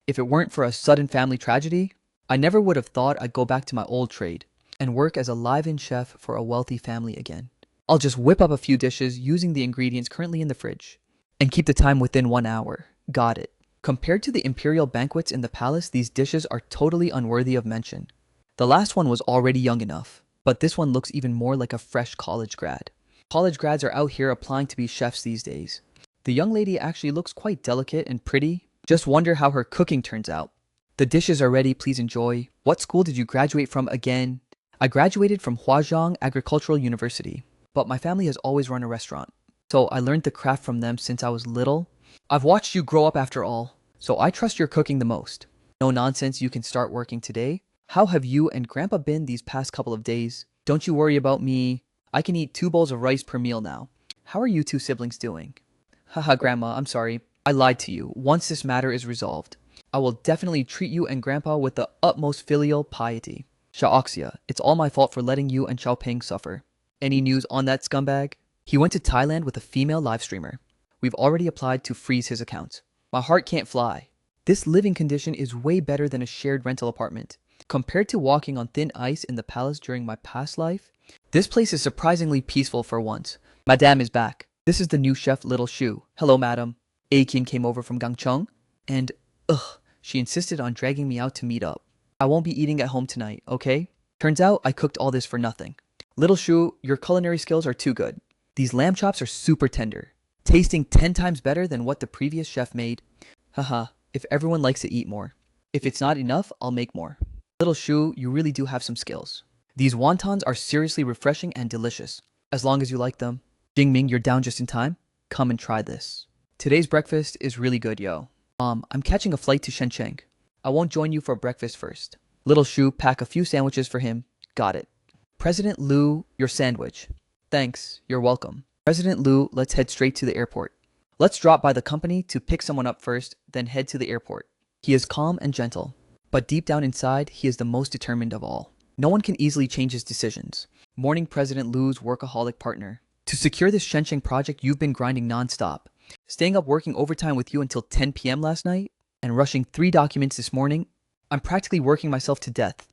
If it weren't for a sudden family tragedy, I never would have thought I'd go back to my old trade and work as a live-in chef for a wealthy family again. I'll just whip up a few dishes using the ingredients currently in the fridge and keep the time within 1 hour. Got it. Compared to the imperial banquets in the palace, these dishes are totally unworthy of mention. The last one was already young enough, but this one looks even more like a fresh college grad. College grads are out here applying to be chefs these days. The young lady actually looks quite delicate and pretty. Just wonder how her cooking turns out. The dishes are ready, please enjoy. What school did you graduate from again? I graduated from Huazhong Agricultural University, but my family has always run a restaurant. So I learned the craft from them since I was little. I've watched you grow up after all, so I trust your cooking the most. No nonsense, you can start working today. How have you and Grandpa been these past couple of days? Don't you worry about me. I can eat 2 bowls of rice per meal now. How are you two siblings doing? Haha, Grandma, I'm sorry. I lied to you. Once this matter is resolved, I will definitely treat you and Grandpa with the utmost filial piety. Xiaoxia, it's all my fault for letting you and Xiaoping suffer. Any news on that scumbag? He went to Thailand with a female live streamer. We've already applied to freeze his account. My heart can't fly. This living condition is way better than a shared rental apartment. Compared to walking on thin ice in the palace during my past life, this place is surprisingly peaceful for once. Madame is back. This is the new chef Little Shu. Hello, madam. Aikin came over from Gangcheng, and she insisted on dragging me out to meet up. I won't be eating at home tonight, okay? Turns out I cooked all this for nothing. Little Shu, your culinary skills are too good. These lamb chops are super tender, tasting 10 times better than what the previous chef made. Haha, if everyone likes to eat more. If it's not enough, I'll make more. Little Shu, you really do have some skills. These wontons are seriously refreshing and delicious, as long as you like them. Jingming, you're down just in time. Come and try this. Today's breakfast is really good, yo. I'm catching a flight to Shenzhen. I won't join you for breakfast first. Little Shu, pack a few sandwiches for him. Got it. President Liu, your sandwich. Thanks, you're welcome. President Liu, let's head straight to the airport. Let's drop by the company to pick someone up first, then head to the airport. He is calm and gentle, but deep down inside, he is the most determined of all. No one can easily change his decisions. Mourning President Liu's workaholic partner. To secure this Shenzhen project, you've been grinding non-stop. Staying up working overtime with you until 10 p.m. last night, and rushing 3 documents this morning. I'm practically working myself to death.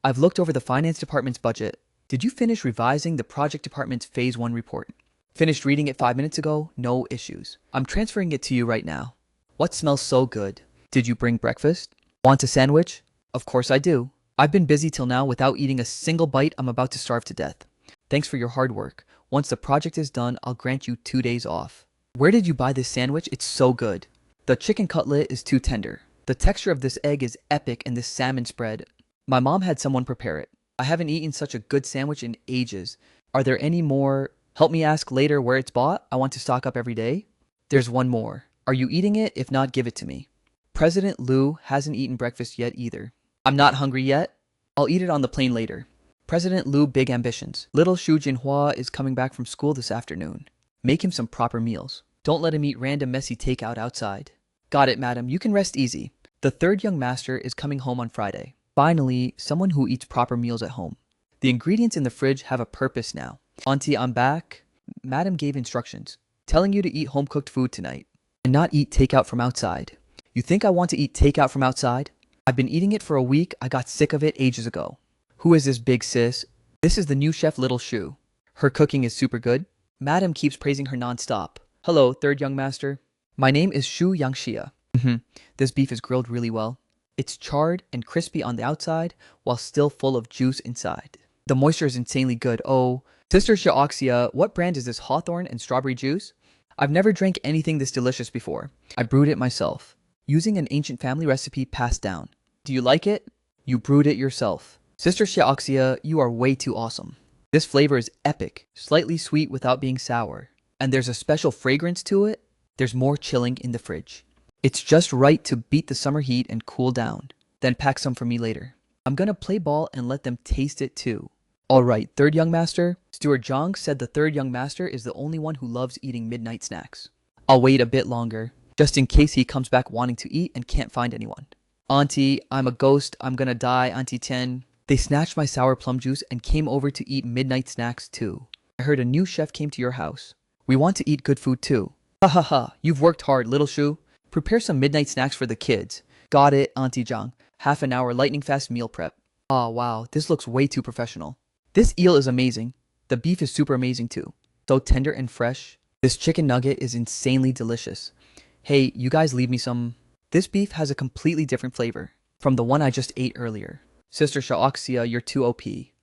I've looked over the finance department's budget. Did you finish revising the project department's phase 1 report? Finished reading it 5 minutes ago, no issues. I'm transferring it to you right now. What smells so good? Did you bring breakfast? Want a sandwich? Of course I do. I've been busy till now without eating a single bite. I'm about to starve to death. Thanks for your hard work. Once the project is done, I'll grant you 2 days off. Where did you buy this sandwich? It's so good. The chicken cutlet is too tender. The texture of this egg is epic, and this salmon spread. My mom had someone prepare it. I haven't eaten such a good sandwich in ages. Are there any more? Help me ask later where it's bought. I want to stock up every day. There's one more. Are you eating it? If not, give it to me. President Liu hasn't eaten breakfast yet either. I'm not hungry yet. I'll eat it on the plane later. President Liu, big ambitions. Little Shu Jinhua is coming back from school this afternoon. Make him some proper meals. Don't let him eat random messy takeout outside. Got it, madam. You can rest easy. The third young master is coming home on Friday. Finally, someone who eats proper meals at home. The ingredients in the fridge have a purpose now. Auntie, I'm back. Madam gave instructions, telling you to eat home-cooked food tonight and not eat takeout from outside. You think I want to eat takeout from outside? I've been eating it for a week. I got sick of it ages ago. Who is this big sis? This is the new chef Little Shu. Her cooking is super good. Madam keeps praising her non-stop. Hello, third young master. My name is Shu Yangxia. This beef is grilled really well. It's charred and crispy on the outside while still full of juice inside. The moisture is insanely good. Oh, Sister Xiaoxia, what brand is this hawthorn and strawberry juice? I've never drank anything this delicious before. I brewed it myself, using an ancient family recipe passed down. Do you like it? You brewed it yourself. Sister Xiaoxia, you are way too awesome. This flavor is epic, slightly sweet without being sour. And there's a special fragrance to it. There's more chilling in the fridge. It's just right to beat the summer heat and cool down. Then pack some for me later. I'm gonna play ball and let them taste it too. Alright, third young master. Steward Zhang said the third young master is the only one who loves eating midnight snacks. I'll wait a bit longer, just in case he comes back wanting to eat and can't find anyone. Auntie, I'm a ghost. I'm gonna die, Auntie Tian. They snatched my sour plum juice and came over to eat midnight snacks too. I heard a new chef came to your house. We want to eat good food too. Ha ha ha, you've worked hard, Little Shu. Prepare some midnight snacks for the kids. Got it, Auntie Zhang. Half an hour lightning fast meal prep. Ah, wow, this looks way too professional. This eel is amazing. The beef is super amazing too. So tender and fresh. This chicken nugget is insanely delicious. Hey, you guys leave me some. This beef has a completely different flavor from the one I just ate earlier. Sister Shaoxia, you're too OP.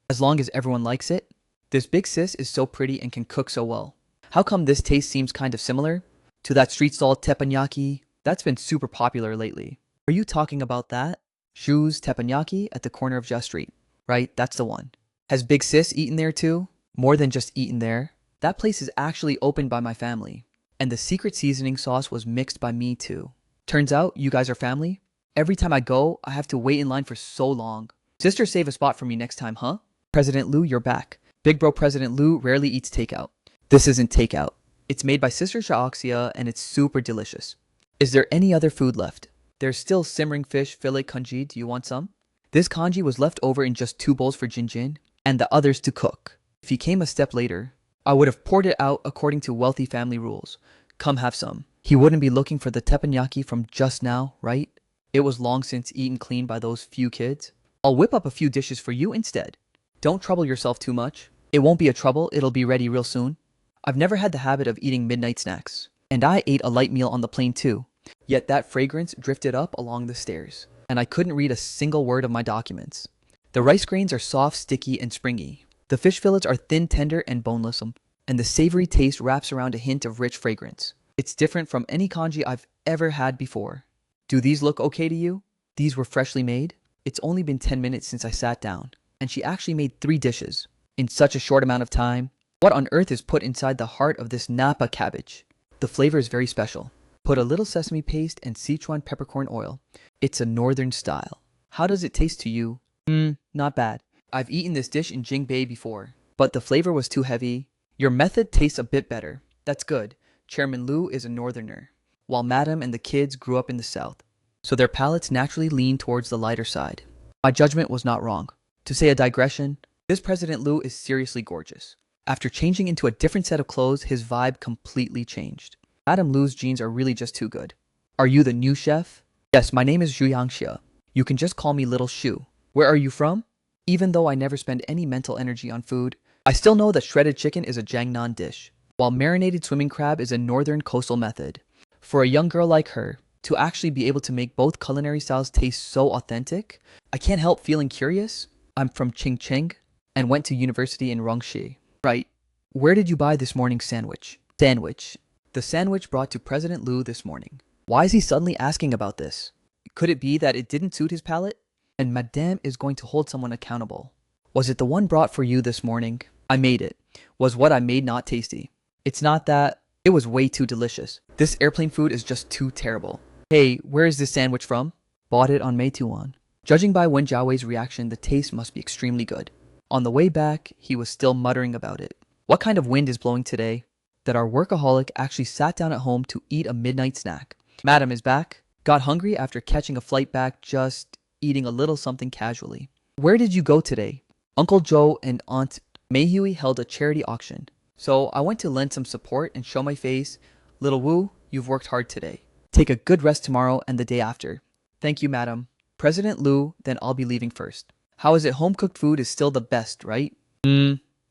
As long as everyone likes it. This big sis is so pretty and can cook so well. How come this taste seems kind of similar to that street stall teppanyaki that's been super popular lately? Are you talking about that? Shu's teppanyaki at the corner of Jia Street. Right, that's the one. Has Big Sis eaten there too? More than just eaten there. That place is actually opened by my family. And the secret seasoning sauce was mixed by me too. Turns out, you guys are family. Every time I go, I have to wait in line for so long. Sister, save a spot for me next time, huh? President Lu, you're back. Big bro President Lu rarely eats takeout. This isn't takeout. It's made by Sister Shaoxia and it's super delicious. Is there any other food left? There's still simmering fish fillet congee. Do you want some? This congee was left over in just 2 bowls for Jinjin and the others to cook. If he came a step later, I would have poured it out according to wealthy family rules. Come have some. He wouldn't be looking for the teppanyaki from just now, right? It was long since eaten clean by those few kids. I'll whip up a few dishes for you instead. Don't trouble yourself too much. It won't be a trouble, it'll be ready real soon. I've never had the habit of eating midnight snacks. And I ate a light meal on the plane too. Yet that fragrance drifted up along the stairs. And I couldn't read a single word of my documents. The rice grains are soft, sticky, and springy. The fish fillets are thin, tender, and boneless. And the savory taste wraps around a hint of rich fragrance. It's different from any congee I've ever had before. Do these look okay to you? These were freshly made. It's only been 10 minutes since I sat down. And she actually made 3 dishes. In such a short amount of time. What on earth is put inside the heart of this Napa cabbage? The flavor is very special. Put a little sesame paste and Sichuan peppercorn oil. It's a northern style. How does it taste to you? Not bad. I've eaten this dish in Jingbei before, but the flavor was too heavy. Your method tastes a bit better. That's good. Chairman Lu is a northerner, while Madam and the kids grew up in the south, so their palates naturally lean towards the lighter side. My judgment was not wrong. To say a digression, this President Lu is seriously gorgeous. After changing into a different set of clothes, his vibe completely changed. Madam Lu's jeans are really just too good. Are you the new chef? Yes, my name is Zhu Yangxia. You can just call me Little Shu. Where are you from? Even though I never spend any mental energy on food, I still know that shredded chicken is a Jiangnan dish, while marinated swimming crab is a northern coastal method. For a young girl like her, to actually be able to make both culinary styles taste so authentic, I can't help feeling curious. I'm from Qingcheng and went to university in Rongshi. Right. Where did you buy this morning's sandwich? The sandwich brought to President Lu this morning. Why is he suddenly asking about this? Could it be that it didn't suit his palate? And Madame is going to hold someone accountable. Was it the one brought for you this morning? I made it. Was what I made not tasty? It's not that. It was way too delicious. This airplane food is just too terrible. Hey, where is this sandwich from? Bought it on Meituan. Judging by Wen Jiawei's reaction, the taste must be extremely good. On the way back, he was still muttering about it. What kind of wind is blowing today? That our workaholic actually sat down at home to eat a midnight snack. Madam is back. Got hungry after catching a flight back, just eating a little something casually. Where did you go today? Uncle Joe and Aunt Meihui held a charity auction. So I went to lend some support and show my face. Little Wu, you've worked hard today. Take a good rest tomorrow and the day after. Thank you, madam. President Lu, then I'll be leaving first. How is it? Home-cooked food is still the best, right?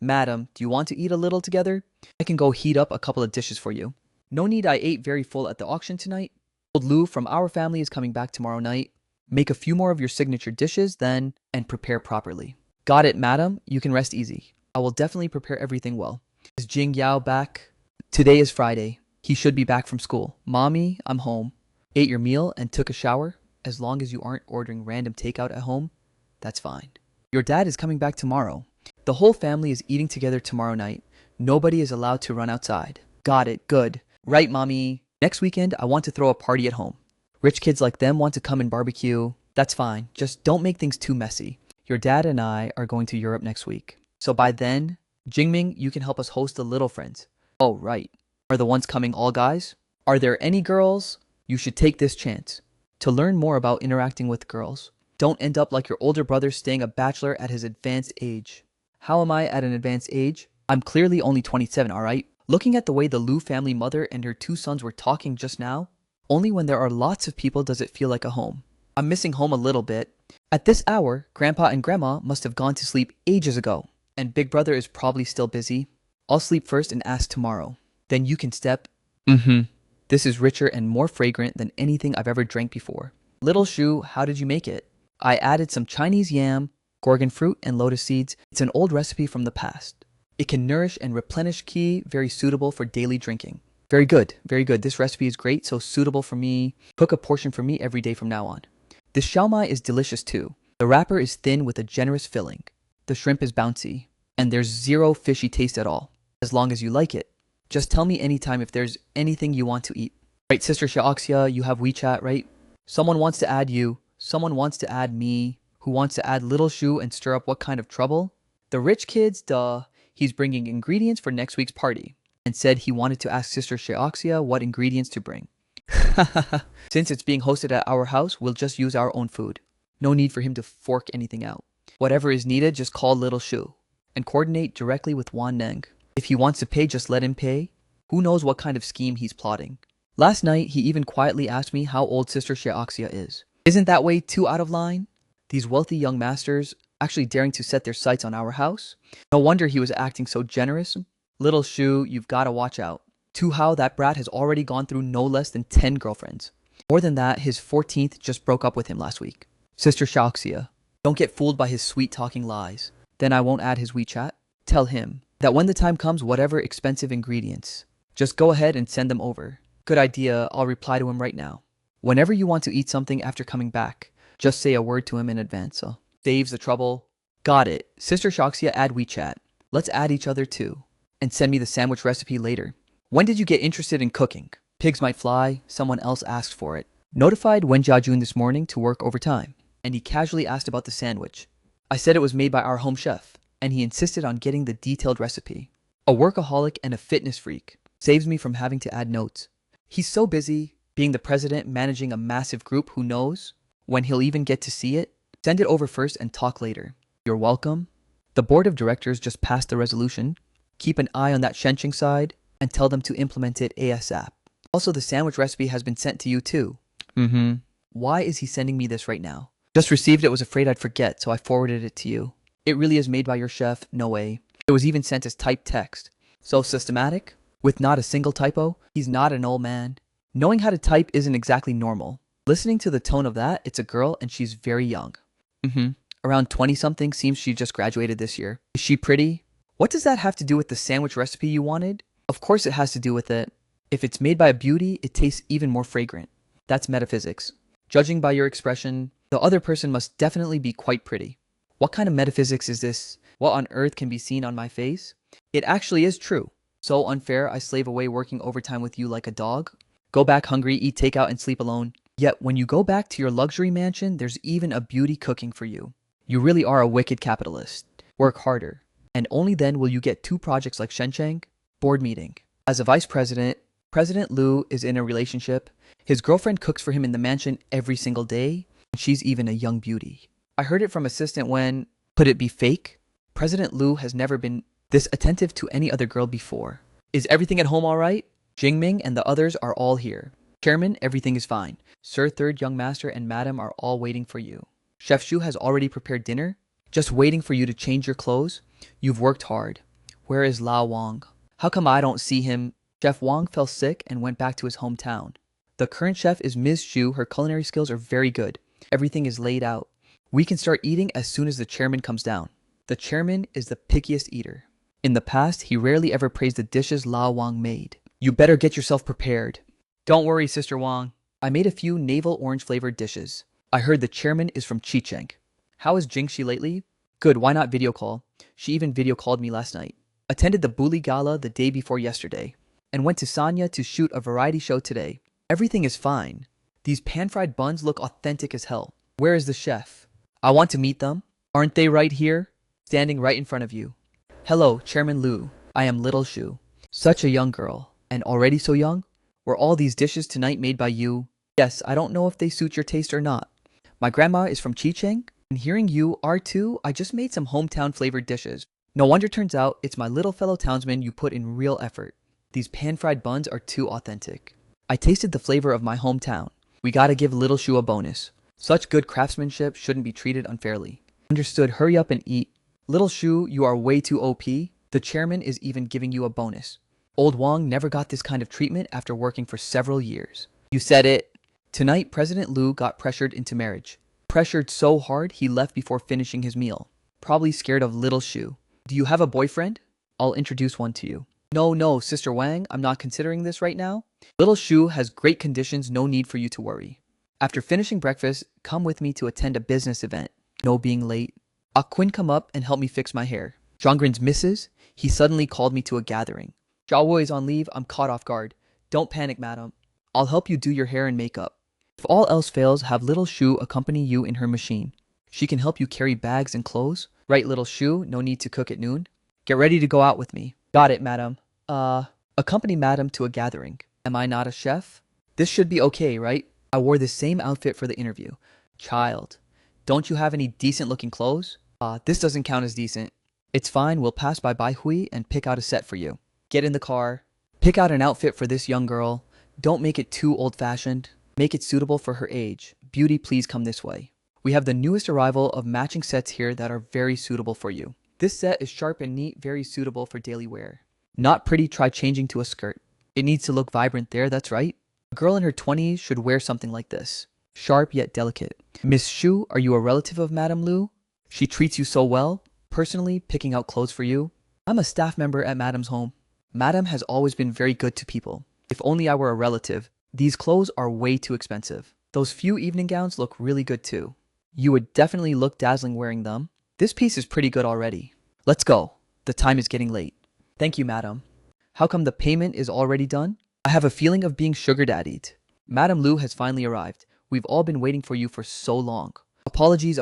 Madam, do you want to eat a little together? I can go heat up a couple of dishes for you. No need, I ate very full at the auction tonight. Old Lu from our family is coming back tomorrow night. Make a few more of your signature dishes then, and prepare properly. Got it, madam. You can rest easy. I will definitely prepare everything well. Is Jing Yao back? Today is Friday. He should be back from school. Mommy, I'm home. Ate your meal and took a shower. As long as you aren't ordering random takeout at home, that's fine. Your dad is coming back tomorrow. The whole family is eating together tomorrow night. Nobody is allowed to run outside. Got it, good. Right, mommy. Next weekend, I want to throw a party at home. Rich kids like them want to come and barbecue. That's fine. Just don't make things too messy. Your dad and I are going to Europe next week. So by then, Jingming, you can help us host the little friends. Oh, right. Are the ones coming all guys? Are there any girls? You should take this chance to learn more about interacting with girls. Don't end up like your older brother staying a bachelor at his advanced age. How am I at an advanced age? I'm clearly only 27, alright? Looking at the way the Lu family mother and her 2 sons were talking just now, only when there are lots of people does it feel like a home. I'm missing home a little bit. At this hour, Grandpa and Grandma must have gone to sleep ages ago, and Big Brother is probably still busy. I'll sleep first and ask tomorrow. Then you can step. Mm-hmm. This is richer and more fragrant than anything I've ever drank before. Little Shu, how did you make it? I added some Chinese yam, gorgon fruit, and lotus seeds. It's an old recipe from the past. It can nourish and replenish qi, very suitable for daily drinking. Very good, very good. This recipe is great, so suitable for me. Cook a portion for me every day from now on. This xiaomai is delicious too. The wrapper is thin with a generous filling. The shrimp is bouncy, and there's zero fishy taste at all, as long as you like it. Just tell me anytime if there's anything you want to eat. Right, Sister Xiaoxia, you have WeChat, right? Someone wants to add you. Someone wants to add me. Who wants to add Little Shu and stir up what kind of trouble? The rich kids, duh. He's bringing ingredients for next week's party and said he wanted to ask Sister Xiaoxia what ingredients to bring. Since it's being hosted at our house, we'll just use our own food. No need for him to fork anything out. Whatever is needed, just call Little Shu and coordinate directly with Wan Neng. If he wants to pay, just let him pay. Who knows what kind of scheme he's plotting. Last night, he even quietly asked me how old Sister Xiaoxia is. Isn't that way too out of line? These wealthy young masters actually daring to set their sights on our house? No wonder he was acting so generous. Little Shu, you've got to watch out. Tu Hao, that brat, has already gone through no less than 10 girlfriends. More than that, his 14th just broke up with him last week. Sister Xiaoxia, don't get fooled by his sweet-talking lies. Then I won't add his WeChat. Tell him that when the time comes, whatever expensive ingredients, just go ahead and send them over. Good idea, I'll reply to him right now. Whenever you want to eat something after coming back, just say a word to him in advance. Saves the trouble. Got it. Sister Xiaoxia, add WeChat. Let's add each other too. And send me the sandwich recipe later. When did you get interested in cooking? Pigs might fly, someone else asked for it. Notified Wen Jiajun this morning to work overtime, and he casually asked about the sandwich. I said it was made by our home chef, and he insisted on getting the detailed recipe. A workaholic and a fitness freak. Saves me from having to add notes. He's so busy, being the president, managing a massive group, who knows when he'll even get to see it. Send it over first and talk later. You're welcome. The board of directors just passed the resolution. Keep an eye on that Shenqing side and tell them to implement it ASAP. Also, the sandwich recipe has been sent to you too. Why is he sending me this right now? Just received it, was afraid I'd forget, so I forwarded it to you. It really is made by your chef, no way. It was even sent as typed text. So systematic, with not a single typo. He's not an old man. Knowing how to type isn't exactly normal. Listening to the tone of that, it's a girl and she's very young. Around 20-something, seems she just graduated this year. Is she pretty? What does that have to do with the sandwich recipe you wanted? Of course it has to do with it. If it's made by a beauty, it tastes even more fragrant. That's metaphysics. Judging by your expression, the other person must definitely be quite pretty. What kind of metaphysics is this? What on earth can be seen on my face? It actually is true. So unfair, I slave away working overtime with you like a dog. Go back hungry, eat takeout, and sleep alone. Yet when you go back to your luxury mansion, there's even a beauty cooking for you. You really are a wicked capitalist. Work harder. And only then will you get 2 projects like Shencheng. Board meeting. As a vice president, President Liu is in a relationship. His girlfriend cooks for him in the mansion every single day, and she's even a young beauty. I heard it from assistant when, could it be fake? President Liu has never been this attentive to any other girl before. Is everything at home all right? Jingming and the others are all here. Chairman, everything is fine. Sir, third young master, and madam are all waiting for you. Chef Shu has already prepared dinner, just waiting for you to change your clothes. You've worked hard. Where is Lao Wang? How come I don't see him? Chef Wang fell sick and went back to his hometown. The current chef is Ms. Shu. Her culinary skills are very good. Everything is laid out. We can start eating as soon as the chairman comes down. The chairman is the pickiest eater. In the past, he rarely ever praised the dishes Lao Wang made. You better get yourself prepared. Don't worry, Sister Wang. I made a few navel orange flavored dishes. I heard the chairman is from Chicheng. How is Jingxi lately? Good, why not video call? She even video called me last night. Attended the Bully Gala the day before yesterday. And went to Sanya to shoot a variety show today. Everything is fine. These pan-fried buns look authentic as hell. Where is the chef? I want to meet them. Aren't they right here? Standing right in front of you. Hello, Chairman Liu. I am Little Shu. Such a young girl. And already so young? Were all these dishes tonight made by you? Yes, I don't know if they suit your taste or not. My grandma is from Chicheng, and hearing you are too, I just made some hometown flavored dishes. No wonder turns out it's my little fellow townsman you put in real effort. These pan-fried buns are too authentic. I tasted the flavor of my hometown. We gotta give Little Shu a bonus. Such good craftsmanship shouldn't be treated unfairly. Understood, hurry up and eat. Little Shu, you are way too OP. The chairman is even giving you a bonus. Old Wang never got this kind of treatment after working for several years. You said it. Tonight, President Liu got pressured into marriage. Pressured so hard, he left before finishing his meal. Probably scared of Little Shu. Do you have a boyfriend? I'll introduce one to you. No, Sister Wang, I'm not considering this right now. Little Shu has great conditions, no need for you to worry. After finishing breakfast, come with me to attend a business event. No being late. Quinn come up and help me fix my hair. Zhonggren's misses. He suddenly called me to a gathering. Xiaowo is on leave, I'm caught off guard. Don't panic, madam. I'll help you do your hair and makeup. If all else fails, have Little Shu accompany you in her machine. She can help you carry bags and clothes. Right, Little Shu, no need to cook at noon. Get ready to go out with me. Got it, madam. Accompany madam to a gathering. Am I not a chef? This should be okay, right? I wore this same outfit for the interview. Child, don't you have any decent looking clothes? This doesn't count as decent. It's fine, we'll pass by Bai Hui and pick out a set for you. Get in the car. Pick out an outfit for this young girl. Don't make it too old-fashioned. Make it suitable for her age. Beauty, please come this way. We have the newest arrival of matching sets here that are very suitable for you. This set is sharp and neat, very suitable for daily wear. Not pretty, try changing to a skirt. It needs to look vibrant there, that's right. A girl in her 20s should wear something like this. Sharp yet delicate. Miss Shu, are you a relative of Madame Liu? She treats you so well. Personally, picking out clothes for you. I'm a staff member at Madame's home. Madame has always been very good to people. If only I were a relative. These clothes are way too expensive. Those few evening gowns look really good too. You would definitely look dazzling wearing them. This piece is pretty good already. Let's go. The time is getting late. Thank you, madam. How come the payment is already done? I have a feeling of being sugar daddied. Madame Liu has finally arrived. We've all been waiting for you for so long. Apologies.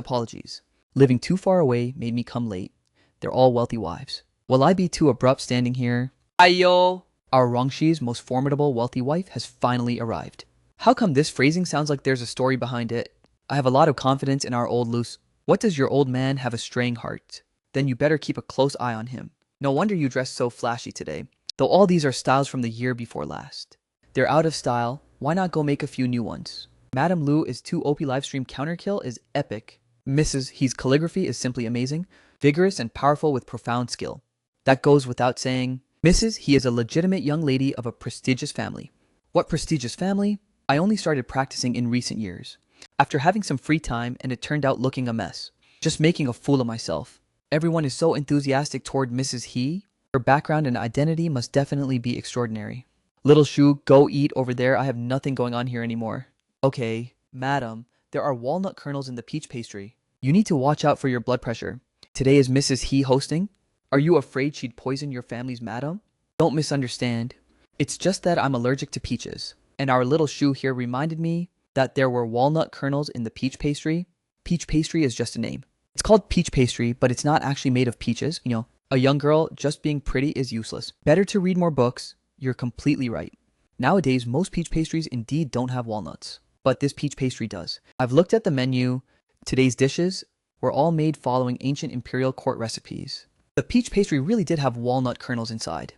Living too far away made me come late. They're all wealthy wives. Will I be too abrupt standing here? Ayo! Our Rongshi's most formidable wealthy wife has finally arrived. How come this phrasing sounds like there's a story behind it? I have a lot of confidence in our old Luce. What does your old man have a straying heart? Then you better keep a close eye on him. No wonder you dress so flashy today. Though all these are styles from the year before last. They're out of style, why not go make a few new ones? Madame Liu is 2 OP livestream counterkill is epic. Mrs. He's calligraphy is simply amazing, vigorous and powerful with profound skill. That goes without saying. Mrs. He is a legitimate young lady of a prestigious family. What prestigious family? I only started practicing in recent years. After having some free time and it turned out looking a mess. Just making a fool of myself. Everyone is so enthusiastic toward Mrs. He. Her background and identity must definitely be extraordinary. Little Shu, go eat over there. I have nothing going on here anymore. Okay, madam, there are walnut kernels in the peach pastry. You need to watch out for your blood pressure. Today is Mrs. He hosting? Are you afraid she'd poison your family's madam? Don't misunderstand. It's just that I'm allergic to peaches. And our little Shu here reminded me that there were walnut kernels in the peach pastry. Peach pastry is just a name. It's called peach pastry, but it's not actually made of peaches. You know, a young girl just being pretty is useless. Better to read more books. You're completely right. Nowadays, most peach pastries indeed don't have walnuts. But this peach pastry does. I've looked at the menu. Today's dishes were all made following ancient imperial court recipes. The peach pastry really did have walnut kernels inside.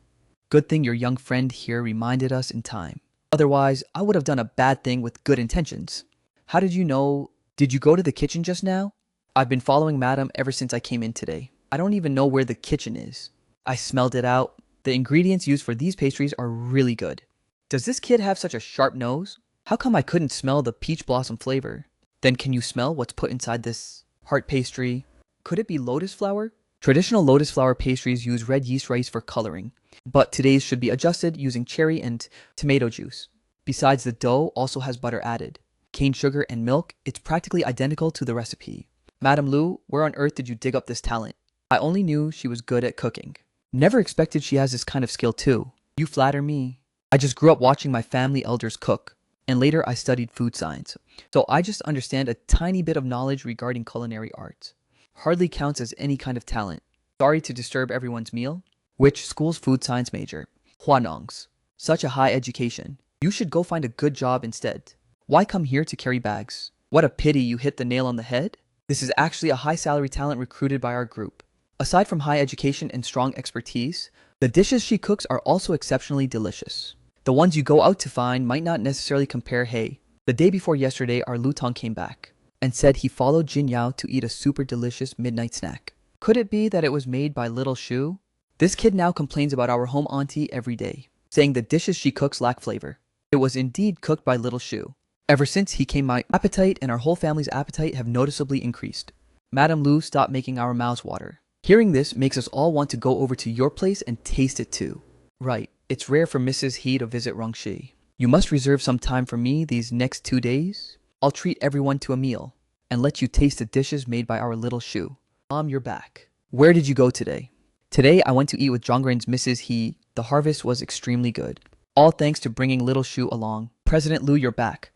Good thing your young friend here reminded us in time. Otherwise, I would have done a bad thing with good intentions. How did you know? Did you go to the kitchen just now? I've been following Madam ever since I came in today. I don't even know where the kitchen is. I smelled it out. The ingredients used for these pastries are really good. Does this kid have such a sharp nose? How come I couldn't smell the peach blossom flavor? Then can you smell what's put inside this heart pastry? Could it be lotus flower? Traditional lotus flower pastries use red yeast rice for coloring, but today's should be adjusted using cherry and tomato juice. Besides, the dough also has butter added. Cane sugar and milk, it's practically identical to the recipe. Madame Liu, where on earth did you dig up this talent? I only knew she was good at cooking. Never expected she has this kind of skill too. You flatter me. I just grew up watching my family elders cook, and later I studied food science. So I just understand a tiny bit of knowledge regarding culinary arts. Hardly counts as any kind of talent. Sorry to disturb everyone's meal. Which school's food science major? Huanong's. Such a high education. You should go find a good job instead. Why come here to carry bags? What a pity you hit the nail on the head. This is actually a high salary talent recruited by our group. Aside from high education and strong expertise, the dishes she cooks are also exceptionally delicious. The ones you go out to find might not necessarily compare. Hey, the day before yesterday our Lutong came back. and said he followed Jin Yao to eat a super delicious midnight snack. Could it be that it was made by Little Shu? This kid now complains about our home auntie every day, saying the dishes she cooks lack flavor. It was indeed cooked by Little Shu. Ever since he came, my appetite and our whole family's appetite have noticeably increased. Madam Lu, stop making our mouths water. Hearing this makes us all want to go over to your place and taste it too. Right, it's rare for Mrs. He to visit Rongshi. You must reserve some time for me these next 2 days. I'll treat everyone to a meal and let you taste the dishes made by our Little Shu. Mom, you're back. Where did you go today? Today I went to eat with Jonggren's Mrs. He. The harvest was extremely good. All thanks to bringing Little Shu along. President Lu, you're back.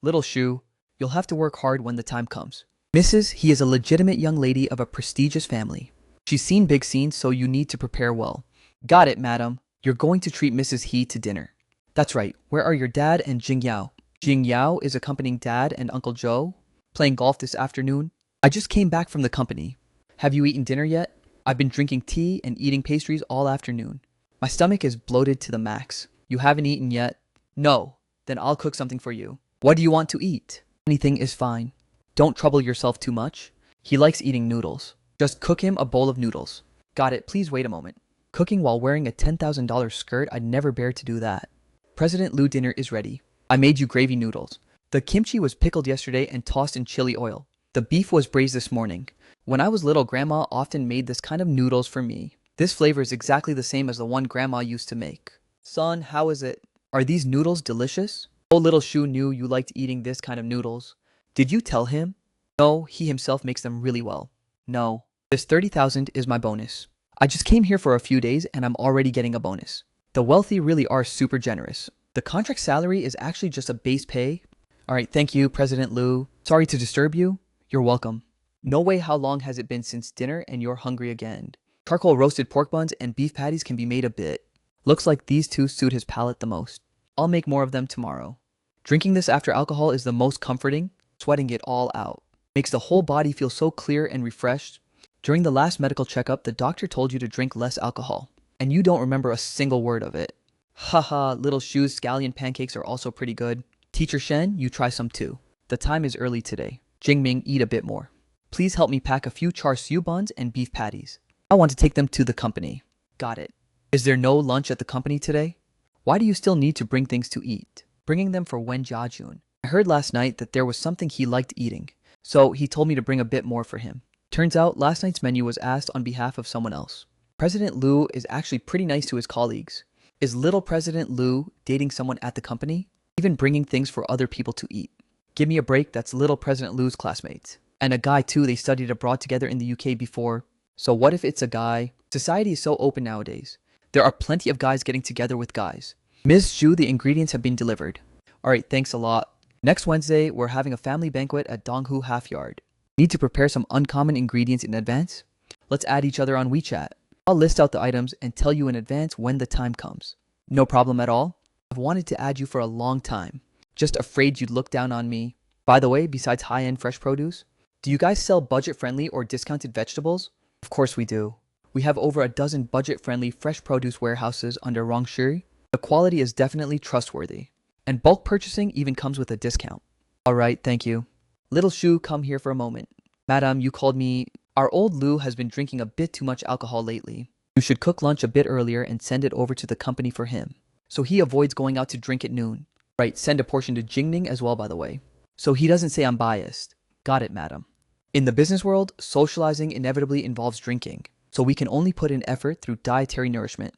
Little Shu, you'll have to work hard when the time comes. Mrs. He is a legitimate young lady of a prestigious family. She's seen big scenes, so you need to prepare well. Got it, madam. You're going to treat Mrs. He to dinner. That's right. Where are your dad and Jing Yao? Jing Yao is accompanying Dad and Uncle Joe, playing golf this afternoon. I just came back from the company. Have you eaten dinner yet? I've been drinking tea and eating pastries all afternoon. My stomach is bloated to the max. You haven't eaten yet? No. Then I'll cook something for you. What do you want to eat? Anything is fine. Don't trouble yourself too much. He likes eating noodles. Just cook him a bowl of noodles. Got it. Please wait a moment. Cooking while wearing a $10,000 skirt, I'd never bear to do that. President Lu, dinner is ready. I made you gravy noodles. The kimchi was pickled yesterday and tossed in chili oil. The beef was braised this morning. When I was little, Grandma often made this kind of noodles for me. This flavor is exactly the same as the one Grandma used to make. Son, how is it? Are these noodles delicious? Oh, Little Shu knew you liked eating this kind of noodles. Did you tell him? No, he himself makes them really well. No. This 30,000 is my bonus. I just came here for a few days and I'm already getting a bonus. The wealthy really are super generous. The contract salary is actually just a base pay. Alright, thank you, President Lu. Sorry to disturb you. You're welcome. No way, how long has it been since dinner and you're hungry again? Charcoal roasted pork buns and beef patties can be made a bit. Looks like these two suit his palate the most. I'll make more of them tomorrow. Drinking this after alcohol is the most comforting. Sweating it all out makes the whole body feel so clear and refreshed. During the last medical checkup, the doctor told you to drink less alcohol, and you don't remember a single word of it. Haha, Little Shu's scallion pancakes are also pretty good. Teacher Shen, you try some too. The time is early today. Jingming, eat a bit more. Please help me pack a few char siu buns and beef patties. I want to take them to the company. Got it. Is there no lunch at the company today? Why do you still need to bring things to eat? Bringing them for Wen Jiajun. I heard last night that there was something he liked eating, so he told me to bring a bit more for him. Turns out last night's menu was asked on behalf of someone else. President Lu is actually pretty nice to his colleagues. Is little President Lu dating someone at the company? Even bringing things for other people to eat. Give me a break, that's little President Lu's classmates. And a guy too, they studied abroad together in the UK before. So what if it's a guy? Society is so open nowadays. There are plenty of guys getting together with guys. Ms. Zhu, the ingredients have been delivered. Alright, thanks a lot. Next Wednesday, we're having a family banquet at Donghu Half Yard. Need to prepare some uncommon ingredients in advance? Let's add each other on WeChat. I'll list out the items and tell you in advance when the time comes. No problem at all. I've wanted to add you for a long time. Just afraid you'd look down on me. By the way, besides high-end fresh produce, do you guys sell budget-friendly or discounted vegetables? Of course we do. We have over a dozen budget-friendly fresh produce warehouses under Rongshi. The quality is definitely trustworthy. And bulk purchasing even comes with a discount. Alright, thank you. Little Shu, come here for a moment. Madam, you called me. Our old Lu has been drinking a bit too much alcohol lately. You should cook lunch a bit earlier and send it over to the company for him, so he avoids going out to drink at noon. Right, send a portion to Jingning as well, by the way, so he doesn't say I'm biased. Got it, madam. In the business world, socializing inevitably involves drinking, so we can only put in effort through dietary nourishment.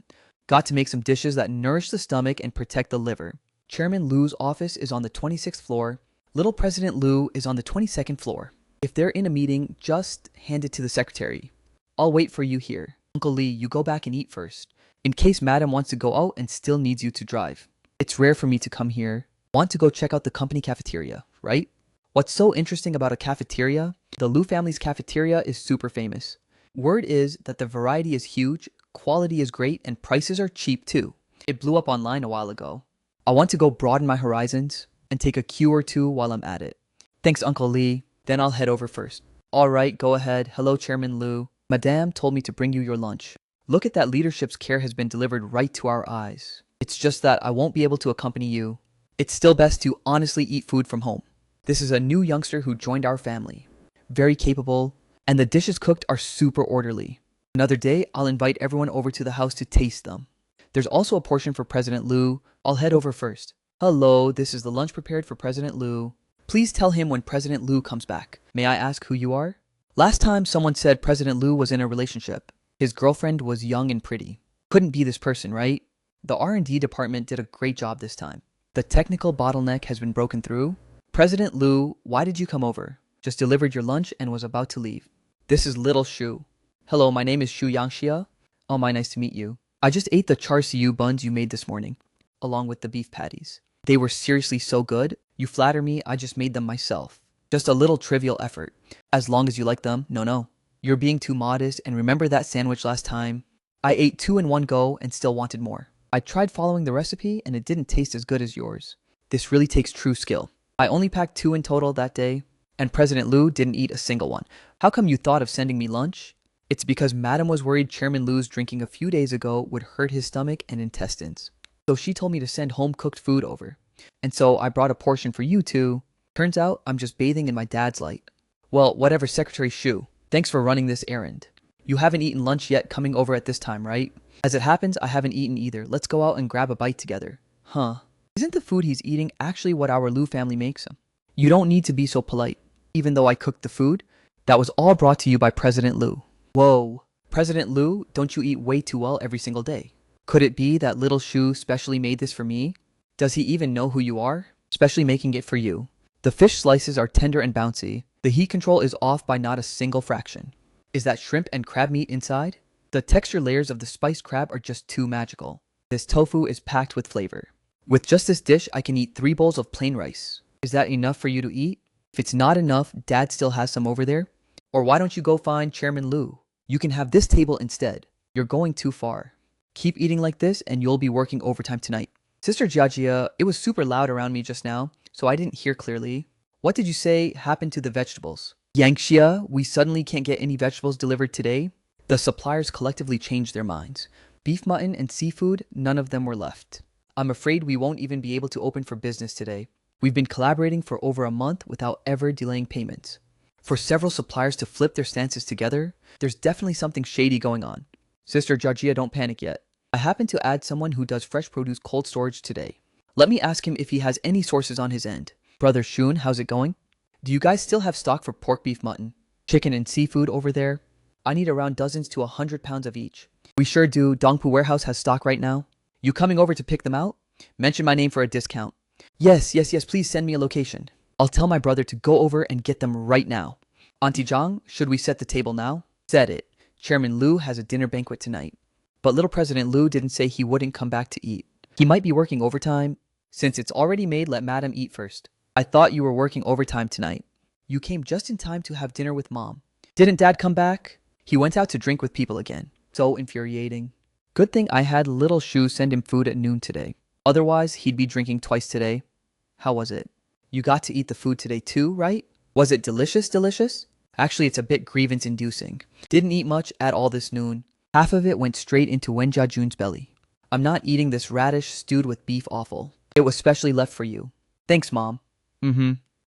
Got to make some dishes that nourish the stomach and protect the liver. Chairman Lu's office is on the 26th floor. Little President Lu is on the 22nd floor. If they're in a meeting, just hand it to the secretary. I'll wait for you here. Uncle Lee, you go back and eat first, in case madam wants to go out and still needs you to drive. It's rare for me to come here. Want to go check out the company cafeteria, right? What's so interesting about a cafeteria? The Lu family's cafeteria is super famous. Word is that the variety is huge, quality is great, and prices are cheap too. It blew up online a while ago. I want to go broaden my horizons and take a Q or two while I'm at it. Thanks, Uncle Lee. Then I'll head over first. Alright, go ahead. Hello, Chairman Lu. Madame told me to bring you your lunch. Look at that, leadership's care has been delivered right to our eyes. It's just that I won't be able to accompany you. It's still best to honestly eat food from home. This is a new youngster who joined our family. Very capable, and the dishes cooked are super orderly. Another day, I'll invite everyone over to the house to taste them. There's also a portion for President Liu. I'll head over first. Hello, this is the lunch prepared for President Liu. Please tell him when President Liu comes back. May I ask who you are? Last time someone said President Liu was in a relationship. His girlfriend was young and pretty. Couldn't be this person, right? The R&D department did a great job this time. The technical bottleneck has been broken through. President Liu, why did you come over? Just delivered your lunch and was about to leave. This is Little Shu. Hello, my name is Shu Yangxia. Oh my, nice to meet you. I just ate the char siu buns you made this morning, along with the beef patties. They were seriously so good. You flatter me, I just made them myself. Just a little trivial effort. As long as you like them, no. You're being too modest, and remember that sandwich last time? I ate 2 in one go and still wanted more. I tried following the recipe and it didn't taste as good as yours. This really takes true skill. I only packed 2 in total that day, and President Liu didn't eat a single one. How come you thought of sending me lunch? It's because Madam was worried Chairman Liu's drinking a few days ago would hurt his stomach and intestines. So she told me to send home-cooked food over. And so I brought a portion for you too. Turns out I'm just bathing in my dad's light. Well, whatever, Secretary Shu. Thanks for running this errand. You haven't eaten lunch yet coming over at this time, right? As it happens, I haven't eaten either. Let's go out and grab a bite together. Huh. Isn't the food he's eating actually what our Liu family makes him? You don't need to be so polite. Even though I cooked the food, that was all brought to you by President Liu. Whoa. President Liu, don't you eat way too well every single day? Could it be that Little Shu specially made this for me? Does he even know who you are? Specially making it for you. The fish slices are tender and bouncy. The heat control is off by not a single fraction. Is that shrimp and crab meat inside? The texture layers of the spiced crab are just too magical. This tofu is packed with flavor. With just this dish, I can eat 3 bowls of plain rice. Is that enough for you to eat? If it's not enough, Dad still has some over there. Or why don't you go find Chairman Liu? You can have this table instead. You're going too far. Keep eating like this and you'll be working overtime tonight. Sister Jiajia, it was super loud around me just now, so I didn't hear clearly. What did you say happened to the vegetables? Yangxia, we suddenly can't get any vegetables delivered today. The suppliers collectively changed their minds. Beef, mutton, and seafood, none of them were left. I'm afraid we won't even be able to open for business today. We've been collaborating for over a month without ever delaying payments. For several suppliers to flip their stances together, there's definitely something shady going on. Sister Jiajia, don't panic yet. I happen to add someone who does fresh produce cold storage today. Let me ask him if he has any sources on his end. Brother Shun, how's it going? Do you guys still have stock for pork, beef, mutton, chicken, and seafood over there? I need around dozens to 100 pounds of each. We sure do. Dongpu Warehouse has stock right now. You coming over to pick them out? Mention my name for a discount. Yes, please send me a location. I'll tell my brother to go over and get them right now. Auntie Zhang, should we set the table now? Set it. Chairman Liu has a dinner banquet tonight. But little President Liu didn't say he wouldn't come back to eat. He might be working overtime. Since it's already made, let Madam eat first. I thought you were working overtime tonight. You came just in time to have dinner with Mom. Didn't Dad come back? He went out to drink with people again. So infuriating. Good thing I had Little Shu send him food at noon today. Otherwise, he'd be drinking twice today. How was it? You got to eat the food today too, right? Was it delicious? Actually, it's a bit grievance-inducing. Didn't eat much at all this noon. Half of it went straight into Wen Jiajun's belly. I'm not eating this radish stewed with beef offal. It was specially left for you. Thanks, Mom.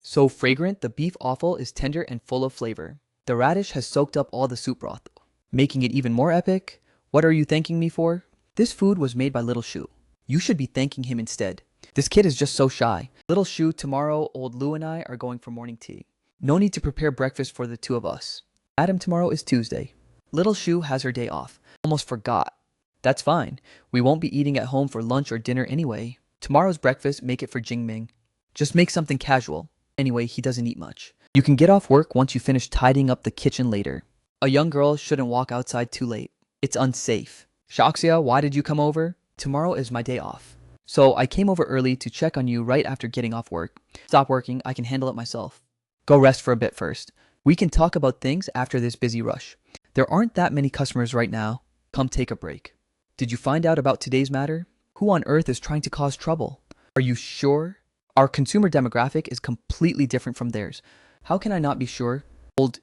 So fragrant, the beef offal is tender and full of flavor. The radish has soaked up all the soup broth, making it even more epic. What are you thanking me for? This food was made by Little Shu. You should be thanking him instead. This kid is just so shy. Little Shu, tomorrow, old Lu and I are going for morning tea. No need to prepare breakfast for the 2 of us. Adam, tomorrow is Tuesday. Little Shu has her day off. Almost forgot. That's fine. We won't be eating at home for lunch or dinner anyway. Tomorrow's breakfast, make it for Jingming. Just make something casual. Anyway, he doesn't eat much. You can get off work once you finish tidying up the kitchen later. A young girl shouldn't walk outside too late. It's unsafe. Shaxia, why did you come over? Tomorrow is my day off. So I came over early to check on you right after getting off work. Stop working, I can handle it myself. Go rest for a bit first. We can talk about things after this busy rush. There aren't that many customers right now. Come take a break. Did you find out about today's matter? Who on earth is trying to cause trouble? Are you sure? Our consumer demographic is completely different from theirs. How can I not be sure?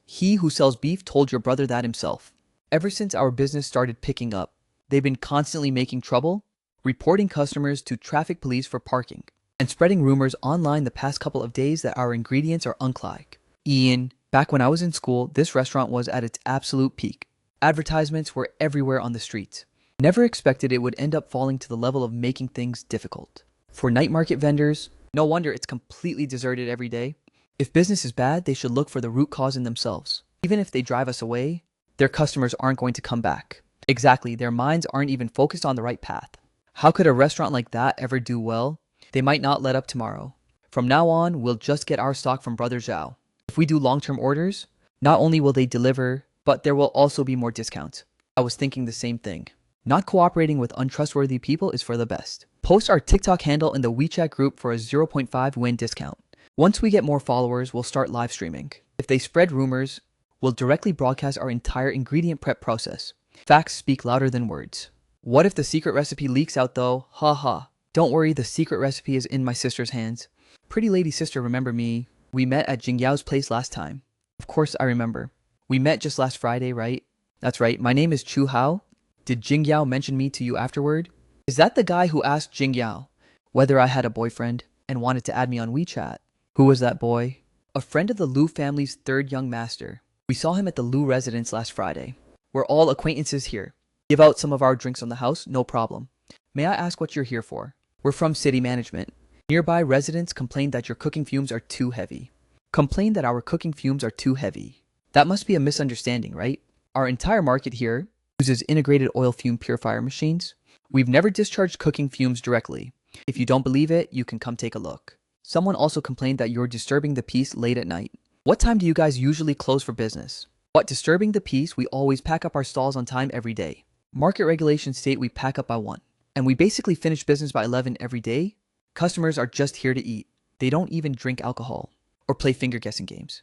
He who sells beef told your brother that himself. Ever since our business started picking up, they've been constantly making trouble, reporting customers to traffic police for parking. and spreading rumors online the past couple of days that our ingredients are unclaic. Ian, back when I was in school, this restaurant was at its absolute peak. Advertisements were everywhere on the streets. Never expected it would end up falling to the level of making things difficult. For night market vendors, no wonder it's completely deserted every day. If business is bad, they should look for the root cause in themselves. Even if they drive us away, their customers aren't going to come back. Exactly, their minds aren't even focused on the right path. How could a restaurant like that ever do well? They might not let up tomorrow. From now on, we'll just get our stock from Brother Zhao. If we do long-term orders, not only will they deliver, but there will also be more discounts. I was thinking the same thing. Not cooperating with untrustworthy people is for the best. Post our TikTok handle in the WeChat group for a 0.5 win discount. Once we get more followers, we'll start live streaming. If they spread rumors, we'll directly broadcast our entire ingredient prep process. Facts speak louder than words. What if the secret recipe leaks out though? Ha ha. Don't worry, the secret recipe is in my sister's hands. Pretty lady sister, remember me? We met at Jingyao's place last time. Of course I remember. We met just last Friday, right? That's right, my name is Chu Hao. Did Jingyao mention me to you afterward? Is that the guy who asked Jingyao whether I had a boyfriend and wanted to add me on WeChat? Who was that boy? A friend of the Lu family's third young master. We saw him at the Lu residence last Friday. We're all acquaintances here. Give out some of our drinks on the house, no problem. May I ask what you're here for? We're from city management. Nearby residents complained that your cooking fumes are too heavy. Complained that our cooking fumes are too heavy. That must be a misunderstanding, right? Our entire market here uses integrated oil fume purifier machines. We've never discharged cooking fumes directly. If you don't believe it, you can come take a look. Someone also complained that you're disturbing the peace late at night. What time do you guys usually close for business? What, disturbing the peace? We always pack up our stalls on time every day. Market regulations state we pack up by 1. And we basically finish business by 11 every day. Customers are just here to eat. They don't even drink alcohol or play finger guessing games.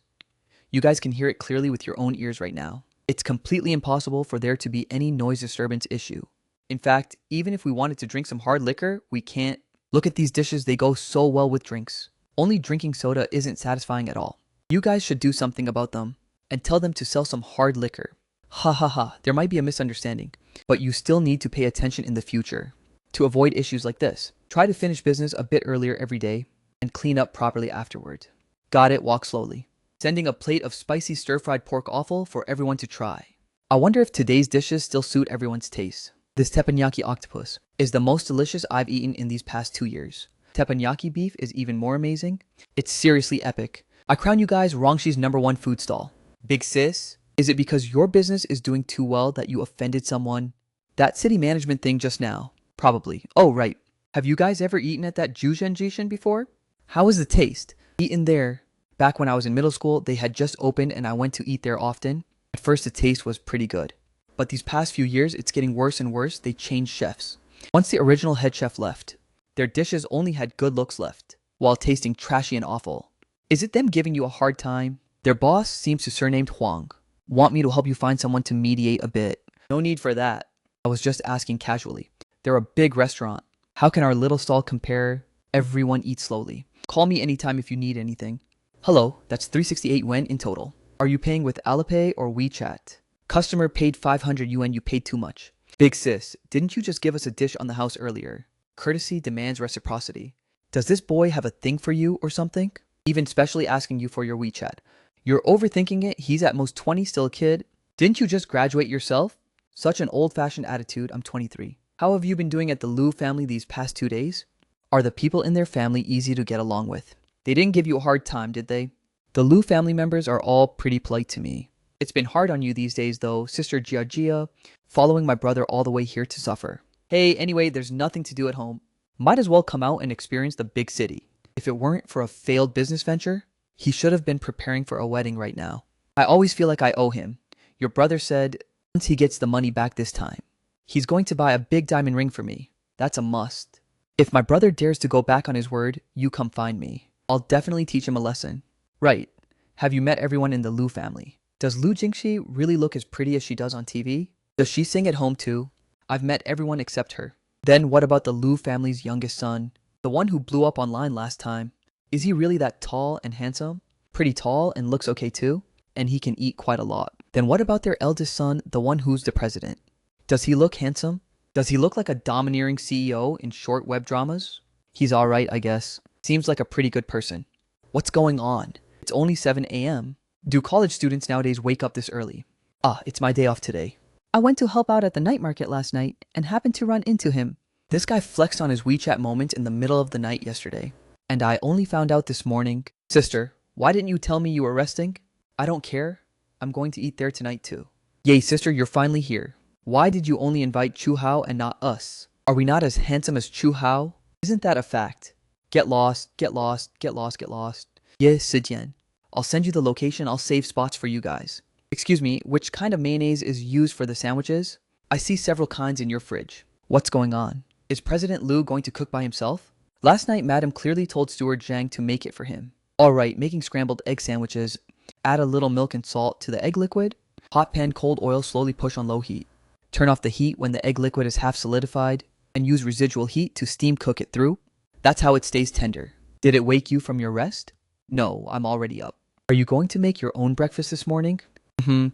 You guys can hear it clearly with your own ears right now. It's completely impossible for there to be any noise disturbance issue. In fact, even if we wanted to drink some hard liquor, we can't. Look at these dishes, they go so well with drinks. Only drinking soda isn't satisfying at all. You guys should do something about them and tell them to sell some hard liquor. Ha ha ha, there might be a misunderstanding, but you still need to pay attention in the future. To avoid issues like this, try to finish business a bit earlier every day and clean up properly afterward. Got it, walk slowly. Sending a plate of spicy stir-fried pork offal for everyone to try. I wonder if today's dishes still suit everyone's taste. This teppanyaki octopus is the most delicious I've eaten in these past 2 years. Teppanyaki beef is even more amazing. It's seriously epic. I crown you guys Rangshi's #1 food stall. Big sis, is it because your business is doing too well that you offended someone? That city management thing just now. Probably. Oh, right. Have you guys ever eaten at that Jishin before? How is the taste? Eaten there. Back when I was in middle school, they had just opened and I went to eat there often. At first, the taste was pretty good. But these past few years, it's getting worse and worse. They changed chefs. Once the original head chef left, their dishes only had good looks left, while tasting trashy and awful. Is it them giving you a hard time? Their boss seems to surnamed Huang. Want me to help you find someone to mediate a bit? No need for that. I was just asking casually. They're a big restaurant. How can our little stall compare? Everyone eats slowly. Call me anytime if you need anything. Hello, that's 368 yuan in total. Are you paying with Alipay or WeChat? Customer paid 500 yuan, you paid too much. Big sis, didn't you just give us a dish on the house earlier? Courtesy demands reciprocity. Does this boy have a thing for you or something? Even specially asking you for your WeChat. You're overthinking it, he's at most 20, still a kid. Didn't you just graduate yourself? Such an old-fashioned attitude, I'm 23. How have you been doing at the Lu family these past 2 days? Are the people in their family easy to get along with? They didn't give you a hard time, did they? The Lu family members are all pretty polite to me. It's been hard on you these days though, Sister Jia, following my brother all the way here to suffer. Hey, anyway, there's nothing to do at home. Might as well come out and experience the big city. If it weren't for a failed business venture, he should have been preparing for a wedding right now. I always feel like I owe him. Your brother said, once he gets the money back this time, he's going to buy a big diamond ring for me. That's a must. If my brother dares to go back on his word, you come find me. I'll definitely teach him a lesson. Right. Have you met everyone in the Lu family? Does Lu Jingxi really look as pretty as she does on TV? Does she sing at home too? I've met everyone except her. Then what about the Lu family's youngest son? The one who blew up online last time. Is he really that tall and handsome? Pretty tall and looks okay too? And he can eat quite a lot. Then what about their eldest son, the one who's the president? Does he look handsome? Does he look like a domineering CEO in short web dramas? He's alright, I guess. Seems like a pretty good person. What's going on? It's only 7 a.m. Do college students nowadays wake up this early? Ah, it's my day off today. I went to help out at the night market last night and happened to run into him. This guy flexed on his WeChat moment in the middle of the night yesterday. And I only found out this morning. Sister, why didn't you tell me you were resting? I don't care. I'm going to eat there tonight too. Yay, sister, you're finally here. Why did you only invite Chu Hao and not us? Are we not as handsome as Chu Hao? Isn't that a fact? Get lost, get lost, get lost, get lost. Ye Sijian. I'll send you the location, I'll save spots for you guys. Excuse me, which kind of mayonnaise is used for the sandwiches? I see several kinds in your fridge. What's going on? Is President Liu going to cook by himself? Last night, Madam clearly told Steward Zhang to make it for him. Alright, making scrambled egg sandwiches. Add a little milk and salt to the egg liquid. Hot pan cold oil slowly push on low heat. Turn off the heat when the egg liquid is half solidified and use residual heat to steam cook it through. That's how it stays tender. Did it wake you from your rest? No, I'm already up. Are you going to make your own breakfast this morning?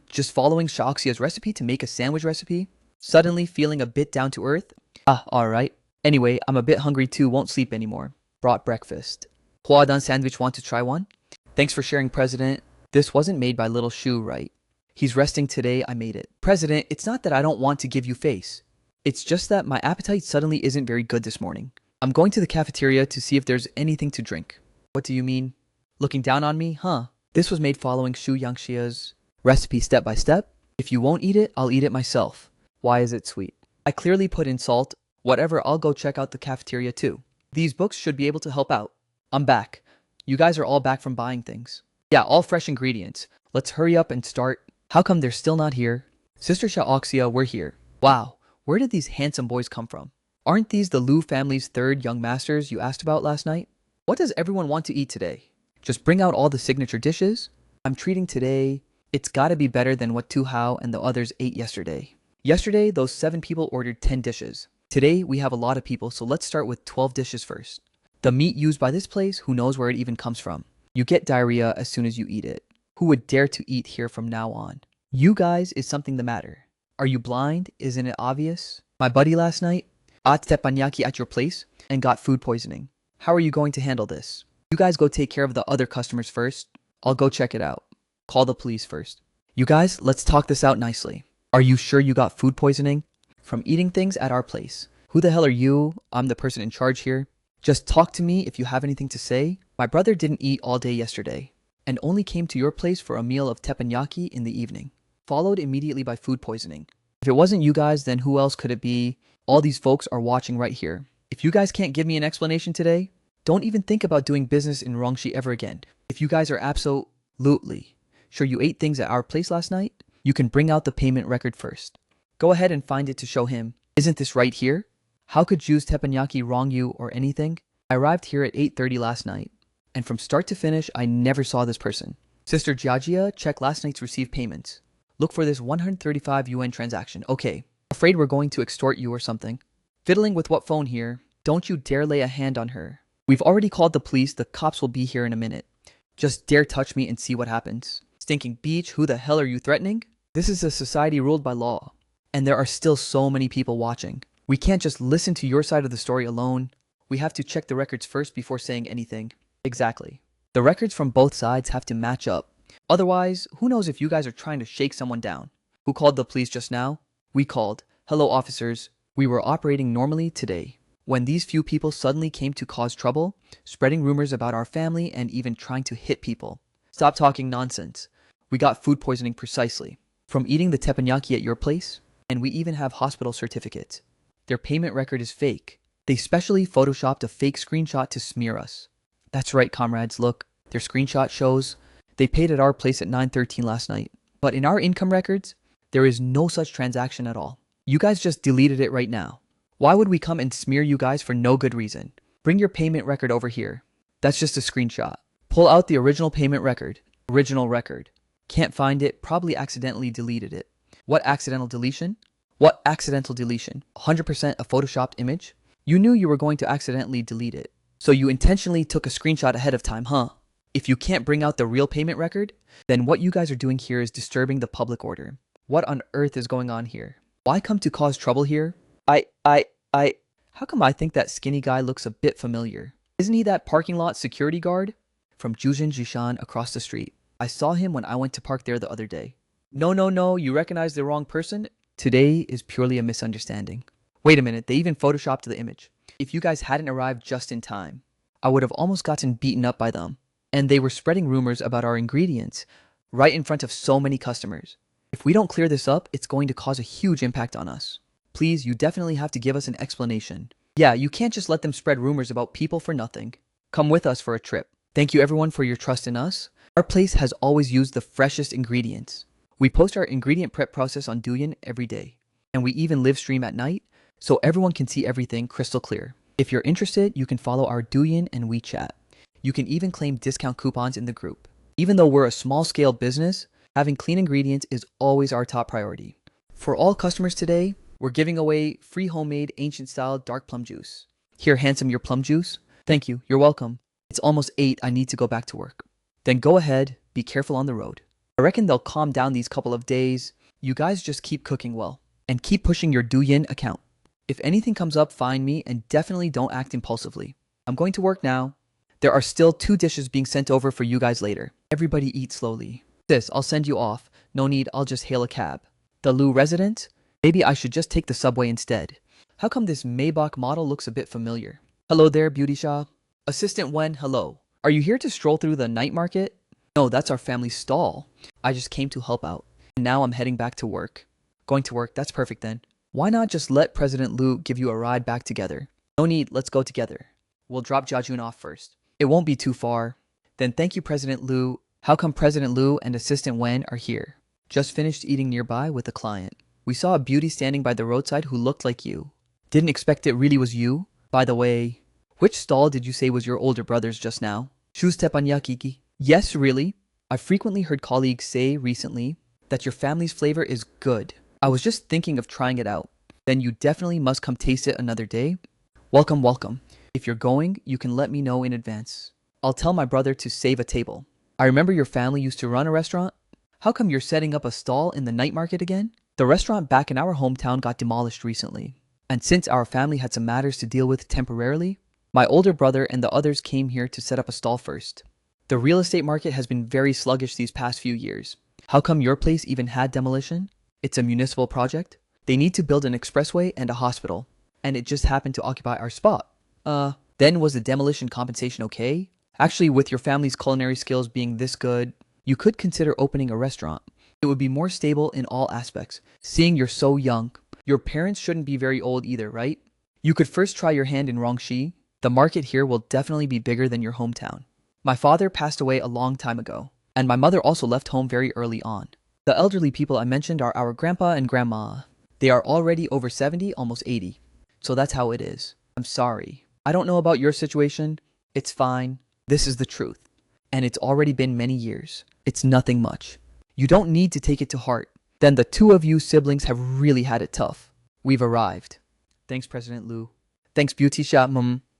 Just following Shaoxia's recipe to make a sandwich recipe? Suddenly feeling a bit down to earth? Ah, alright. Anyway, I'm a bit hungry too, won't sleep anymore. Brought breakfast. Huadan sandwich, want to try one? Thanks for sharing, President. This wasn't made by Little Shu, right? He's resting today, I made it. President, it's not that I don't want to give you face. It's just that my appetite suddenly isn't very good this morning. I'm going to the cafeteria to see if there's anything to drink. What do you mean? Looking down on me, huh? This was made following Shu Yangxia's recipe step by step. If you won't eat it, I'll eat it myself. Why is it sweet? I clearly put in salt. Whatever, I'll go check out the cafeteria too. These books should be able to help out. I'm back. You guys are all back from buying things. Yeah, all fresh ingredients. Let's hurry up and start. How come they're still not here? Sister Shaoxia, we're here. Wow, where did these handsome boys come from? Aren't these the Liu family's third young masters you asked about last night? What does everyone want to eat today? Just bring out all the signature dishes. I'm treating today. It's gotta be better than what Tu Hao and the others ate yesterday. Yesterday, those 7 people ordered 10 dishes. Today, we have a lot of people, so let's start with 12 dishes first. The meat used by this place, who knows where it even comes from? You get diarrhea as soon as you eat it. Who would dare to eat here from now on? You guys, is something the matter? Are you blind? Isn't it obvious? My buddy last night ate teppanyaki at your place and got food poisoning. How are you going to handle this? You guys go take care of the other customers first. I'll go check it out. Call the police first. You guys, let's talk this out nicely. Are you sure you got food poisoning? From eating things at our place. Who the hell are you? I'm the person in charge here. Just talk to me if you have anything to say. My brother didn't eat all day yesterday and only came to your place for a meal of teppanyaki in the evening, followed immediately by food poisoning. If it wasn't you guys, then who else could it be? All these folks are watching right here. If you guys can't give me an explanation today, don't even think about doing business in Rongshi ever again. If you guys are absolutely sure you ate things at our place last night, you can bring out the payment record first. Go ahead and find it to show him. Isn't this right here? How could Ju's teppanyaki wrong you or anything? I arrived here at 8:30 last night, and from start to finish, I never saw this person. Sister Jiajia, check last night's received payments. Look for this 135 yuan transaction. Okay, afraid we're going to extort you or something. Fiddling with what phone here? Don't you dare lay a hand on her. We've already called the police, the cops will be here in a minute. Just dare touch me and see what happens. Stinking beach, who the hell are you threatening? This is a society ruled by law, and there are still so many people watching. We can't just listen to your side of the story alone. We have to check the records first before saying anything. Exactly. The records from both sides have to match up. Otherwise, who knows if you guys are trying to shake someone down. Who called the police just now? We called. Hello, officers. We were operating normally today, when these few people suddenly came to cause trouble, spreading rumors about our family and even trying to hit people. Stop talking nonsense. We got food poisoning precisely from eating the teppanyaki at your place, and we even have hospital certificates. Their payment record is fake. They specially photoshopped a fake screenshot to smear us. That's right, comrades, look. Their screenshot shows they paid at our place at 9:13 last night. But in our income records, there is no such transaction at all. You guys just deleted it right now. Why would we come and smear you guys for no good reason? Bring your payment record over here. That's just a screenshot. Pull out the original payment record. Original record. Can't find it, probably accidentally deleted it. What accidental deletion? What accidental deletion? 100% a photoshopped image? You knew you were going to accidentally delete it, so you intentionally took a screenshot ahead of time, huh? If you can't bring out the real payment record, then what you guys are doing here is disturbing the public order. What on earth is going on here? Why come to cause trouble here? How come I think that skinny guy looks a bit familiar? Isn't he that parking lot security guard from Jujin Jishan across the street? I saw him when I went to park there the other day. No, no, no, you recognize the wrong person? Today is purely a misunderstanding. Wait a minute, they even photoshopped the image. If you guys hadn't arrived just in time, I would have almost gotten beaten up by them. And they were spreading rumors about our ingredients right in front of so many customers. If we don't clear this up, it's going to cause a huge impact on us. Please, you definitely have to give us an explanation. Yeah, you can't just let them spread rumors about people for nothing. Come with us for a trip. Thank you everyone for your trust in us. Our place has always used the freshest ingredients. We post our ingredient prep process on Douyin every day. And we even live stream at night, so everyone can see everything crystal clear. If you're interested, you can follow our Douyin and WeChat. You can even claim discount coupons in the group. Even though we're a small-scale business, having clean ingredients is always our top priority. For all customers today, we're giving away free homemade ancient-style dark plum juice. Here, handsome, your plum juice. Thank you, you're welcome. It's almost 8, I need to go back to work. Then go ahead, be careful on the road. I reckon they'll calm down these couple of days. You guys just keep cooking well. And keep pushing your Douyin account. If anything comes up, find me and definitely don't act impulsively. I'm going to work now. There are still 2 dishes being sent over for you guys later. Everybody eat slowly. Sis, I'll send you off. No need, I'll just hail a cab. The Lu resident? Maybe I should just take the subway instead. How come this Maybach model looks a bit familiar? Hello there, Beauty Shah. Assistant Wen, hello. Are you here to stroll through the night market? No, that's our family stall. I just came to help out. And now I'm heading back to work. Going to work, that's perfect then. Why not just let President Lu give you a ride back together? No need, let's go together. We'll drop Jiajun off first. It won't be too far. Then thank you, President Lu. How come President Lu and Assistant Wen are here? Just finished eating nearby with a client. We saw a beauty standing by the roadside who looked like you. Didn't expect it really was you. By the way, which stall did you say was your older brother's just now? Shustepanya Kiki. Yes, really? I frequently heard colleagues say recently that your family's flavor is good. I was just thinking of trying it out. Then you definitely must come taste it another day. Welcome, welcome. If you're going, you can let me know in advance. I'll tell my brother to save a table. I remember your family used to run a restaurant. How come you're setting up a stall in the night market again? The restaurant back in our hometown got demolished recently. And since our family had some matters to deal with temporarily, my older brother and the others came here to set up a stall first. The real estate market has been very sluggish these past few years. How come your place even had demolition? It's a municipal project. They need to build an expressway and a hospital. And it just happened to occupy our spot. Then was the demolition compensation okay? Actually, with your family's culinary skills being this good, you could consider opening a restaurant. It would be more stable in all aspects. Seeing you're so young, your parents shouldn't be very old either, right? You could first try your hand in Rongxi. The market here will definitely be bigger than your hometown. My father passed away a long time ago, and my mother also left home very early on. The elderly people I mentioned are our grandpa and grandma. They are already over 70, almost 80. So that's how it is. I'm sorry. I don't know about your situation. It's fine. This is the truth. And it's already been many years. It's nothing much. You don't need to take it to heart. Then the 2 of you siblings have really had it tough. We've arrived. Thanks, President Lu. Thanks, Beauty Sha.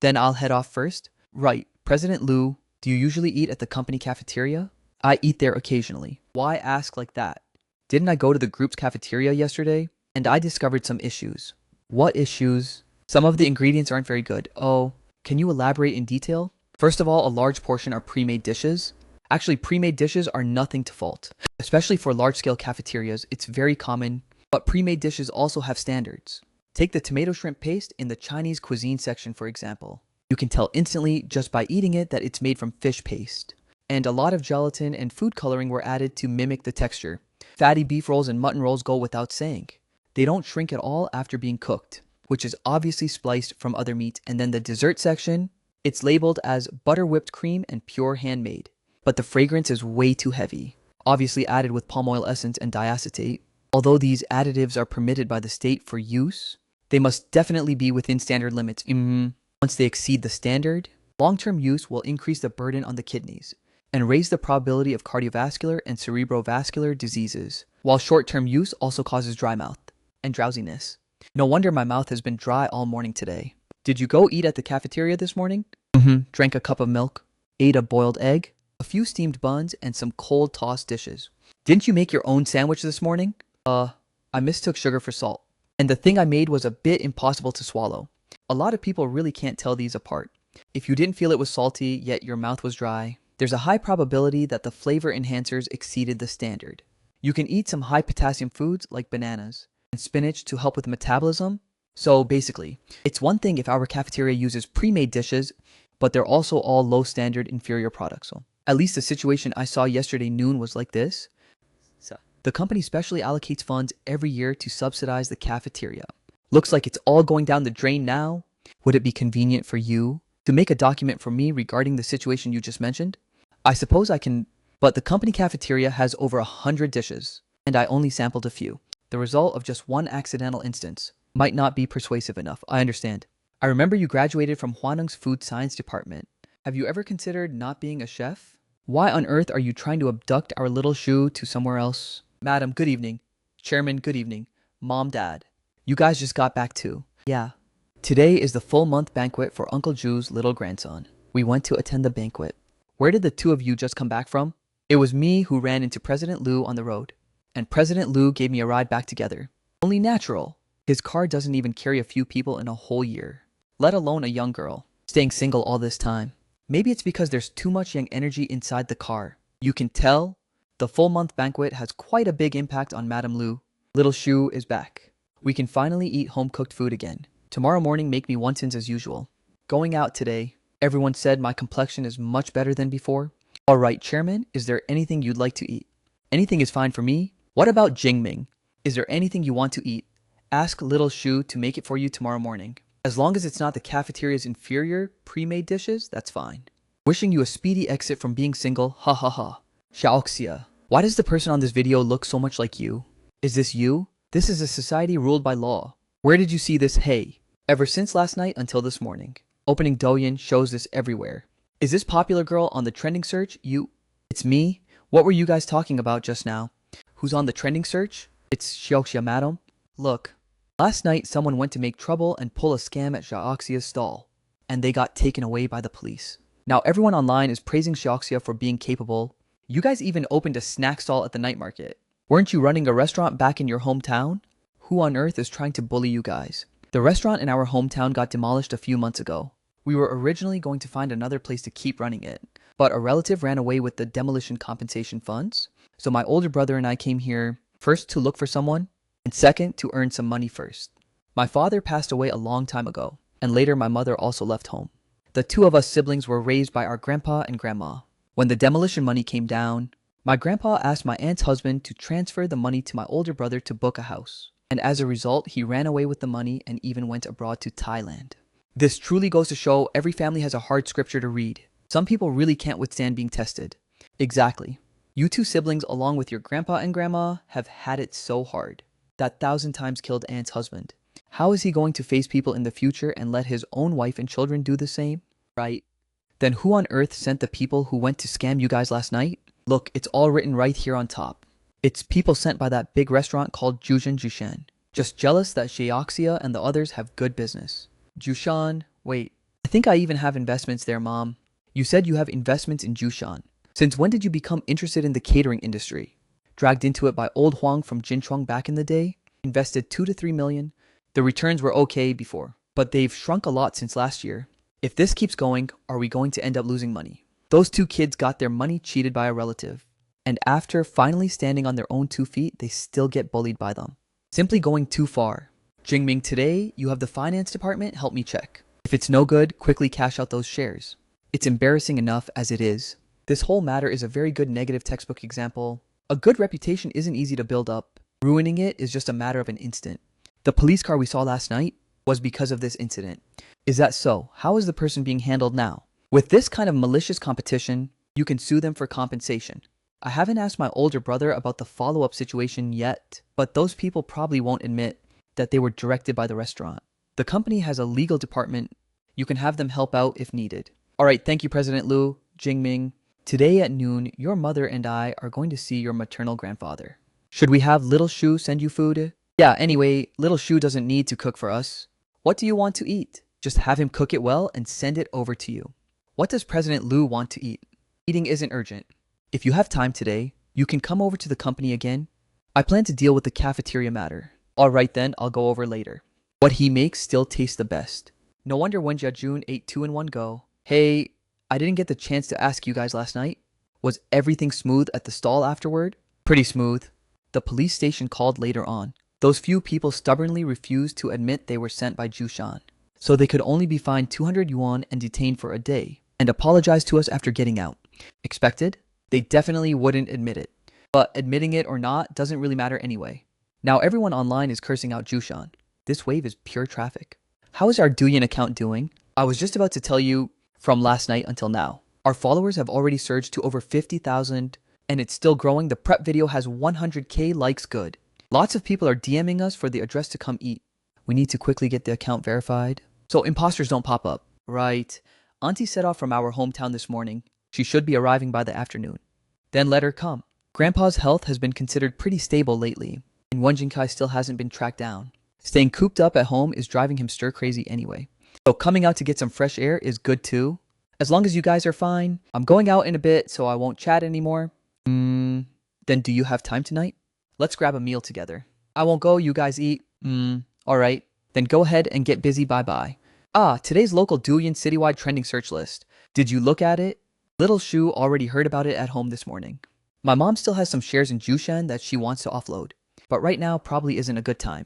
Then I'll head off first. Right. President Lu, do you usually eat at the company cafeteria? I eat there occasionally. Why ask like that? Didn't I go to the group's cafeteria yesterday? And I discovered some issues. What issues? Some of the ingredients aren't very good. Oh, can you elaborate in detail? First of all, a large portion are pre-made dishes. Actually, pre-made dishes are nothing to fault. Especially for large-scale cafeterias, it's very common. But pre-made dishes also have standards. Take the tomato shrimp paste in the Chinese cuisine section, for example. You can tell instantly just by eating it that it's made from fish paste. And a lot of gelatin and food coloring were added to mimic the texture. Fatty beef rolls and mutton rolls go without saying. They don't shrink at all after being cooked, which is obviously spliced from other meat. And then the dessert section, it's labeled as butter whipped cream and pure handmade. But the fragrance is way too heavy, obviously added with palm oil essence and diacetate. Although these additives are permitted by the state for use, they must definitely be within standard limits. Once they exceed the standard, long-term use will increase the burden on the kidneys and raise the probability of cardiovascular and cerebrovascular diseases, while short-term use also causes dry mouth and drowsiness. No wonder my mouth has been dry all morning today. Did you go eat at the cafeteria this morning? Drank a cup of milk, ate a boiled egg, a few steamed buns, and some cold tossed dishes. Didn't you make your own sandwich this morning? I mistook sugar for salt. And the thing I made was a bit impossible to swallow. A lot of people really can't tell these apart. If you didn't feel it was salty, yet your mouth was dry, there's a high probability that the flavor enhancers exceeded the standard. You can eat some high potassium foods like bananas and spinach to help with metabolism. So basically, it's one thing if our cafeteria uses pre-made dishes, but they're also all low standard inferior products. So at least the situation I saw yesterday noon was like this. The company specially allocates funds every year to subsidize the cafeteria. Looks like it's all going down the drain now. Would it be convenient for you to make a document for me regarding the situation you just mentioned? I suppose I can, but the company cafeteria has over 100 dishes, and I only sampled a few. The result of just one accidental instance might not be persuasive enough, I understand. I remember you graduated from Hwanung's food science department. Have you ever considered not being a chef? Why on earth are you trying to abduct our little Shu to somewhere else? Madam, good evening. Chairman, good evening. Mom, Dad. You guys just got back too. Yeah. Today is the full month banquet for Uncle Ju's little grandson. We went to attend the banquet. Where did the two of you just come back from? It was me who ran into President Liu on the road, and President Liu gave me a ride back together. Only natural. His car doesn't even carry a few people in a whole year, let alone a young girl, staying single all this time. Maybe it's because there's too much young energy inside the car. You can tell the full month banquet has quite a big impact on Madame Liu. Little Shu is back. We can finally eat home-cooked food again. Tomorrow morning make me wontons as usual. Going out today. Everyone said my complexion is much better than before. All right, Chairman, is there anything you'd like to eat? Anything is fine for me. What about Jingming? Is there anything you want to eat? Ask Little Shu to make it for you tomorrow morning. As long as it's not the cafeteria's inferior, pre-made dishes, that's fine. Wishing you a speedy exit from being single, ha ha ha. Xiaoxia, why does the person on this video look so much like you? Is this you? This is a society ruled by law. Where did you see this hey? Ever since last night until this morning. Opening Douyin shows this everywhere. Is this popular girl on the trending search? It's me? What were you guys talking about just now? Who's on the trending search? It's Xiaoxia, madam. Look, last night someone went to make trouble and pull a scam at Xiaoxia's stall, and they got taken away by the police. Now everyone online is praising Xiaoxia for being capable. You guys even opened a snack stall at the night market. Weren't you running a restaurant back in your hometown? Who on earth is trying to bully you guys? The restaurant in our hometown got demolished a few months ago. We were originally going to find another place to keep running it, but a relative ran away with the demolition compensation funds. So my older brother and I came here, first to look for someone, and second to earn some money first. My father passed away a long time ago, and later my mother also left home. The two of us siblings were raised by our grandpa and grandma. When the demolition money came down, my grandpa asked my aunt's husband to transfer the money to my older brother to book a house. And as a result, he ran away with the money and even went abroad to Thailand. This truly goes to show every family has a hard scripture to read. Some people really can't withstand being tested. Exactly. You two siblings, along with your grandpa and grandma, have had it so hard. That 1,000 times killed aunt's husband. How is he going to face people in the future and let his own wife and children do the same? Right. Then who on earth sent the people who went to scam you guys last night? Look, it's all written right here on top. It's people sent by that big restaurant called Jushan Jushan. Just jealous that Xiaoxia and the others have good business. Jushan, wait. I think I even have investments there, Mom. You said you have investments in Jushan. Since when did you become interested in the catering industry? Dragged into it by old Huang from Jinchuang back in the day? Invested 2 to 3 million? The returns were okay before, but they've shrunk a lot since last year. If this keeps going, are we going to end up losing money? Those two kids got their money cheated by a relative. And after finally standing on their own 2 feet, they still get bullied by them. Simply going too far. Jingming, today, you have the finance department help me check. If it's no good, quickly cash out those shares. It's embarrassing enough as it is. This whole matter is a very good negative textbook example. A good reputation isn't easy to build up. Ruining it is just a matter of an instant. The police car we saw last night was because of this incident. Is that so? How is the person being handled now? With this kind of malicious competition, you can sue them for compensation. I haven't asked my older brother about the follow-up situation yet, but those people probably won't admit that they were directed by the restaurant. The company has a legal department. You can have them help out if needed. Alright, thank you, President Liu, Jingming. Today at noon, your mother and I are going to see your maternal grandfather. Should we have Little Shu send you food? Yeah, anyway, Little Shu doesn't need to cook for us. What do you want to eat? Just have him cook it well and send it over to you. What does President Liu want to eat? Eating isn't urgent. If you have time today, you can come over to the company again. I plan to deal with the cafeteria matter. Alright then, I'll go over later. What he makes still tastes the best. No wonder Wenjia Jun ate two in one go. Hey, I didn't get the chance to ask you guys last night. Was everything smooth at the stall afterward? Pretty smooth. The police station called later on. Those few people stubbornly refused to admit they were sent by Jushan, so they could only be fined 200 yuan and detained for a day, and apologized to us after getting out. Expected? They definitely wouldn't admit it. But admitting it or not doesn't really matter anyway. Now everyone online is cursing out Jushan. This wave is pure traffic. How is our Douyin account doing? I was just about to tell you from last night until now. Our followers have already surged to over 50,000 and it's still growing. The prep video has 100k likes good. Lots of people are DMing us for the address to come eat. We need to quickly get the account verified so imposters don't pop up. Right. Auntie set off from our hometown this morning. She should be arriving by the afternoon. Then let her come. Grandpa's health has been considered pretty stable lately, and Wen Jinkai still hasn't been tracked down. Staying cooped up at home is driving him stir crazy anyway. So coming out to get some fresh air is good too. As long as you guys are fine. I'm going out in a bit so I won't chat anymore. Then do you have time tonight? Let's grab a meal together. I won't go, you guys eat. Alright. Then go ahead and get busy, bye-bye. Today's local Douyin citywide trending search list. Did you look at it? Little Shu already heard about it at home this morning. My mom still has some shares in Jushan that she wants to offload. But right now probably isn't a good time.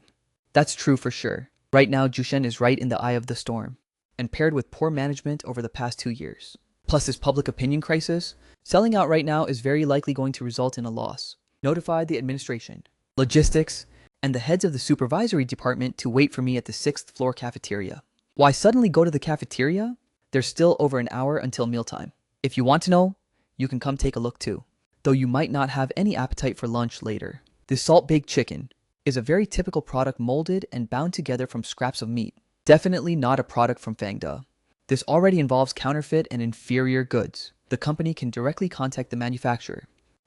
That's true for sure. Right now Jushan is right in the eye of the storm. And paired with poor management over the past 2 years. Plus this public opinion crisis, selling out right now is very likely going to result in a loss. Notify the administration, logistics, and the heads of the supervisory department to wait for me at the 6th floor cafeteria. Why suddenly go to the cafeteria? There's still over an hour until mealtime. If you want to know, you can come take a look too. Though you might not have any appetite for lunch later. This salt-baked chicken is a very typical product molded and bound together from scraps of meat. Definitely not a product from Fangda. This already involves counterfeit and inferior goods. The company can directly contact the manufacturer.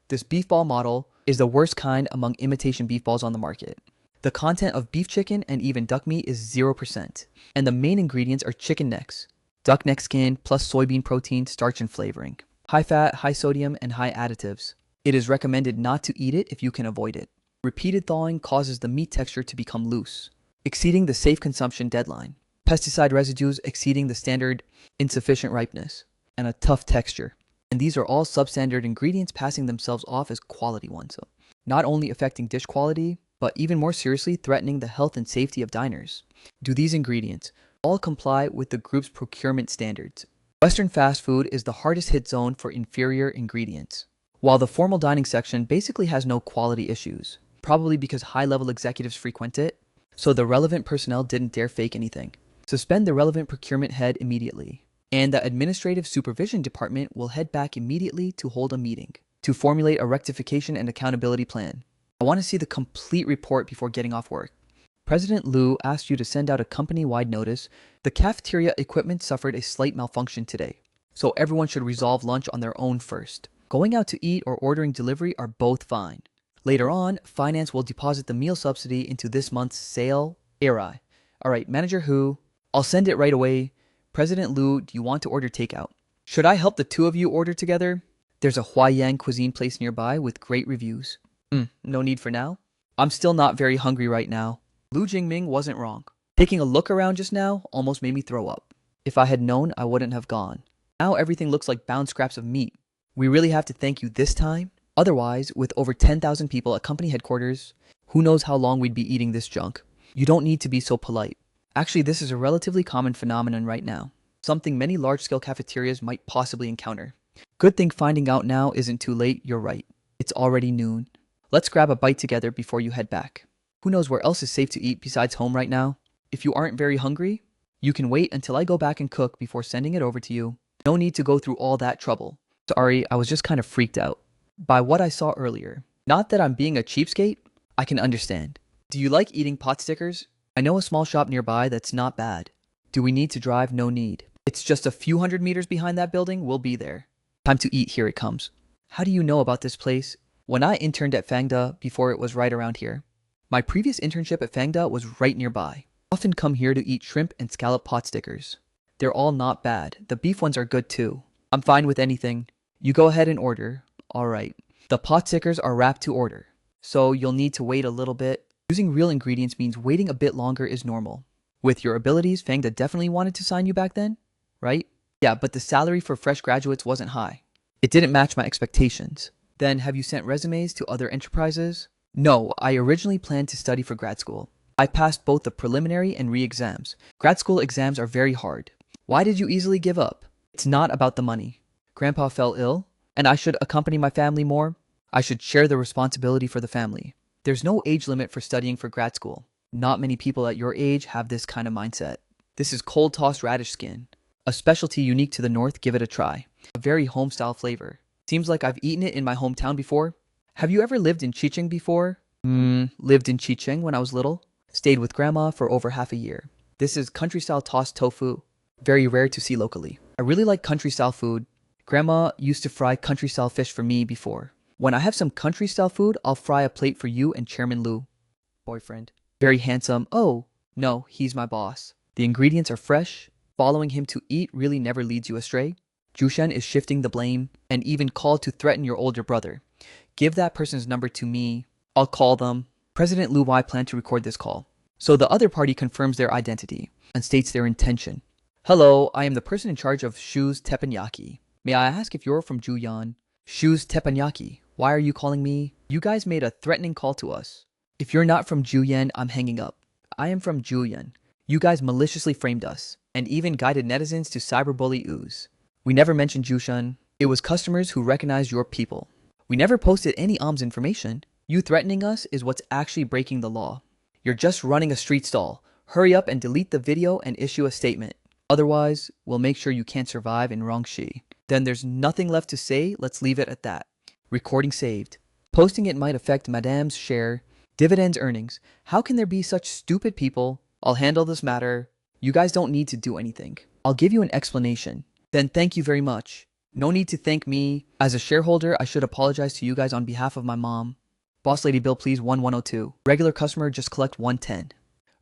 This beef ball model is the worst kind among imitation beef balls on the market. The content of beef chicken and even duck meat is 0%. And the main ingredients are chicken necks, duck neck skin plus soybean protein, starch and flavoring. High fat, high sodium, and high additives. It is recommended not to eat it if you can avoid it. Repeated thawing causes the meat texture to become loose, exceeding the safe consumption deadline. Pesticide residues exceeding the standard insufficient ripeness, and a tough texture. And these are all substandard ingredients passing themselves off as quality ones. Not only affecting dish quality, but even more seriously threatening the health and safety of diners. Do these ingredients all comply with the group's procurement standards? Western fast food is the hardest hit zone for inferior ingredients, while the formal dining section basically has no quality issues, probably because high-level executives frequent it, so the relevant personnel didn't dare fake anything. Suspend the relevant procurement head immediately, and the administrative supervision department will head back immediately to hold a meeting to formulate a rectification and accountability plan. I want to see the complete report before getting off work. President Liu asked you to send out a company-wide notice. The cafeteria equipment suffered a slight malfunction today, so everyone should resolve lunch on their own first. Going out to eat or ordering delivery are both fine. Later on, finance will deposit the meal subsidy into this month's sale. Alright, Manager Hu, I'll send it right away. President Liu, do you want to order takeout? Should I help the two of you order together? There's a Huaiyang cuisine place nearby with great reviews. No need for now. I'm still not very hungry right now. Lu Jingming wasn't wrong. Taking a look around just now almost made me throw up. If I had known, I wouldn't have gone. Now everything looks like bound scraps of meat. We really have to thank you this time? Otherwise, with over 10,000 people at company headquarters, who knows how long we'd be eating this junk. You don't need to be so polite. Actually, this is a relatively common phenomenon right now. Something many large-scale cafeterias might possibly encounter. Good thing finding out now isn't too late, you're right. It's already noon. Let's grab a bite together before you head back. Who knows where else is safe to eat besides home right now? If you aren't very hungry, you can wait until I go back and cook before sending it over to you. No need to go through all that trouble. Sorry, I was just kind of freaked out by what I saw earlier. Not that I'm being a cheapskate, I can understand. Do you like eating pot stickers? I know a small shop nearby that's not bad. Do we need to drive? No need. It's just a few hundred meters behind that building, we'll be there. Time to eat, here it comes. How do you know about this place? When I interned at Fangda before it was right around here. My previous internship at Fangda was right nearby. Often come here to eat shrimp and scallop pot stickers. They're all not bad. The beef ones are good too. I'm fine with anything. You go ahead and order. Alright. The pot stickers are wrapped to order, so you'll need to wait a little bit. Using real ingredients means waiting a bit longer is normal. With your abilities, Fangda definitely wanted to sign you back then, right? Yeah, but the salary for fresh graduates wasn't high. It didn't match my expectations. Then have you sent resumes to other enterprises? No, I originally planned to study for grad school. I passed both the preliminary and re-exams. Grad school exams are very hard. Why did you easily give up? It's not about the money. Grandpa fell ill, and I should accompany my family more. I should share the responsibility for the family. There's no age limit for studying for grad school. Not many people at your age have this kind of mindset. This is cold tossed radish skin. A specialty unique to the north, give it a try. A very home-style flavor. Seems like I've eaten it in my hometown before. Have you ever lived in Chicheng before? Lived in Chicheng when I was little. Stayed with grandma for over half a year. This is country-style tossed tofu. Very rare to see locally. I really like country-style food. Grandma used to fry country-style fish for me before. When I have some country-style food, I'll fry a plate for you and Chairman Lu. Boyfriend. Very handsome. Oh, no, he's my boss. The ingredients are fresh. Following him to eat really never leads you astray. Jushan is shifting the blame and even called to threaten your older brother. Give that person's number to me. I'll call them. President Lu Wai planned to record this call. So the other party confirms their identity and states their intention. Hello, I am the person in charge of Shu's Teppanyaki. May I ask if you're from Juyan? Shu's Teppanyaki. Why are you calling me? You guys made a threatening call to us. If you're not from Juyan, I'm hanging up. I am from Juyan. You guys maliciously framed us and even guided netizens to cyberbully ooze. We never mentioned Jushan. It was customers who recognized your people. We never posted any ARMS information. You threatening us is what's actually breaking the law. You're just running a street stall. Hurry up and delete the video and issue a statement. Otherwise, we'll make sure you can't survive in Rongshi. Then there's nothing left to say, let's leave it at that. Recording saved. Posting it might affect Madame's share. Dividends earnings. How can there be such stupid people? I'll handle this matter. You guys don't need to do anything. I'll give you an explanation. Then thank you very much. No need to thank me. As a shareholder, I should apologize to you guys on behalf of my mom. Boss lady bill please 1102. Regular customer just collect 110.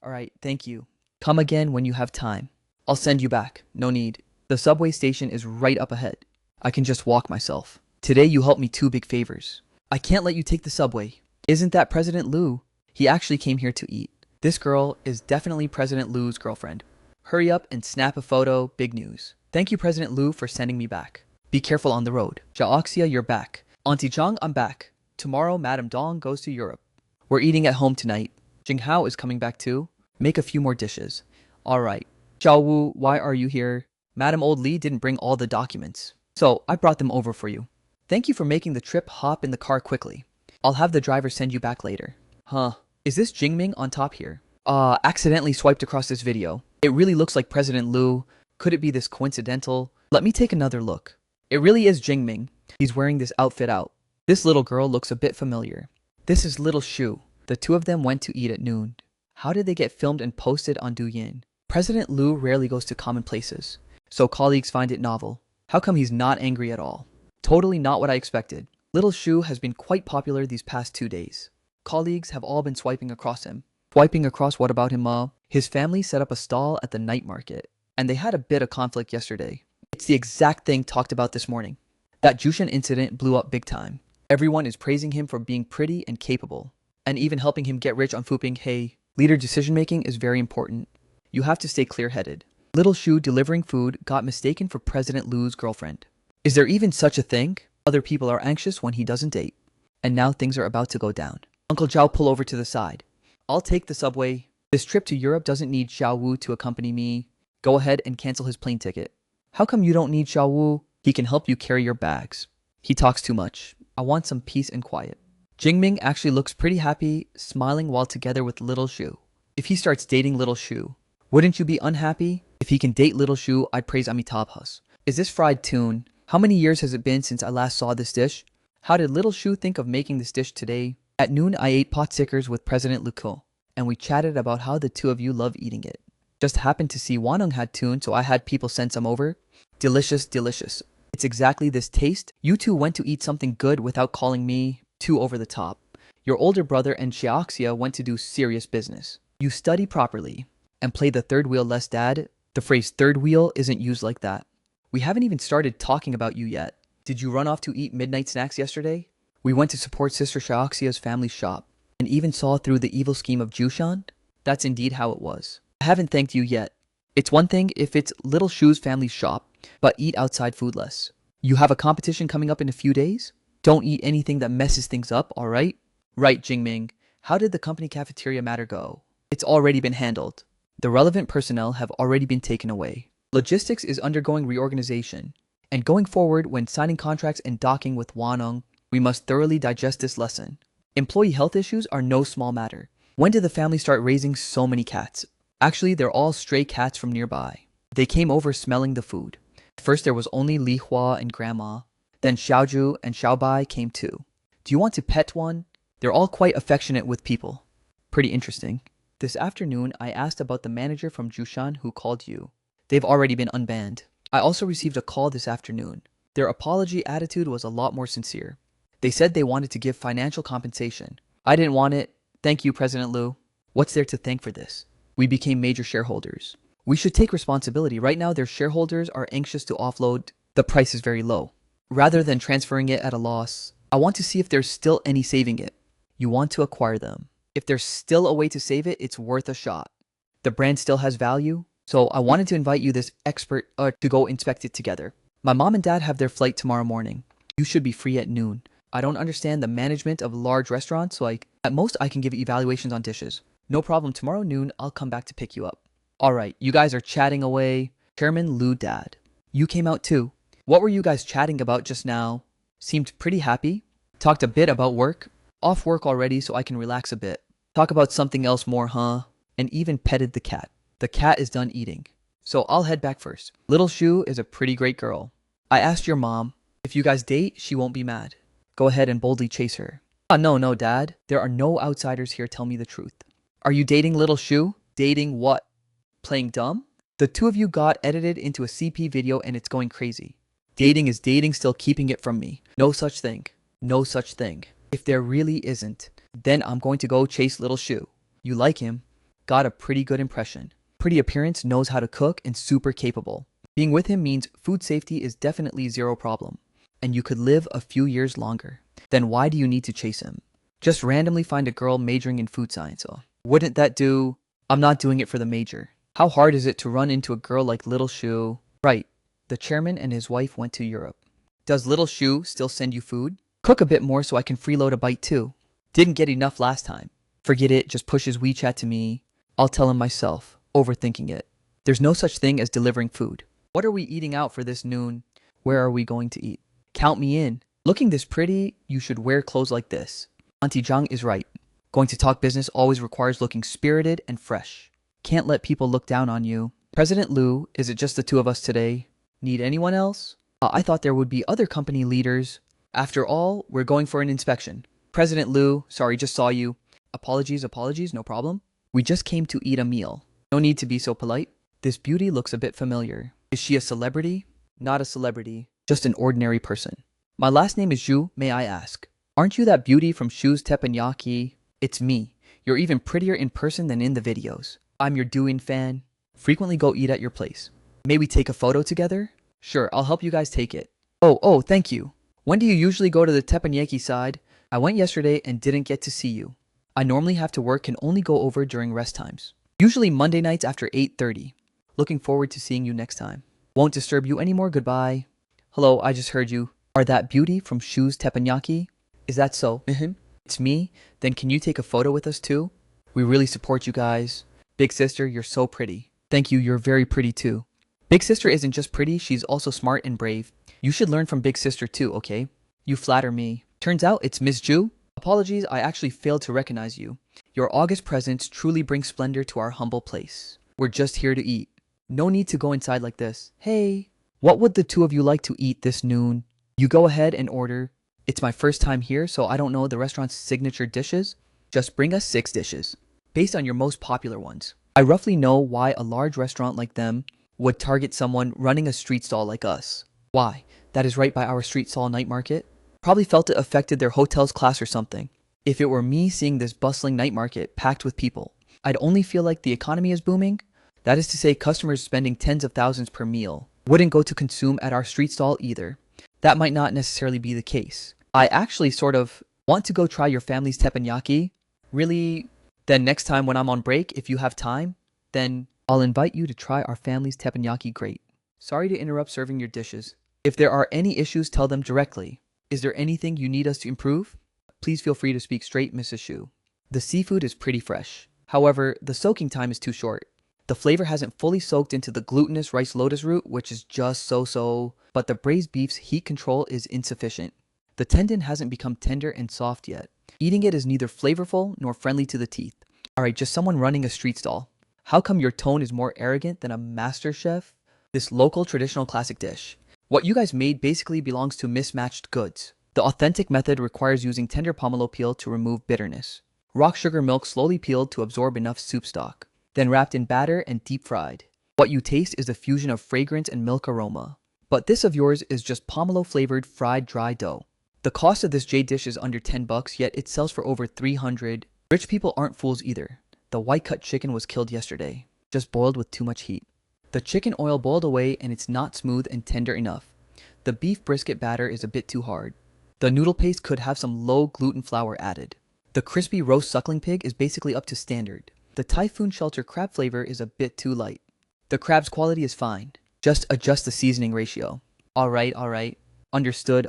Alright, thank you. Come again when you have time. I'll send you back. No need. The subway station is right up ahead. I can just walk myself. Today you helped me 2 big favors. I can't let you take the subway. Isn't that President Lu? He actually came here to eat. This girl is definitely President Lu's girlfriend. Hurry up and snap a photo. Big news. Thank you, President Lu, for sending me back. Be careful on the road. Xiaoxia, you're back. Auntie Zhang, I'm back. Tomorrow, Madame Dong goes to Europe. We're eating at home tonight. Jinghao is coming back too. Make a few more dishes. Alright. Xiao Wu, why are you here? Madame Old Li didn't bring all the documents. So, I brought them over for you. Thank you for making the trip. Hop in the car quickly. I'll have the driver send you back later. Huh. Is this Jingming on top here? Accidentally swiped across this video. It really looks like President Lu. Could it be this coincidental? Let me take another look. It really is Jingming. He's wearing this outfit out. This little girl looks a bit familiar. This is little Shu. The two of them went to eat at noon. How did they get filmed and posted on Douyin? President Lu rarely goes to common places, so colleagues find it novel. How come he's not angry at all? Totally not what I expected. Little Shu has been quite popular these past 2 days. Colleagues have all been swiping across him. Swiping across what about him, Ma? His family set up a stall at the night market, and they had a bit of conflict yesterday. It's the exact thing talked about this morning. That Jushan incident blew up big time. Everyone is praising him for being pretty and capable, and even helping him get rich on Fuping. Hey, leader decision-making is very important. You have to stay clear-headed. Little Shu delivering food got mistaken for President Lu's girlfriend. Is there even such a thing? Other people are anxious when he doesn't date. And now things are about to go down. Uncle Zhao, pull over to the side. I'll take the subway. This trip to Europe doesn't need Xiao Wu to accompany me. Go ahead and cancel his plane ticket. How come you don't need Xiao Wu? He can help you carry your bags. He talks too much. I want some peace and quiet. Jingming actually looks pretty happy, smiling while together with Little Shu. If he starts dating Little Shu, wouldn't you be unhappy? If he can date Little Shu, I'd praise Amitabhas. Is this fried tune? How many years has it been since I last saw this dish? How did Little Shu think of making this dish today? At noon, I ate pot stickers with President Luko, and we chatted about how the two of you love eating it. Just happened to see Wanong had tune, so I had people send some over. Delicious, delicious. It's exactly this taste. You two went to eat something good without calling me too over the top. Your older brother and Xiaoxia went to do serious business. You study properly and play the third wheel less, Dad. The phrase third wheel isn't used like that. We haven't even started talking about you yet. Did you run off to eat midnight snacks yesterday? We went to support Sister Xiaoxia's family shop and even saw through the evil scheme of Jushan. That's indeed how it was. I I haven't thanked you yet. It's one thing if it's Little Shoe's family shop, but eat outside food less. You have a competition coming up in a few days? Don't eat anything that messes things up, alright? Right, Jingming. How did the company cafeteria matter go? It's already been handled. The relevant personnel have already been taken away. Logistics is undergoing reorganization. And going forward, when signing contracts and docking with Wanong, we must thoroughly digest this lesson. Employee health issues are no small matter. When did the family start raising so many cats? Actually, they're all stray cats from nearby. They came over smelling the food. First there was only Li Hua and Grandma. Then Xiaoju and Xiaobai came too. Do you want to pet one? They're all quite affectionate with people. Pretty interesting. This afternoon, I asked about the manager from Jushan who called you. They've already been unbanned. I also received a call this afternoon. Their apology attitude was a lot more sincere. They said they wanted to give financial compensation. I didn't want it. Thank you, President Liu. What's there to thank for this? We became major shareholders. We should take responsibility. Right now, their shareholders are anxious to offload. The price is very low. Rather than transferring it at a loss, I want to see if there's still any saving it. You want to acquire them. If there's still a way to save it, it's worth a shot. The brand still has value, so I wanted to invite you this expert to go inspect it together. My mom and dad have their flight tomorrow morning. You should be free at noon. I don't understand the management of large restaurants, so at most I can give evaluations on dishes. No problem, tomorrow noon I'll come back to pick you up. Alright, you guys are chatting away. Chairman Lu Dad. You came out too. What were you guys chatting about just now? Seemed pretty happy. Talked a bit about work. Off work already so I can relax a bit. Talk about something else more, huh? And even petted the cat. The cat is done eating. So I'll head back first. Little Shu is a pretty great girl. I asked your mom. If you guys date, she won't be mad. Go ahead and boldly chase her. No, Dad. There are no outsiders here, tell me the truth. Are you dating Little Shu? Dating what? Playing dumb? The two of you got edited into a CP video and it's going crazy. Dating is dating, still keeping it from me. No such thing. No such thing. If there really isn't, then I'm going to go chase Little Shu. You like him. Got a pretty good impression. Pretty appearance, knows how to cook, and super capable. Being with him means food safety is definitely zero problem. And you could live a few years longer. Then why do you need to chase him? Just randomly find a girl majoring in food science. Oh, wouldn't that do? I'm not doing it for the major. How hard is it to run into a girl like Little Shu? Right. The chairman and his wife went to Europe. Does Little Shu still send you food? Cook a bit more so I can freeload a bite too. Didn't get enough last time. Forget it, just push his WeChat to me. I'll tell him myself. Overthinking it. There's no such thing as delivering food. What are we eating out for this noon? Where are we going to eat? Count me in. Looking this pretty, you should wear clothes like this. Auntie Zhang is right. Going to talk business always requires looking spirited and fresh. Can't let people look down on you. President Liu, is it just the two of us today? Need anyone else? I thought there would be other company leaders. After all, we're going for an inspection. President Liu, sorry, just saw you. Apologies, no problem. We just came to eat a meal. No need to be so polite. This beauty looks a bit familiar. Is she a celebrity? Not a celebrity, just an ordinary person. My last name is Zhu, may I ask? Aren't you that beauty from Shu's Teppanyaki? It's me. You're even prettier in person than in the videos. I'm your Douyin fan. Frequently go eat at your place. May we take a photo together? Sure, I'll help you guys take it. Oh, thank you. When do you usually go to the teppanyaki side? I went yesterday and didn't get to see you. I normally have to work and only go over during rest times. Usually Monday nights after 8:30. Looking forward to seeing you next time. Won't disturb you anymore, goodbye. Hello, I just heard you. Are that beauty from Shu's Teppanyaki? Is that so? It's me. Then can you take a photo with us too? We really support you guys. Big sister, you're so pretty. Thank you, you're very pretty too. Big sister isn't just pretty, she's also smart and brave. You should learn from Big sister too, okay? You flatter me. Turns out it's Miss Ju. Apologies, I actually failed to recognize you. Your August presents truly bring splendor to our humble place. We're just here to eat. No need to go inside like this. Hey, what would the two of you like to eat this noon? You go ahead and order. It's my first time here, so I don't know the restaurant's signature dishes. Just bring us 6 dishes, based on your most popular ones. I roughly know why a large restaurant like them would target someone running a street stall like us. Why? That is right by our street stall night market. Probably felt it affected their hotel's class or something. If it were me seeing this bustling night market packed with people, I'd only feel like the economy is booming. That is to say, customers spending tens of thousands per meal wouldn't go to consume at our street stall either. That might not necessarily be the case. I actually sort of want to go try your family's teppanyaki. Really? Then next time when I'm on break, if you have time, then I'll invite you to try our family's teppanyaki grate. Sorry to interrupt serving your dishes. If there are any issues, tell them directly. Is there anything you need us to improve? Please feel free to speak straight, Mrs. Shu. The seafood is pretty fresh. However, the soaking time is too short. The flavor hasn't fully soaked into the glutinous rice lotus root, which is just so-so, but the braised beef's heat control is insufficient. The tendon hasn't become tender and soft yet. Eating it is neither flavorful nor friendly to the teeth. Alright, just someone running a street stall. How come your tone is more arrogant than a master chef? This local traditional classic dish. What you guys made basically belongs to mismatched goods. The authentic method requires using tender pomelo peel to remove bitterness. Rock sugar milk slowly peeled to absorb enough soup stock, then wrapped in batter and deep fried. What you taste is the fusion of fragrance and milk aroma. But this of yours is just pomelo flavored fried dry dough. The cost of this jade dish is under $10, yet it sells for over 300. Rich people aren't fools either. The white-cut chicken was killed yesterday, just boiled with too much heat. The chicken oil boiled away and it's not smooth and tender enough. The beef brisket batter is a bit too hard. The noodle paste could have some low gluten flour added. The crispy roast suckling pig is basically up to standard. The typhoon shelter crab flavor is a bit too light. The crab's quality is fine. Just adjust the seasoning ratio. Alright. Understood.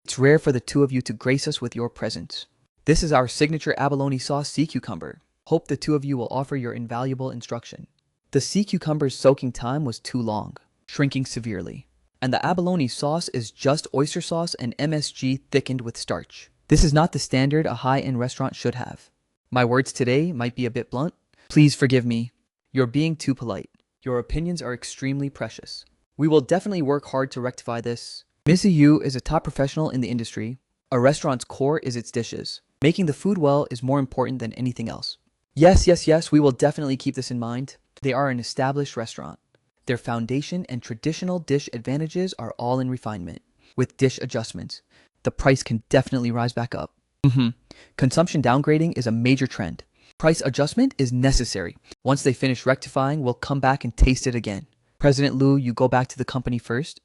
It's rare for the two of you to grace us with your presence. This is our signature abalone sauce sea cucumber. Hope the two of you will offer your invaluable instruction. The sea cucumber's soaking time was too long, shrinking severely. And the abalone sauce is just oyster sauce and MSG thickened with starch. This is not the standard a high-end restaurant should have. My words today might be a bit blunt. Please forgive me. You're being too polite. Your opinions are extremely precious. We will definitely work hard to rectify this. Mrs. Yu is a top professional in the industry. A restaurant's core is its dishes. Making the food well is more important than anything else. Yes, we will definitely keep this in mind. They are an established restaurant. Their foundation and traditional dish advantages are all in refinement. With dish adjustments, the price can definitely rise back up. Consumption downgrading is a major trend. Price adjustment is necessary. Once they finish rectifying, we'll come back and taste it again. President Liu, you go back to the company first.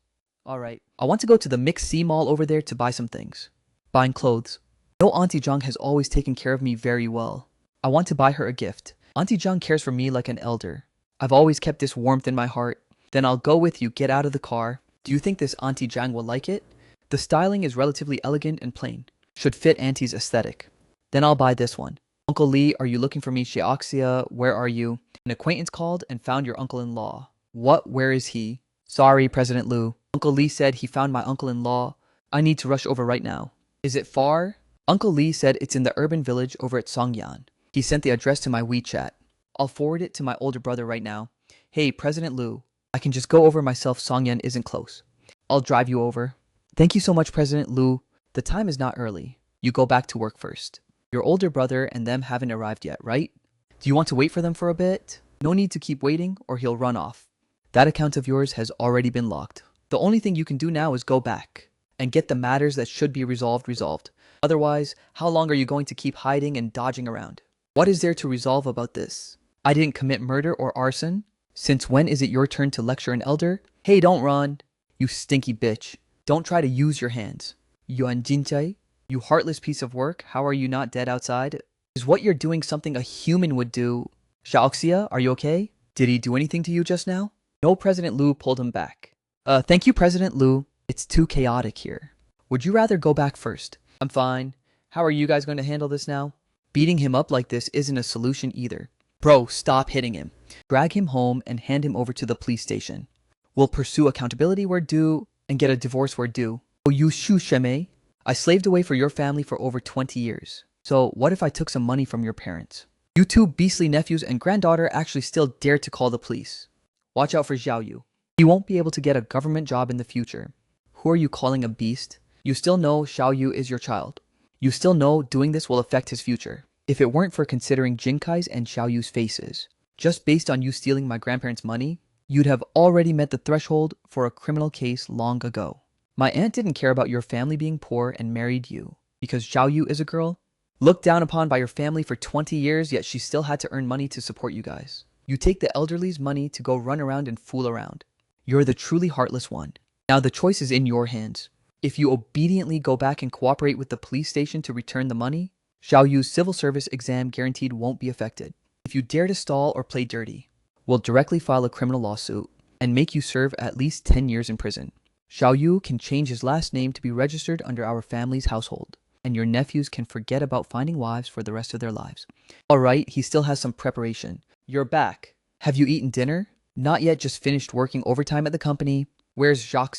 Alright, I want to go to the Mixed Sea Mall over there to buy some things. Buying clothes. No, Auntie Zhang has always taken care of me very well. I want to buy her a gift. Auntie Zhang cares for me like an elder. I've always kept this warmth in my heart. Then I'll go with you, get out of the car. Do you think this Auntie Zhang will like it? The styling is relatively elegant and plain. Should fit Auntie's aesthetic. Then I'll buy this one. Uncle Lee, are you looking for me? Sheoxia, where are you? An acquaintance called and found your uncle-in-law. What? Where is he? Sorry, President Liu. Uncle Lee said he found my uncle-in-law. I need to rush over right now. Is it far? Uncle Lee said it's in the urban village over at Songyan. He sent the address to my WeChat. I'll forward it to my older brother right now. Hey, President Liu, I can just go over myself. Songyan isn't close. I'll drive you over. Thank you so much, President Liu. The time is not early. You go back to work first. Your older brother and them haven't arrived yet, right? Do you want to wait for them for a bit? No need to keep waiting or he'll run off. That account of yours has already been locked. The only thing you can do now is go back and get the matters that should be resolved. Otherwise, how long are you going to keep hiding and dodging around? What is there to resolve about this? I didn't commit murder or arson. Since when is it your turn to lecture an elder? Hey, don't run. You stinky bitch. Don't try to use your hands. Yuan Jinchai, you heartless piece of work. How are you not dead outside? Is what you're doing something a human would do? Xiaoxia, are you okay? Did he do anything to you just now? No, President Liu pulled him back. Thank you, President Liu. It's too chaotic here. Would you rather go back first? I'm fine. How are you guys going to handle this now? Beating him up like this isn't a solution either. Bro, stop hitting him. Drag him home and hand him over to the police station. We'll pursue accountability where due and get a divorce where due. Oh, you shu sheme. I slaved away for your family for over 20 years. So what if I took some money from your parents? You two beastly nephews and granddaughter actually still dare to call the police. Watch out for Xiao Yu. He won't be able to get a government job in the future. Who are you calling a beast? You still know Xiao Yu is your child. You still know doing this will affect his future. If it weren't for considering Jinkai's and Xiao Yu's faces, just based on you stealing my grandparents' money, you'd have already met the threshold for a criminal case long ago. My aunt didn't care about your family being poor and married you because Xiao Yu is a girl. Looked down upon by your family for 20 years, yet she still had to earn money to support you guys. You take the elderly's money to go run around and fool around. You're the truly heartless one. Now the choice is in your hands. If you obediently go back and cooperate with the police station to return the money, Xiao Yu's civil service exam guaranteed won't be affected. If you dare to stall or play dirty, will directly file a criminal lawsuit and make you serve at least 10 years in prison. Xiao Yu can change his last name to be registered under our family's household, and your nephews can forget about finding wives for the rest of their lives. Alright, he still has some preparation. You're back. Have you eaten dinner? Not yet, just finished working overtime at the company. Where's Jacques?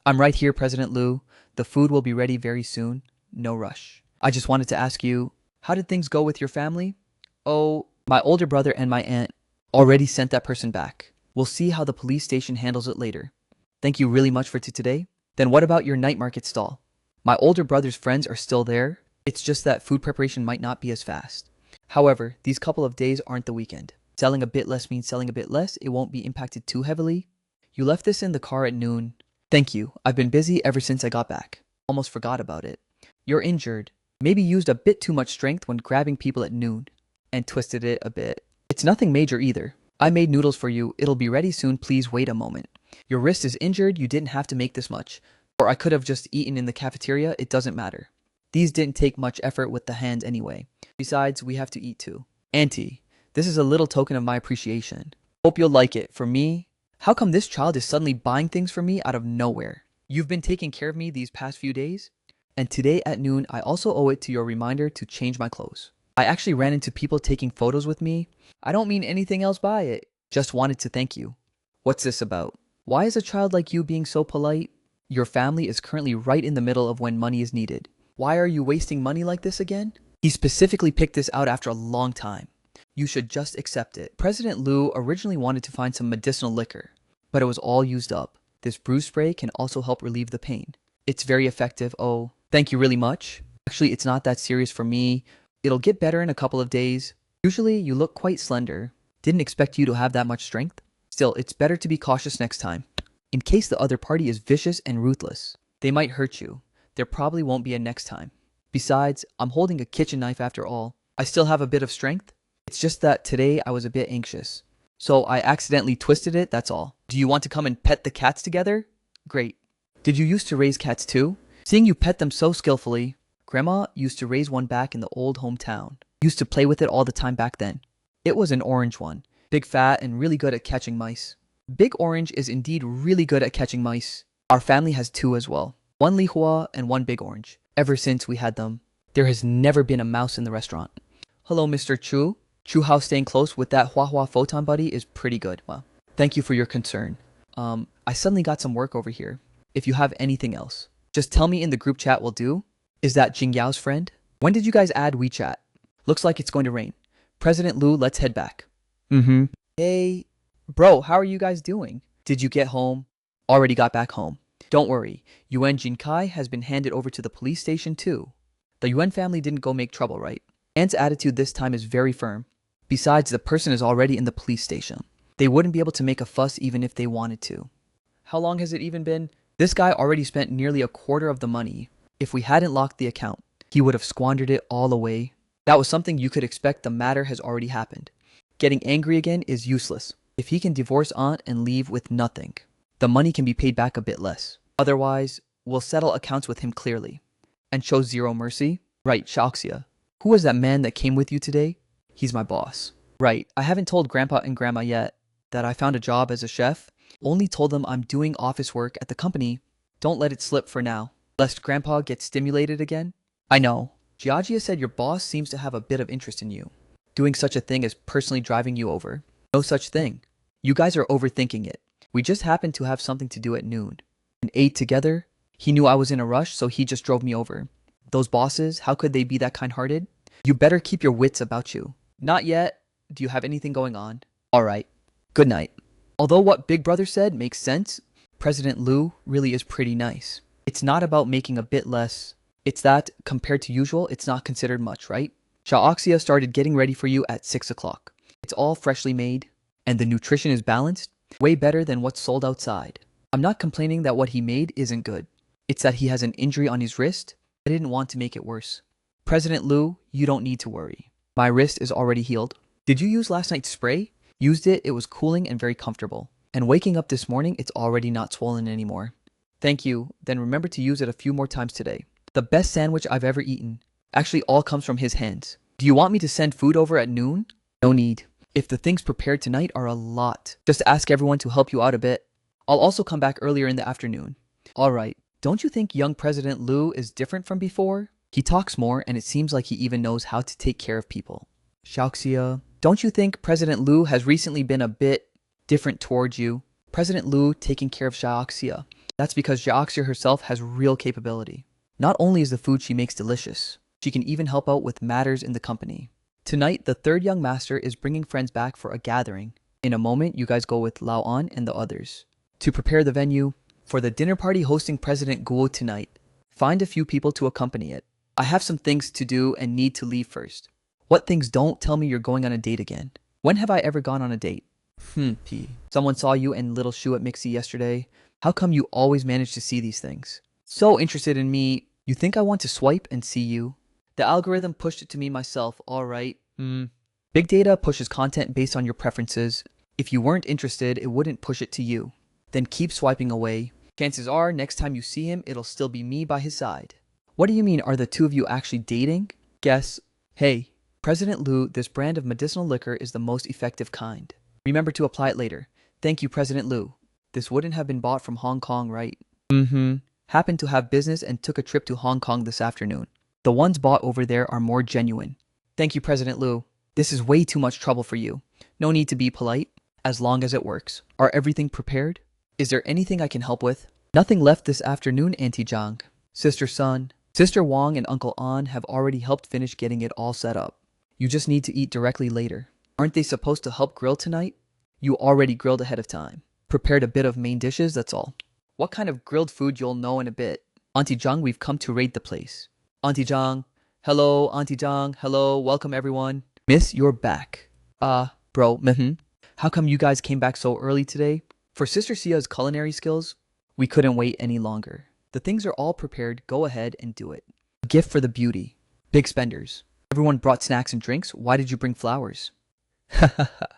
I'm right here, President Liu. The food will be ready very soon. No rush. I just wanted to ask you, how did things go with your family? Oh, my older brother and my aunt already sent that person back. We'll see how the police station handles it later. Thank you really much for today. Then what about your night market stall? My older brother's friends are still there. It's just that food preparation might not be as fast. However, these couple of days aren't the weekend. Selling a bit less means selling a bit less. It won't be impacted too heavily. You left this in the car at noon. Thank you. I've been busy ever since I got back. Almost forgot about it. You're injured. Maybe used a bit too much strength when grabbing people at noon and twisted it a bit. It's nothing major either. I made noodles for you. It'll be ready soon. Please wait a moment. Your wrist is injured. You didn't have to make this much. Or I could have just eaten in the cafeteria. It doesn't matter. These didn't take much effort with the hands anyway. Besides, we have to eat too. Auntie, this is a little token of my appreciation. Hope you'll like it. For me, how come this child is suddenly buying things for me out of nowhere? You've been taking care of me these past few days? And today at noon, I also owe it to your reminder to change my clothes. I actually ran into people taking photos with me. I don't mean anything else by it. Just wanted to thank you. What's this about? Why is a child like you being so polite? Your family is currently right in the middle of when money is needed. Why are you wasting money like this again? He specifically picked this out after a long time. You should just accept it. President Liu originally wanted to find some medicinal liquor, but it was all used up. This bruise spray can also help relieve the pain. It's very effective. Oh, thank you really much. Actually, it's not that serious for me. It'll get better in a couple of days. Usually, you look quite slender. Didn't expect you to have that much strength. Still, it's better to be cautious next time. In case the other party is vicious and ruthless, they might hurt you. There probably won't be a next time. Besides, I'm holding a kitchen knife after all. I still have a bit of strength. It's just that today I was a bit anxious. So I accidentally twisted it, that's all. Do you want to come and pet the cats together? Great. Did you used to raise cats too? Seeing you pet them so skillfully. Grandma used to raise one back in the old hometown. Used to play with it all the time back then. It was an orange one. Big fat and really good at catching mice. Big Orange is indeed really good at catching mice. Our family has two as well. One Manhwa and one Big Orange. Ever since we had them, there has never been a mouse in the restaurant. Hello, Mr. Chu. Chu Hao staying close with that Hua photon buddy is pretty good. Well, thank you for your concern. I suddenly got some work over here. If you have anything else, just tell me in the group chat will do. Is that Jingyao's friend? When did you guys add WeChat? Looks like it's going to rain. President Liu, let's head back. Hey, bro, how are you guys doing? Did you get home? Already got back home. Don't worry, Yuan Jinkai has been handed over to the police station too. The Yuan family didn't go make trouble, right? Ant's attitude this time is very firm. Besides, the person is already in the police station. They wouldn't be able to make a fuss even if they wanted to. How long has it even been? This guy already spent nearly a quarter of the money. If we hadn't locked the account, he would have squandered it all away. That was something you could expect. The matter has already happened. Getting angry again is useless. If he can divorce Aunt and leave with nothing, the money can be paid back a bit less. Otherwise, we'll settle accounts with him clearly. And show zero mercy? Right, Shaoxia. Who was that man that came with you today? He's my boss. Right, I haven't told Grandpa and Grandma yet that I found a job as a chef. Only told them I'm doing office work at the company. Don't let it slip for now, lest Grandpa gets stimulated again. I know. Giagia said your boss seems to have a bit of interest in you. Doing such a thing as personally driving you over. No such thing. You guys are overthinking it. We just happened to have something to do at noon. And ate together. He knew I was in a rush, so he just drove me over. Those bosses, how could they be that kind-hearted? You better keep your wits about you. Not yet. Do you have anything going on? Alright. Good night. Although what Big Brother said makes sense, President Liu really is pretty nice. It's not about making a bit less. It's that, compared to usual, it's not considered much, right? Shaoxia started getting ready for you at 6 o'clock. It's all freshly made, and the nutrition is balanced, way better than what's sold outside. I'm not complaining that what he made isn't good. It's that he has an injury on his wrist. I didn't want to make it worse. President Liu, you don't need to worry. My wrist is already healed. Did you use last night's spray? Used it, it was cooling and very comfortable. And waking up this morning, it's already not swollen anymore. Thank you, then remember to use it a few more times today. The best sandwich I've ever eaten. Actually all comes from his hands. Do you want me to send food over at noon? No need. If the things prepared tonight are a lot, just ask everyone to help you out a bit. I'll also come back earlier in the afternoon. Alright, don't you think young President Liu is different from before? He talks more and it seems like he even knows how to take care of people. Xiaoxia, don't you think President Liu has recently been a bit different towards you? President Liu taking care of Xiaoxia. That's because Xiaoxia herself has real capability. Not only is the food she makes delicious, she can even help out with matters in the company. Tonight, the third young master is bringing friends back for a gathering. In a moment, you guys go with Lao An and the others to prepare the venue for the dinner party hosting President Guo tonight. Find a few people to accompany it. I have some things to do and need to leave first. What things? Don't tell me you're going on a date again. When have I ever gone on a date? P. Someone saw you and Little Shu at Mixie yesterday. How come you always manage to see these things? So interested in me, you think I want to swipe and see you? The algorithm pushed it to me myself, alright. Big data pushes content based on your preferences. If you weren't interested, it wouldn't push it to you. Then keep swiping away. Chances are, next time you see him, it'll still be me by his side. What do you mean, are the two of you actually dating? Guess. Hey, President Liu, this brand of medicinal liquor is the most effective kind. Remember to apply it later. Thank you, President Liu. This wouldn't have been bought from Hong Kong, right? Happened to have business and took a trip to Hong Kong this afternoon. The ones bought over there are more genuine. Thank you, President Liu. This is way too much trouble for you. No need to be polite, as long as it works. Are everything prepared? Is there anything I can help with? Nothing left this afternoon, Auntie Zhang. Sister Sun, Sister Wang and Uncle An have already helped finish getting it all set up. You just need to eat directly later. Aren't they supposed to help grill tonight? You already grilled ahead of time. Prepared a bit of main dishes, that's all. What kind of grilled food you'll know in a bit. Auntie Zhang, we've come to raid the place. Auntie Zhang. Hello, Auntie Zhang. Hello, welcome everyone. Miss, you're back. Bro, How come you guys came back so early today? For Sister Sia's culinary skills, we couldn't wait any longer. The things are all prepared, go ahead and do it. A gift for the beauty. Big spenders. Everyone brought snacks and drinks, why did you bring flowers?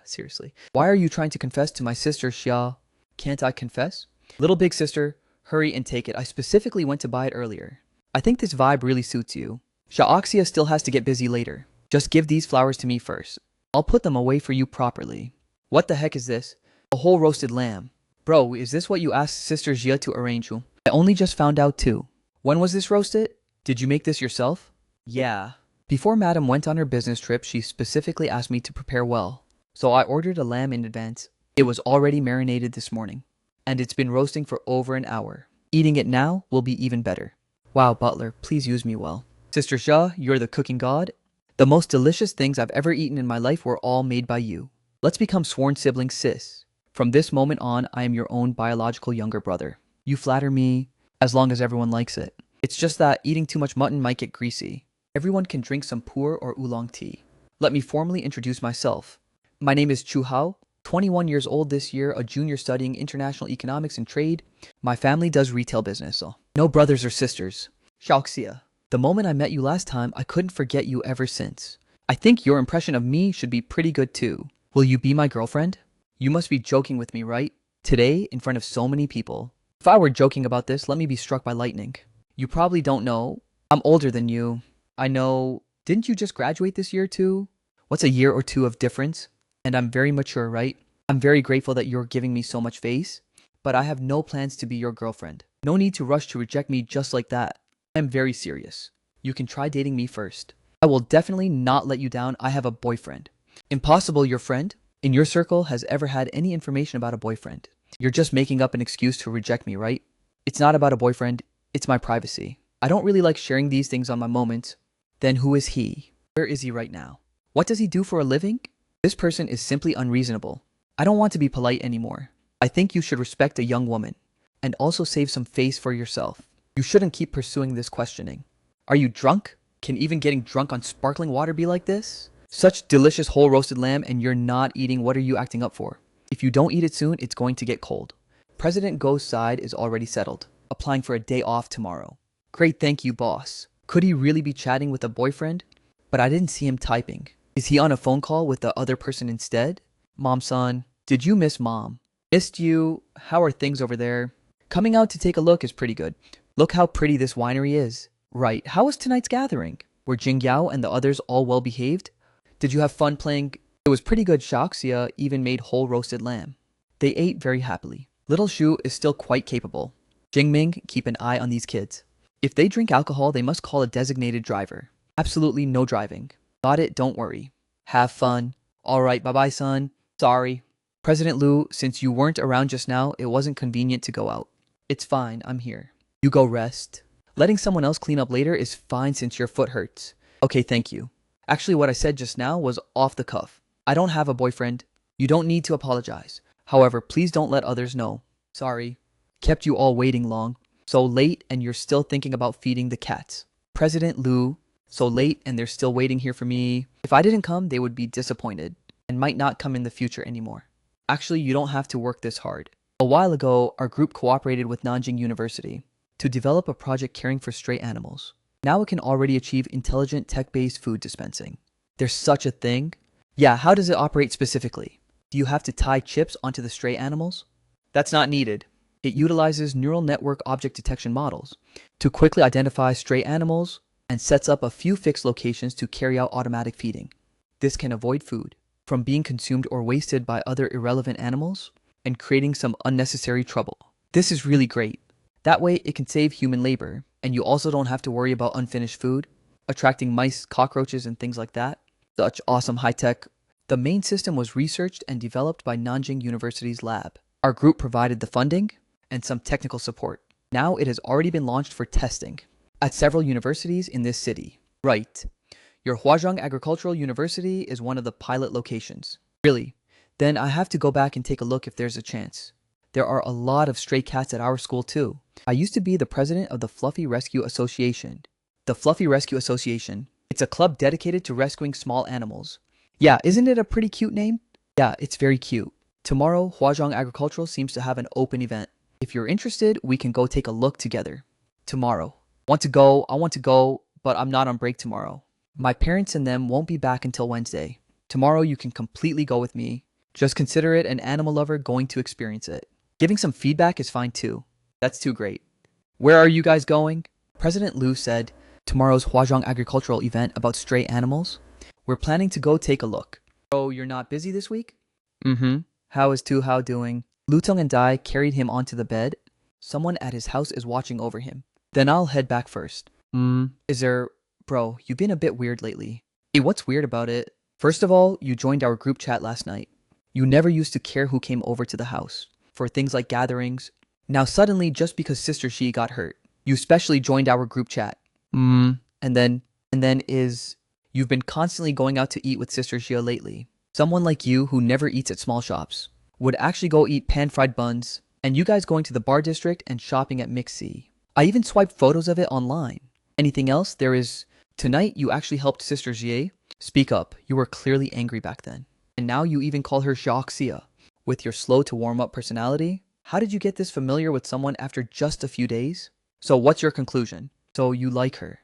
Seriously. Why are you trying to confess to my sister Xia? Can't I confess? Little big sister, hurry and take it. I specifically went to buy it earlier. I think this vibe really suits you. Xiaoxia still has to get busy later. Just give these flowers to me first. I'll put them away for you properly. What the heck is this? A whole roasted lamb. Bro, is this what you asked Sister Xia to arrange you? I only just found out too. When was this roasted? Did you make this yourself? Yeah. Before Madam went on her business trip, she specifically asked me to prepare well. So I ordered a lamb in advance. It was already marinated this morning. And it's been roasting for over an hour. Eating it now will be even better. Wow, Butler, please use me well. Sister Xia, you're the cooking god. The most delicious things I've ever eaten in my life were all made by you. Let's become sworn siblings, sis. From this moment on, I am your own biological younger brother. You flatter me, as long as everyone likes it. It's just that eating too much mutton might get greasy. Everyone can drink some pu'er or oolong tea. Let me formally introduce myself. My name is Chu Hao, 21 years old this year, a junior studying international economics and trade. My family does retail business, so no brothers or sisters. Xiaoxia, the moment I met you last time, I couldn't forget you ever since. I think your impression of me should be pretty good too. Will you be my girlfriend? You must be joking with me, right? Today, in front of so many people. If I were joking about this, let me be struck by lightning. You probably don't know. I'm older than you. I know. Didn't you just graduate this year too? What's a year or two of difference? And I'm very mature, right? I'm very grateful that you're giving me so much face, but I have no plans to be your girlfriend. No need to rush to reject me just like that. I'm very serious. You can try dating me first. I will definitely not let you down. I have a boyfriend. Impossible, your friend in your circle has ever had any information about a boyfriend. You're just making up an excuse to reject me, right? It's not about a boyfriend. It's my privacy. I don't really like sharing these things on my moments. Then who is he? Where is he right now? What does he do for a living? This person is simply unreasonable. I don't want to be polite anymore. I think you should respect a young woman. And also save some face for yourself. You shouldn't keep pursuing this questioning. Are you drunk? Can even getting drunk on sparkling water be like this? Such delicious whole roasted lamb and you're not eating, what are you acting up for? If you don't eat it soon, it's going to get cold. President Go's side is already settled. Applying for a day off tomorrow. Great, thank you, boss. Could he really be chatting with a boyfriend? But I didn't see him typing. Is he on a phone call with the other person instead? Mom, son, did you miss mom? Missed you. How are things over there? Coming out to take a look is pretty good. Look how pretty this winery is. Right, how was tonight's gathering? Were Jingyao and the others all well behaved? Did you have fun playing? It It was pretty good. Shaoxia even made whole roasted lamb. They ate very happily. Little Shu is still quite capable. Jingming, keep an eye on these kids. If they drink alcohol, they must call a designated driver. Absolutely no driving. Got it, don't worry. Have fun. Alright, bye-bye, son. Sorry. President Liu, since you weren't around just now, it wasn't convenient to go out. It's fine, I'm here. You go rest. Letting someone else clean up later is fine since your foot hurts. Okay, thank you. Actually, what I said just now was off the cuff. I don't have a boyfriend. You don't need to apologize. However, please don't let others know. Sorry. Kept you all waiting long. So late and you're still thinking about feeding the cats. President Liu, so late and they're still waiting here for me. If I didn't come, they would be disappointed and might not come in the future anymore. Actually, you don't have to work this hard. A while ago, our group cooperated with Nanjing University to develop a project caring for stray animals. Now it can already achieve intelligent tech-based food dispensing. There's such a thing? Yeah, how does it operate specifically? Do you have to tie chips onto the stray animals? That's not needed. It utilizes neural network object detection models to quickly identify stray animals and sets up a few fixed locations to carry out automatic feeding. This can avoid food from being consumed or wasted by other irrelevant animals and creating some unnecessary trouble. This is really great. That way it can save human labor, and you also don't have to worry about unfinished food, attracting mice, cockroaches, and things like that. Such awesome high-tech. The main system was researched and developed by Nanjing University's lab. Our group provided the funding and some technical support. Now it has already been launched for testing at several universities in this city. Right. Your Huazhong Agricultural University is one of the pilot locations. Really? Then I have to go back and take a look if there's a chance. There are a lot of stray cats at our school too. I used to be the president of the Fluffy Rescue Association. The Fluffy Rescue Association. It's a club dedicated to rescuing small animals. Yeah, isn't it a pretty cute name? Yeah, it's very cute. Tomorrow, Huazhong Agricultural seems to have an open event. If you're interested, we can go take a look together. Tomorrow. I want to go, but I'm not on break tomorrow. My parents and them won't be back until Wednesday. Tomorrow you can completely go with me. Just consider it an animal lover going to experience it. Giving some feedback is fine too. That's too great. Where are you guys going? President Liu said, tomorrow's Huazhong Agricultural event about stray animals. We're planning to go take a look. Oh, you're not busy this week? Mm-hmm. How is Tu Hao doing? Lutong and Dai carried him onto the bed. Someone at his house is watching over him. Then I'll head back first. Is there... Bro, you've been a bit weird lately. Hey, what's weird about it? First of all, you joined our group chat last night. You never used to care who came over to the house for things like gatherings. Now suddenly, just because Sister Shi got hurt, you specially joined our group chat. And then you've been constantly going out to eat with Sister Xia lately. Someone like you who never eats at small shops would actually go eat pan-fried buns, and you guys going to the bar district and shopping at Mixi. I even swiped photos of it online. Anything else? There is... Tonight, you actually helped Sister Xie. Speak up. You were clearly angry back then. And now you even call her Shaoxia. With your slow-to-warm-up personality? How did you get this familiar with someone after just a few days? So what's your conclusion? So you like her?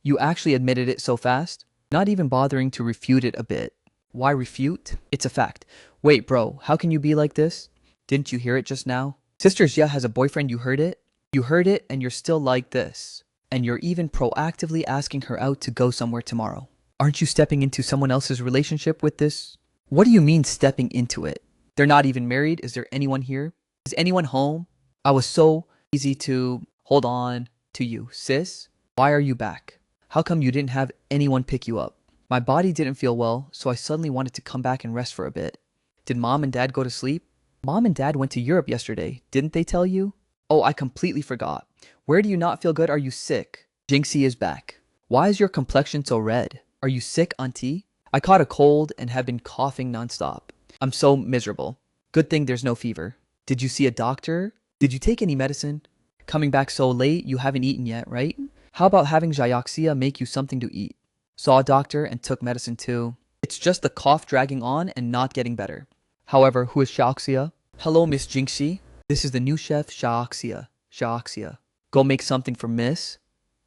You actually admitted it so fast? Not even bothering to refute it a bit. Why refute? It's a fact. Wait, bro, how can you be like this? Didn't you hear it just now? Sister Xia has a boyfriend, you heard it? You heard it and you're still like this. And you're even proactively asking her out to go somewhere tomorrow. Aren't you stepping into someone else's relationship with this? What do you mean stepping into it? They're not even married. Is there anyone here? Is anyone home? I was so easy to hold on to you. Sis, why are you back? How come you didn't have anyone pick you up? My body didn't feel well, so I suddenly wanted to come back and rest for a bit. Did mom and dad go to sleep? Mom and dad went to Europe yesterday. Didn't they tell you? Oh, I completely forgot. Where do you not feel good? Are you sick? Jinxie is back. Why is your complexion so red? Are you sick, auntie? I caught a cold and have been coughing nonstop. I'm so miserable. Good thing there's no fever. Did you see a doctor? Did you take any medicine? Coming back so late, you haven't eaten yet, right? How about having Xiaoxia make you something to eat? Saw a doctor and took medicine too. It's just the cough dragging on and not getting better. However, who is Xiaoxia? Hello, Miss Jinxie. This is the new chef, Xiaoxia. Xiaoxia. Go make something for Miss?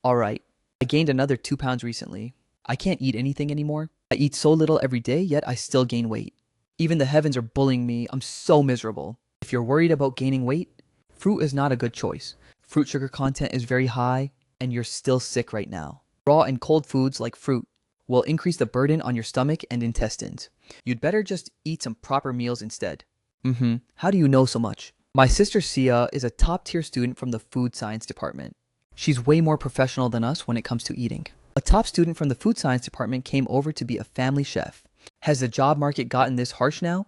Alright. I gained another 2 pounds recently. I can't eat anything anymore. I eat so little every day, yet I still gain weight. Even the heavens are bullying me. I'm so miserable. If you're worried about gaining weight, fruit is not a good choice. Fruit sugar content is very high, and you're still sick right now. Raw and cold foods like fruit will increase the burden on your stomach and intestines. You'd better just eat some proper meals instead. How do you know so much? My sister Sia is a top-tier student from the food science department. She's way more professional than us when it comes to eating. A top student from the food science department came over to be a family chef. Has the job market gotten this harsh now?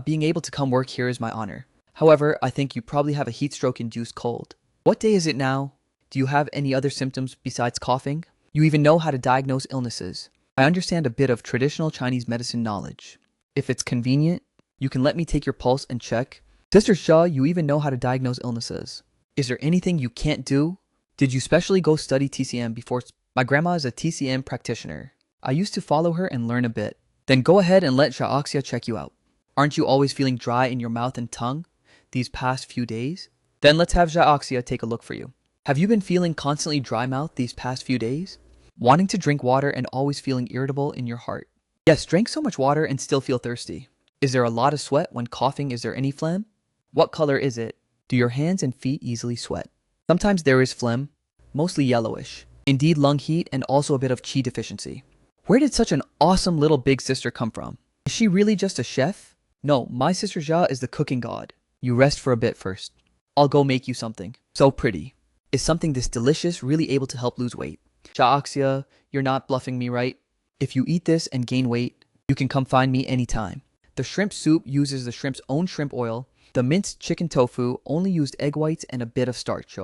Being able to come work here is my honor. However, I think you probably have a heat stroke-induced cold. What day is it now? Do you have any other symptoms besides coughing? You even know how to diagnose illnesses. I understand a bit of traditional Chinese medicine knowledge. If it's convenient, you can let me take your pulse and check. Sister Shaw, you even know how to diagnose illnesses. Is there anything you can't do? Did you specially go study TCM before? My grandma is a TCM practitioner. I used to follow her and learn a bit. Then go ahead and let Xiaoxia check you out. Aren't you always feeling dry in your mouth and tongue these past few days? Then let's have Xiaoxia take a look for you. Have you been feeling constantly dry mouth these past few days? Wanting to drink water and always feeling irritable in your heart? Yes, drink so much water and still feel thirsty. Is there a lot of sweat when coughing? Is there any phlegm? What color is it? Do your hands and feet easily sweat? Sometimes there is phlegm, mostly yellowish. Indeed, lung heat and also a bit of qi deficiency. Where did such an awesome little big sister come from? Is she really just a chef? No, my sister Jia is the cooking god. You rest for a bit first. I'll go make you something. So pretty. Is something this delicious really able to help lose weight? Xiaoxia, you're not bluffing me, right? If you eat this and gain weight, you can come find me anytime. The shrimp soup uses the shrimp's own shrimp oil. The minced chicken tofu only used egg whites and a bit of starch.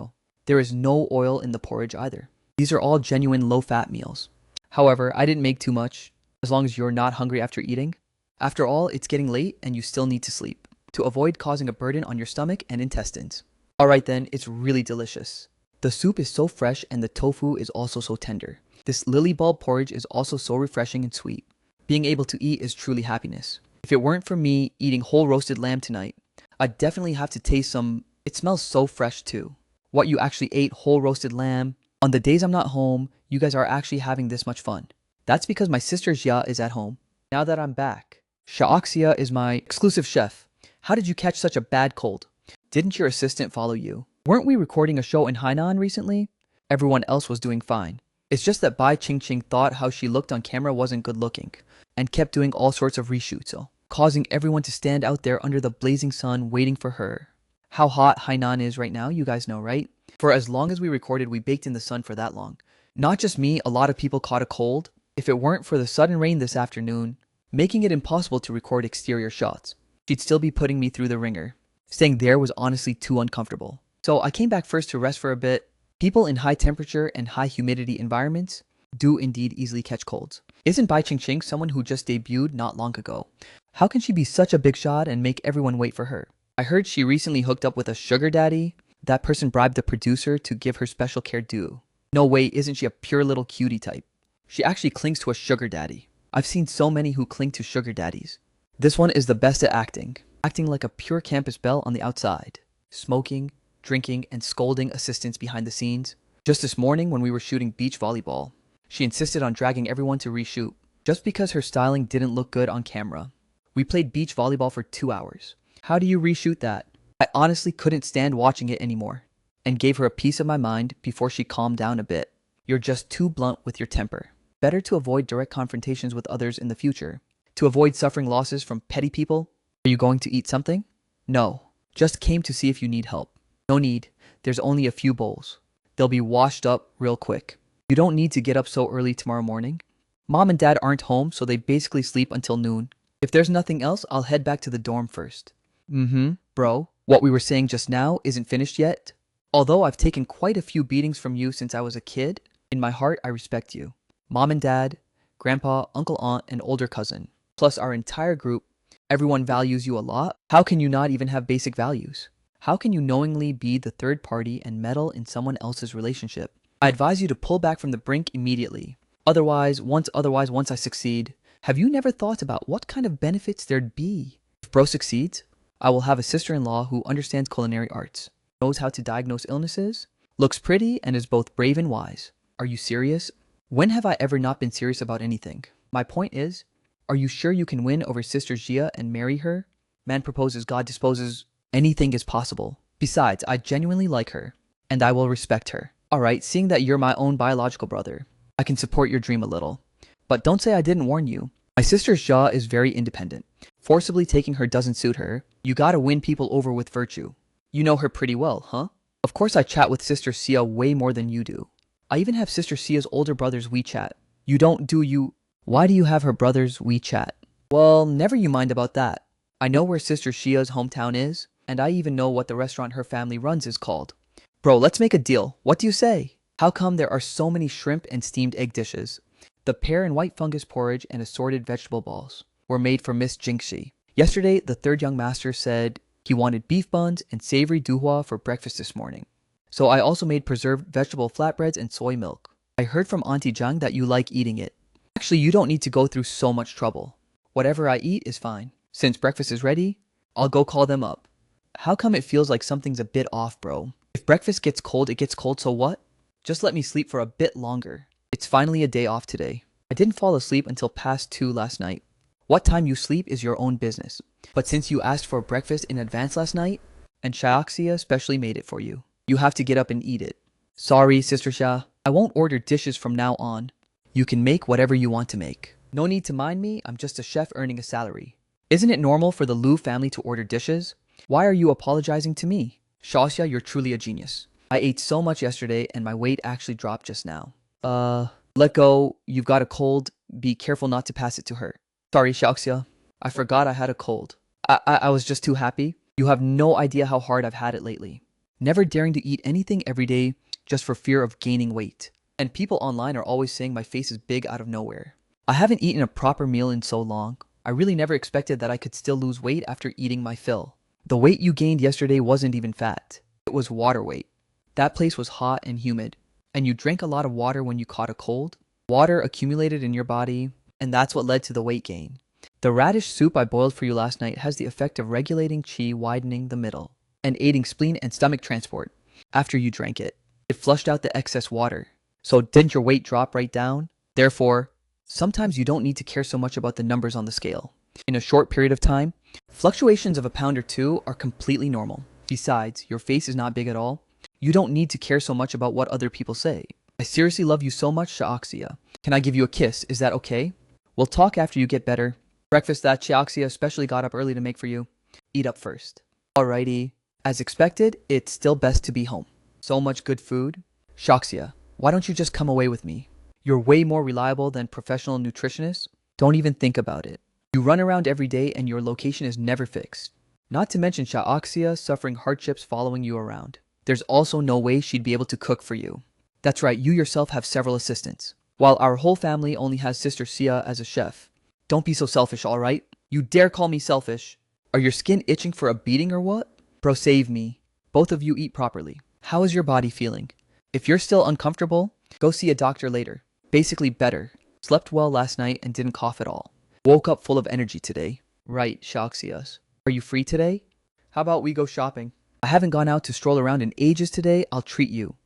There is no oil in the porridge either. These are all genuine low-fat meals. However, I didn't make too much, as long as you're not hungry after eating. After all, it's getting late and you still need to sleep, to avoid causing a burden on your stomach and intestines. Alright then, it's really delicious. The soup is so fresh and the tofu is also so tender. This lily bulb porridge is also so refreshing and sweet. Being able to eat is truly happiness. If it weren't for me eating whole roasted lamb tonight, I'd definitely have to taste some. It smells so fresh too. What, you actually ate whole roasted lamb? On the days I'm not home, you guys are actually having this much fun. That's because my sister Jia is at home. Now that I'm back, Xiaoxia is my exclusive chef. How did you catch such a bad cold? Didn't your assistant follow you? Weren't we recording a show in Hainan recently? Everyone else was doing fine. It's just that Bai Qingqing thought how she looked on camera wasn't good looking, and kept doing all sorts of reshoots, causing everyone to stand out there under the blazing sun waiting for her. How hot Hainan is right now, you guys know, right? For as long as we recorded, we baked in the sun for that long. Not just me, a lot of people caught a cold. If it weren't for the sudden rain this afternoon, making it impossible to record exterior shots, she'd still be putting me through the ringer. Staying there was honestly too uncomfortable. So I came back first to rest for a bit. People in high temperature and high humidity environments do indeed easily catch colds. Isn't Bai Qingqing someone who just debuted not long ago? How can she be such a big shot and make everyone wait for her? I heard she recently hooked up with a sugar daddy. That person bribed the producer to give her special care due. No way, isn't she a pure little cutie type? She actually clings to a sugar daddy. I've seen so many who cling to sugar daddies. This one is the best at acting like a pure campus belle on the outside. Smoking, drinking, and scolding assistants behind the scenes. Just this morning when we were shooting beach volleyball, she insisted on dragging everyone to reshoot, just because her styling didn't look good on camera. We played beach volleyball for 2 hours. How do you reshoot that? I honestly couldn't stand watching it anymore, and gave her a piece of my mind before she calmed down a bit. You're just too blunt with your temper. Better to avoid direct confrontations with others in the future. To avoid suffering losses from petty people. Are you going to eat something? No. Just came to see if you need help. No need. There's only a few bowls. They'll be washed up real quick. You don't need to get up so early tomorrow morning. Mom and Dad aren't home, so they basically sleep until noon. If there's nothing else, I'll head back to the dorm first. Bro. What we were saying just now isn't finished yet. Although I've taken quite a few beatings from you since I was a kid, in my heart I respect you. Mom and Dad, Grandpa, Uncle, Aunt, and older cousin, plus our entire group, everyone values you a lot. How can you not even have basic values? How can you knowingly be the third party and meddle in someone else's relationship? I advise you to pull back from the brink immediately. Otherwise, once I succeed, have you never thought about what kind of benefits there'd be? If bro succeeds, I will have a sister-in-law who understands culinary arts, knows how to diagnose illnesses, looks pretty, and is both brave and wise. Are you serious? When have I ever not been serious about anything? My point is, are you sure you can win over Sister Jia and marry her? Man proposes, God disposes. Anything is possible. Besides, I genuinely like her, and I will respect her. Alright, seeing that you're my own biological brother, I can support your dream a little. But don't say I didn't warn you. My sister Xia is very independent. Forcibly taking her doesn't suit her. You gotta win people over with virtue. You know her pretty well, huh? Of course I chat with Sister Sia way more than you do. I even have Sister Sia's older brother's WeChat. You don't, do you? Why do you have her brother's WeChat? Well, never you mind about that. I know where Sister Shia's hometown is, and I even know what the restaurant her family runs is called. Bro, let's make a deal. What do you say? How come there are so many shrimp and steamed egg dishes? The pear and white fungus porridge and assorted vegetable balls were made for Miss Jingxi. Yesterday, the third young master said he wanted beef buns and savory duhua for breakfast this morning. So I also made preserved vegetable flatbreads and soy milk. I heard from Auntie Zhang that you like eating it. Actually, you don't need to go through so much trouble. Whatever I eat is fine. Since breakfast is ready, I'll go call them up. How come it feels like something's a bit off, bro? If breakfast gets cold, it gets cold, so what? Just let me sleep for a bit longer. It's finally a day off today. I didn't fall asleep until past 2 last night. What time you sleep is your own business. But since you asked for breakfast in advance last night, and Xiaoxia specially made it for you, you have to get up and eat it. Sorry, Sister Xia. I won't order dishes from now on. You can make whatever you want to make. No need to mind me, I'm just a chef earning a salary. Isn't it normal for the Lu family to order dishes? Why are you apologizing to me? Xiaoxia, you're truly a genius. I ate so much yesterday and my weight actually dropped just now. Let go. You've got a cold. Be careful not to pass it to her. Sorry, Xiaoxia. I forgot I had a cold. I was just too happy. You have no idea how hard I've had it lately. Never daring to eat anything every day just for fear of gaining weight. And people online are always saying my face is big out of nowhere. I haven't eaten a proper meal in so long. I really never expected that I could still lose weight after eating my fill. The weight you gained yesterday wasn't even fat. It was water weight. That place was hot and humid. And you drank a lot of water when you caught a cold. Water accumulated in your body, and that's what led to the weight gain. The radish soup I boiled for you last night has the effect of regulating qi, widening the middle, and aiding spleen and stomach transport. After you drank it, it flushed out the excess water. So didn't your weight drop right down? Therefore, sometimes you don't need to care so much about the numbers on the scale. In a short period of time, fluctuations of a pound or two are completely normal. Besides, your face is not big at all. You don't need to care so much about what other people say. I seriously love you so much, Xiaoxia. Can I give you a kiss? Is that okay? We'll talk after you get better. Breakfast that Xiaoxia especially got up early to make for you. Eat up first. Alrighty. As expected, it's still best to be home. So much good food. Xiaoxia, why don't you just come away with me? You're way more reliable than professional nutritionists. Don't even think about it. You run around every day and your location is never fixed. Not to mention Xiaoxia suffering hardships following you around. There's also no way she'd be able to cook for you. That's right, you yourself have several assistants, while our whole family only has Sister Sia as a chef. Don't be so selfish, alright? You dare call me selfish? Are your skin itching for a beating or what? Bro, save me. Both of you eat properly. How is your body feeling? If you're still uncomfortable, go see a doctor later. Basically better. Slept well last night and didn't cough at all. Woke up full of energy today. Right, Xiaoxias. Are you free today? How about we go shopping? I haven't gone out to stroll around in ages today. I'll treat you.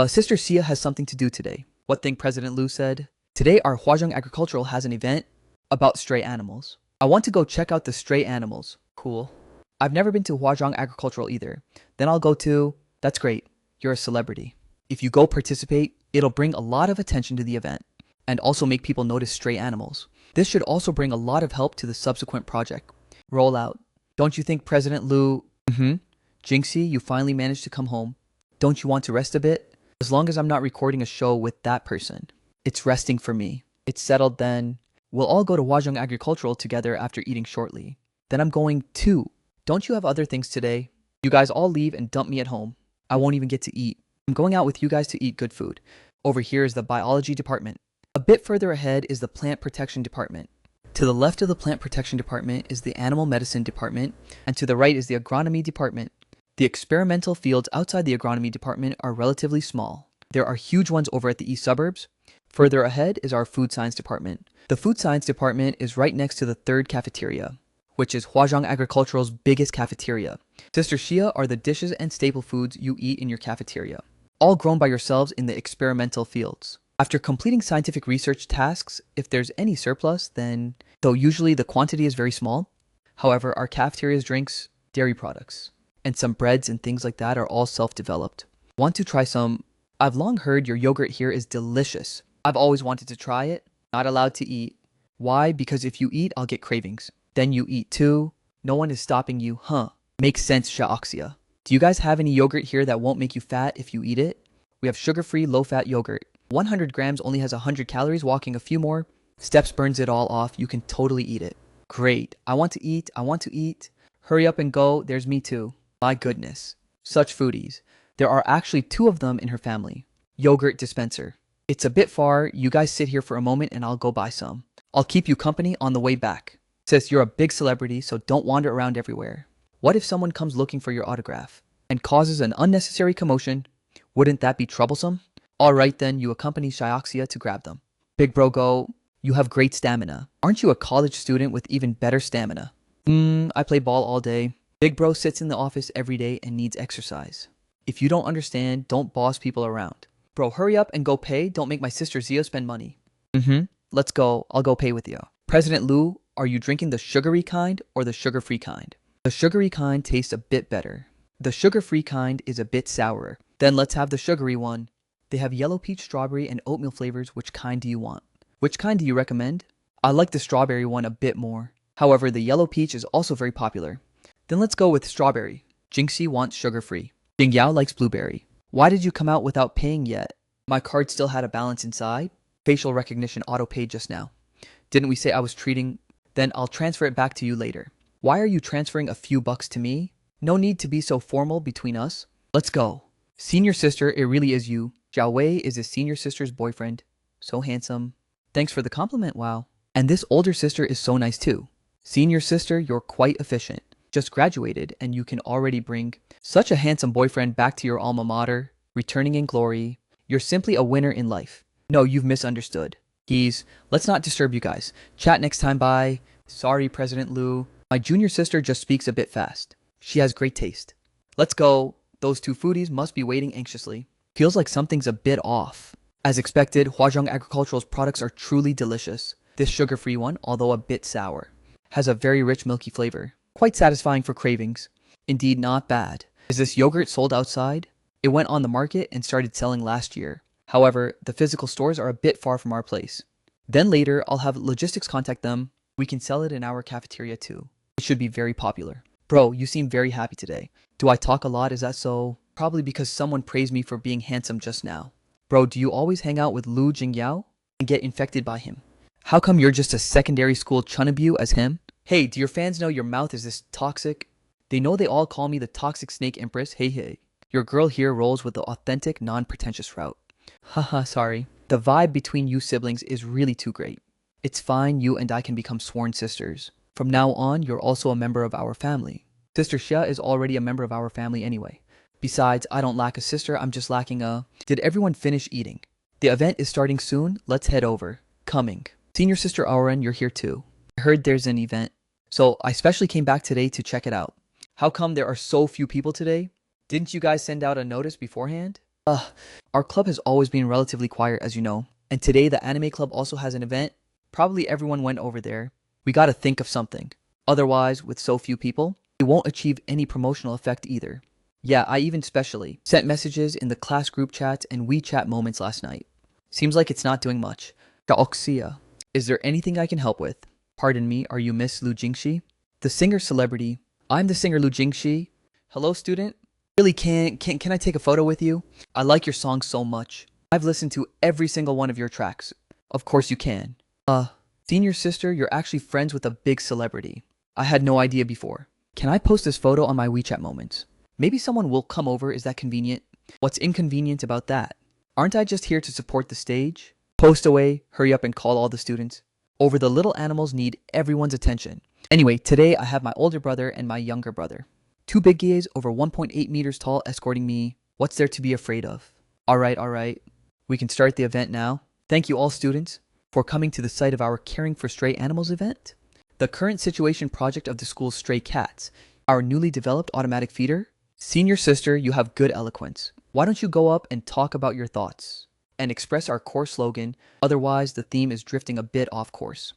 Sister Sia has something to do today. What thing President Lu said? Today our Huazhong Agricultural has an event about stray animals. I want to go check out the stray animals. Cool. I've never been to Huazhong Agricultural either. Then I'll go to... That's great. You're a celebrity. If you go participate, it'll bring a lot of attention to the event and also make people notice stray animals. This should also bring a lot of help to the subsequent project. Roll out. Don't you think President Lu... Jinxie, you finally managed to come home. Don't you want to rest a bit? As long as I'm not recording a show with that person. It's resting for me. It's settled then. We'll all go to Huazhong Agricultural together after eating shortly. Then I'm going too. Don't you have other things today? You guys all leave and dump me at home. I won't even get to eat. I'm going out with you guys to eat good food. Over here is the biology department. A bit further ahead is the plant protection department. To the left of the plant protection department is the animal medicine department, and to the right is the agronomy department. The experimental fields outside the agronomy department are relatively small. There are huge ones over at the east suburbs. Further ahead is our food science department. The food science department is right next to the third cafeteria, which is Huazhong Agricultural's biggest cafeteria. Sister Xia are the dishes and staple foods you eat in your cafeteria, all grown by yourselves in the experimental fields. After completing scientific research tasks, if there's any surplus, then, though usually the quantity is very small, however, our cafeteria's drinks, dairy products, and some breads and things like that are all self-developed. Want to try some? I've long heard your yogurt here is delicious. I've always wanted to try it. Not allowed to eat. Why? Because if you eat, I'll get cravings. Then you eat too. No one is stopping you, huh? Makes sense, Sha'oxia. Do you guys have any yogurt here that won't make you fat if you eat it? We have sugar-free, low-fat yogurt. 100 grams only has 100 calories. Walking a few more steps burns it all off. You can totally eat it. Great. I want to eat. I want to eat. Hurry up and go. There's me too. My goodness. Such foodies. There are actually 2 of them in her family. Yogurt dispenser. It's a bit far. You guys sit here for a moment and I'll go buy some. I'll keep you company on the way back. Sis, you're a big celebrity, so don't wander around everywhere. What if someone comes looking for your autograph and causes an unnecessary commotion? Wouldn't that be troublesome? Alright then, you accompany Shioxia to grab them. Big bro go, you have great stamina. Aren't you a college student with even better stamina? I play ball all day. Big bro sits in the office every day and needs exercise. If you don't understand, don't boss people around. Bro, hurry up and go pay. Don't make my sister Zio spend money. Let's go. I'll go pay with you. President Liu, are you drinking the sugary kind or the sugar-free kind? The sugary kind tastes a bit better. The sugar-free kind is a bit sourer. Then let's have the sugary one. They have yellow peach, strawberry, and oatmeal flavors. Which kind do you want? Which kind do you recommend? I like the strawberry one a bit more. However, the yellow peach is also very popular. Then let's go with strawberry. Jingxi wants sugar-free. Jingyao likes blueberry. Why did you come out without paying yet? My card still had a balance inside. Facial recognition auto-paid just now. Didn't we say I was treating? Then I'll transfer it back to you later. Why are you transferring a few bucks to me? No need to be so formal between us. Let's go. Senior sister, it really is you. Zhao Wei is his senior sister's boyfriend. So handsome. Thanks for the compliment, wow. And this older sister is so nice too. Senior sister, you're quite efficient. Just graduated and you can already bring such a handsome boyfriend back to your alma mater, returning in glory. You're simply a winner in life. No, you've misunderstood. Let's not disturb you guys. Chat next time, bye. Sorry, President Liu. My junior sister just speaks a bit fast. She has great taste. Let's go. Those 2 foodies must be waiting anxiously. Feels like something's a bit off. As expected, Huazhong Agricultural's products are truly delicious. This sugar-free one, although a bit sour, has a very rich milky flavor. Quite satisfying for cravings. Indeed, not bad. Is this yogurt sold outside? It went on the market and started selling last year. However, the physical stores are a bit far from our place. Then later, I'll have logistics contact them. We can sell it in our cafeteria too. It should be very popular. Bro, you seem very happy today. Do I talk a lot? Is that so? Probably because someone praised me for being handsome just now. Bro, do you always hang out with Lu Jingyao and get infected by him? How come you're just a secondary school chunabu as him? Hey, do your fans know your mouth is this toxic? They know they all call me the toxic snake empress. Hey. Your girl here rolls with the authentic, non-pretentious route. Haha, sorry. The vibe between you siblings is really too great. It's fine, you and I can become sworn sisters. From now on, you're also a member of our family. Sister Xia is already a member of our family anyway. Besides, I don't lack a sister, I'm just lacking a... Did everyone finish eating? The event is starting soon, let's head over. Coming. Senior sister Auren, you're here too. I heard there's an event, so I specially came back today to check it out. How come there are so few people today? Didn't you guys send out a notice beforehand? Our club has always been relatively quiet, as you know. And today the anime club also has an event. Probably everyone went over there. We gotta think of something. Otherwise, with so few people, it won't achieve any promotional effect either. Yeah, I even specially sent messages in the class group chat and WeChat moments last night. Seems like it's not doing much. Shaoxia, is there anything I can help with? Pardon me, are you Miss Lu Jingxi? The singer celebrity. I'm the singer Lu Jingxi. Hello, student. Really, can I take a photo with you? I like your song so much. I've listened to every single one of your tracks. Of course you can. Senior sister, you're actually friends with a big celebrity. I had no idea before. Can I post this photo on my WeChat moments? Maybe someone will come over, is that convenient? What's inconvenient about that? Aren't I just here to support the stage? Post away, hurry up and call all the students. Over the little animals need everyone's attention. Anyway, today I have my older brother and my younger brother. 2 big gays over 1.8 meters tall escorting me. What's there to be afraid of? Alright. We can start the event now. Thank you all students for coming to the site of our Caring for Stray Animals event. The current situation project of the school's stray cats. Our newly developed automatic feeder. Senior sister, you have good eloquence. Why don't you go up and talk about your thoughts and express our core slogan, otherwise the theme is drifting a bit off course.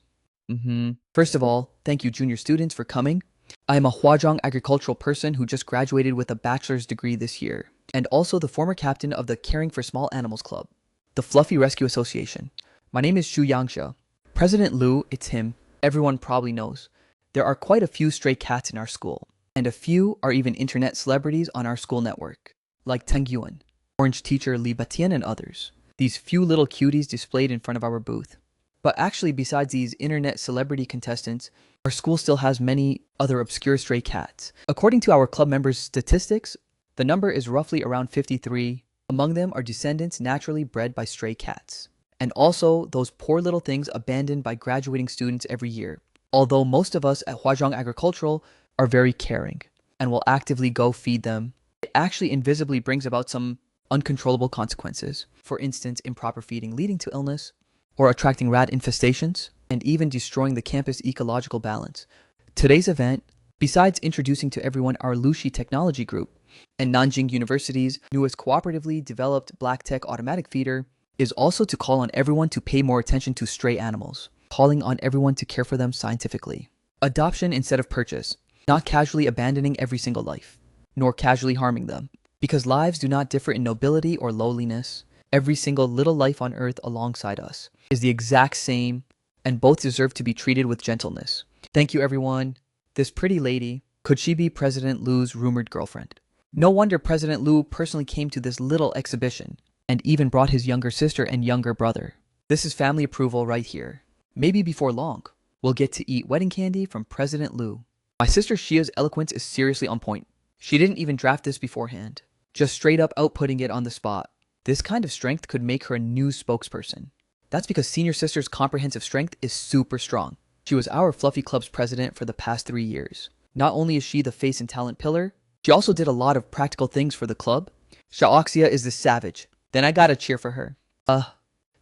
First of all, thank you junior students for coming. I am a Huazhong agricultural person who just graduated with a bachelor's degree this year, and also the former captain of the Caring for Small Animals Club, the Fluffy Rescue Association. My name is Xu Yangxia. President Liu, it's him. Everyone probably knows. There are quite a few stray cats in our school, and a few are even internet celebrities on our school network, like Tang Yuan, Orange teacher Li Batian, and others. These few little cuties displayed in front of our booth. But actually, besides these internet celebrity contestants, our school still has many other obscure stray cats. According to our club members' statistics, the number is roughly around 53. Among them are descendants naturally bred by stray cats. And also those poor little things abandoned by graduating students every year. Although most of us at Huazhong Agricultural are very caring and will actively go feed them, it actually invisibly brings about some uncontrollable consequences. For instance, improper feeding leading to illness, or attracting rat infestations, and even destroying the campus ecological balance. Today's event, besides introducing to everyone our Lushi Technology Group and Nanjing University's newest cooperatively developed black tech automatic feeder, is also to call on everyone to pay more attention to stray animals, calling on everyone to care for them scientifically. Adoption instead of purchase, not casually abandoning every single life, nor casually harming them, because lives do not differ in nobility or lowliness. Every single little life on earth alongside us is the exact same, and both deserve to be treated with gentleness. Thank you, everyone. This pretty lady, could she be President Liu's rumored girlfriend? No wonder President Liu personally came to this little exhibition, and even brought his younger sister and younger brother. This is family approval right here. Maybe before long, we'll get to eat wedding candy from President Liu. My sister Shia's eloquence is seriously on point. She didn't even draft this beforehand, just straight up outputting it on the spot. This kind of strength could make her a news spokesperson. That's because senior sister's comprehensive strength is super strong. She was our Fluffy Club's president for the past 3 years. Not only is she the face and talent pillar, she also did a lot of practical things for the club. Xiaoxia is the savage. Then I gotta cheer for her.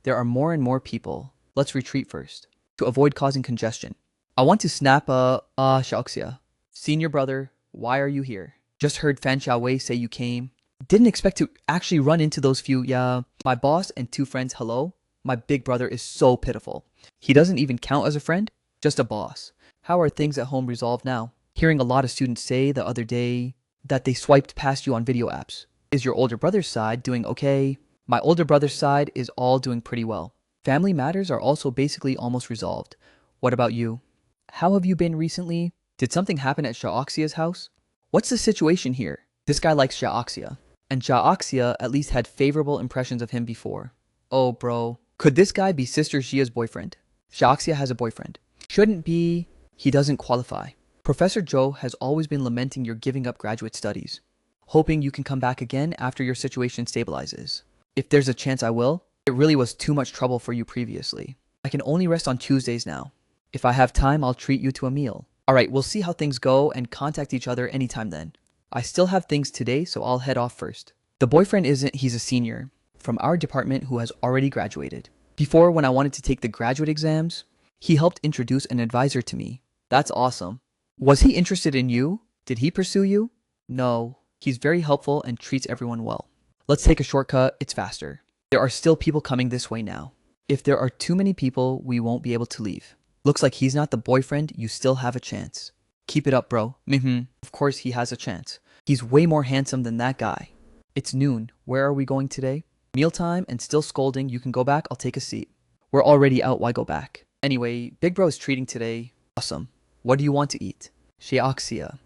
There are more and more people. Let's retreat first, to avoid causing congestion. I want to snap Xiaoxia. Senior brother, why are you here? Just heard Fan Xiaowei say you came. Didn't expect to actually run into those few, my boss and 2 friends, hello? My big brother is so pitiful. He doesn't even count as a friend, just a boss. How are things at home resolved now? Hearing a lot of students say the other day that they swiped past you on video apps. Is your older brother's side doing okay? My older brother's side is all doing pretty well. Family matters are also basically almost resolved. What about you? How have you been recently? Did something happen at Xiaoxia's house? What's the situation here? This guy likes Xiaoxia, and Xiaoxia at least had favorable impressions of him before. Oh bro, could this guy be Sister Xia's boyfriend? Xiaoxia has a boyfriend. Shouldn't be. He doesn't qualify. Professor Zhou has always been lamenting your giving up graduate studies, hoping you can come back again after your situation stabilizes. If there's a chance I will. It really was too much trouble for you previously. I can only rest on Tuesdays now. If I have time, I'll treat you to a meal. Alright, we'll see how things go and contact each other anytime then. I still have things today, so I'll head off first. The boyfriend isn't, he's a senior from our department who has already graduated. Before, when I wanted to take the graduate exams, he helped introduce an advisor to me. That's awesome. Was he interested in you? Did he pursue you? No. He's very helpful and treats everyone well. Let's take a shortcut, it's faster. There are still people coming this way now. If there are too many people, we won't be able to leave. Looks like he's not the boyfriend, you still have a chance. Keep it up, bro. Of course he has a chance. He's way more handsome than that guy. It's noon. Where are we going today? Mealtime and still scolding. You can go back, I'll take a seat. We're already out, why go back? Anyway, Big Bro is treating today. Awesome. What do you want to eat? Xiaoxia.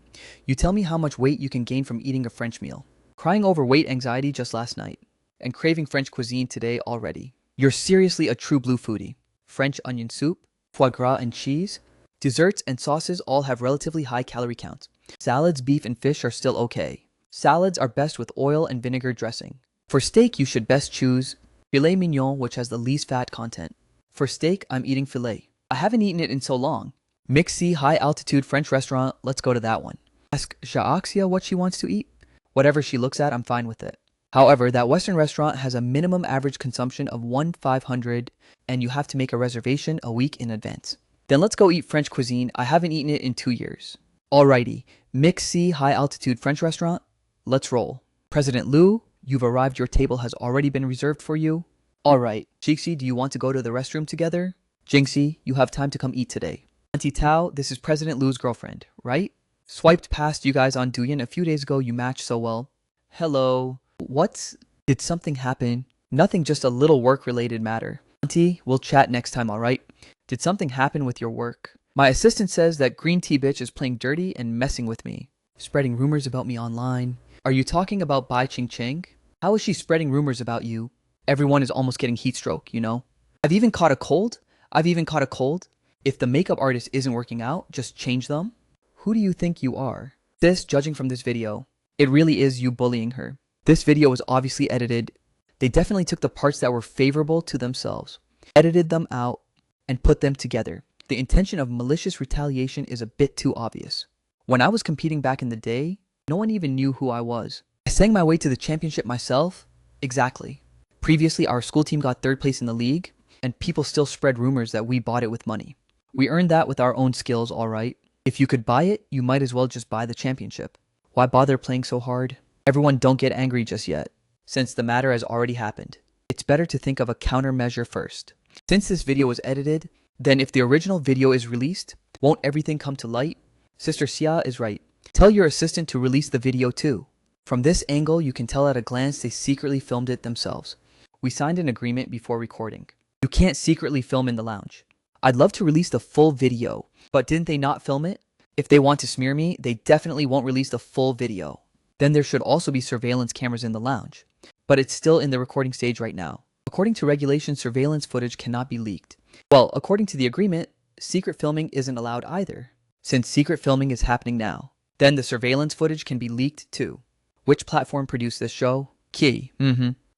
You tell me how much weight you can gain from eating a French meal. Crying over weight anxiety just last night. And craving French cuisine today already. You're seriously a true blue foodie. French onion soup, foie gras and cheese, desserts and sauces all have relatively high calorie counts. Salads, beef and fish are still okay. Salads are best with oil and vinegar dressing. For steak, you should best choose filet mignon, which has the least fat content. For steak, I'm eating filet. I haven't eaten it in so long. Mixi high altitude French restaurant, let's go to that one. Ask Xiaoxia what she wants to eat. Whatever she looks at, I'm fine with it. However, that Western restaurant has a minimum average consumption of 1,500 and you have to make a reservation a week in advance. Then let's go eat French cuisine. I haven't eaten it in 2 years. Alrighty, Mixi high altitude French restaurant, let's roll. President Liu, you've arrived, your table has already been reserved for you. Alright, Jixi, do you want to go to the restroom together? Jinxie, you have time to come eat today. Auntie Tao, this is President Liu's girlfriend, right? Swiped past you guys on Douyin a few days ago, you matched so well. Hello. Did something happen? Nothing, just a little work-related matter. Auntie, we'll chat next time, alright? Did something happen with your work? My assistant says that green tea bitch is playing dirty and messing with me, spreading rumors about me online. Are you talking about Bai Ching Ching? How is she spreading rumors about you? Everyone is almost getting heat stroke, you know? I've even caught a cold. If the makeup artist isn't working out, just change them. Who do you think you are? This, judging from this video, it really is you bullying her. This video was obviously edited. They definitely took the parts that were favorable to themselves, edited them out, and put them together. The intention of malicious retaliation is a bit too obvious. When I was competing back in the day, no one even knew who I was. I sang my way to the championship myself. Exactly. Previously, our school team got 3rd place in the league, and people still spread rumors that we bought it with money. We earned that with our own skills, alright. If you could buy it, you might as well just buy the championship. Why bother playing so hard? Everyone don't get angry just yet, since the matter has already happened. It's better to think of a countermeasure first. Since this video was edited, then if the original video is released, won't everything come to light? Sister Xia is right. Tell your assistant to release the video too. From this angle, you can tell at a glance they secretly filmed it themselves. We signed an agreement before recording. You can't secretly film in the lounge. I'd love to release the full video, but didn't they not film it? If they want to smear me, they definitely won't release the full video. Then there should also be surveillance cameras in the lounge. But it's still in the recording stage right now. According to regulations, surveillance footage cannot be leaked. Well, according to the agreement, secret filming isn't allowed either. Since secret filming is happening now, then the surveillance footage can be leaked too. Which platform produced this show? Key.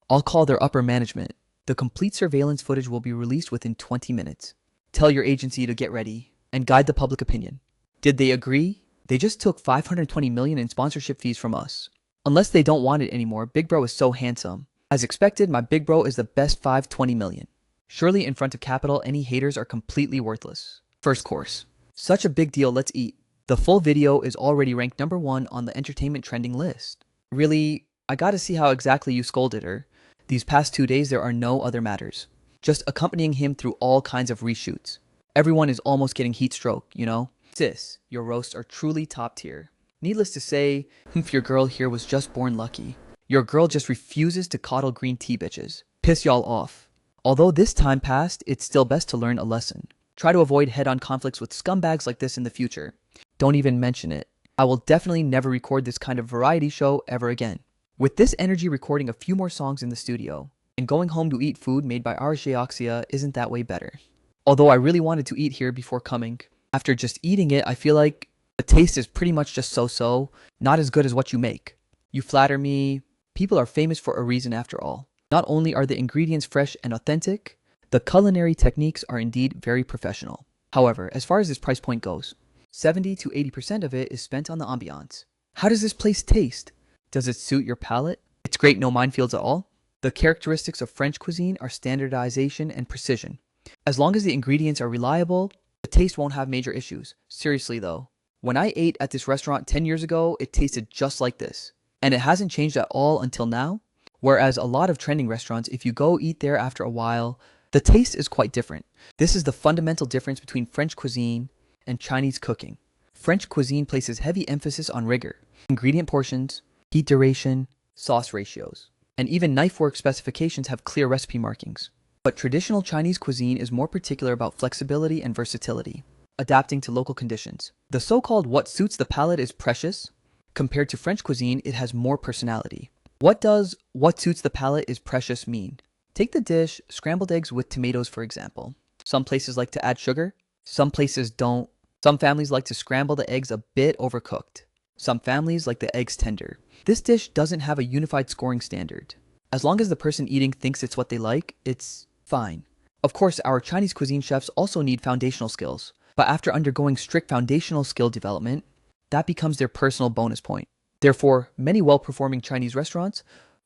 I'll call their upper management. The complete surveillance footage will be released within 20 minutes. Tell your agency to get ready and guide the public opinion. Did they agree? They just took $520 million in sponsorship fees from us. Unless they don't want it anymore, Big Bro is so handsome. As expected, my Big Bro is the best $520 million. Surely in front of Capital, any haters are completely worthless. First course. Such a big deal, let's eat. The full video is already ranked #1 on the entertainment trending list. Really, I gotta see how exactly you scolded her. These past 2 days there are no other matters. Just accompanying him through all kinds of reshoots. Everyone is almost getting heat stroke, you know? Sis, your roasts are truly top tier. Needless to say, if your girl here was just born lucky. Your girl just refuses to coddle green tea bitches. Piss y'all off. Although this time passed, it's still best to learn a lesson. Try to avoid head-on conflicts with scumbags like this in the future. Don't even mention it. I will definitely never record this kind of variety show ever again. With this energy, recording a few more songs in the studio and going home to eat food made by MwRc isn't that way better. Although I really wanted to eat here before coming. After just eating it, I feel like the taste is pretty much just so-so, not as good as what you make. You flatter me. People are famous for a reason after all. Not only are the ingredients fresh and authentic, the culinary techniques are indeed very professional. However, as far as this price point goes, 70 to 80% of it is spent on the ambiance. How does this place taste? Does it suit your palate? It's great, no minefields at all. The characteristics of French cuisine are standardization and precision. As long as the ingredients are reliable, the taste won't have major issues. Seriously though, when I ate at this restaurant 10 years ago, it tasted just like this. And it hasn't changed at all until now. Whereas a lot of trending restaurants, if you go eat there after a while, the taste is quite different. This is the fundamental difference between French cuisine and Chinese cooking. French cuisine places heavy emphasis on rigor, ingredient portions, heat duration, sauce ratios, and even knife work specifications have clear recipe markings. But traditional Chinese cuisine is more particular about flexibility and versatility, adapting to local conditions. The so-called what suits the palate is precious. Compared to French cuisine, it has more personality. What does what suits the palate is precious mean? Take the dish scrambled eggs with tomatoes, for example. Some places like to add sugar, some places don't. Some families like to scramble the eggs a bit overcooked. Some families like the eggs tender. This dish doesn't have a unified scoring standard. As long as the person eating thinks it's what they like, it's fine. Of course, our Chinese cuisine chefs also need foundational skills, but after undergoing strict foundational skill development, that becomes their personal bonus point. Therefore, many well-performing Chinese restaurants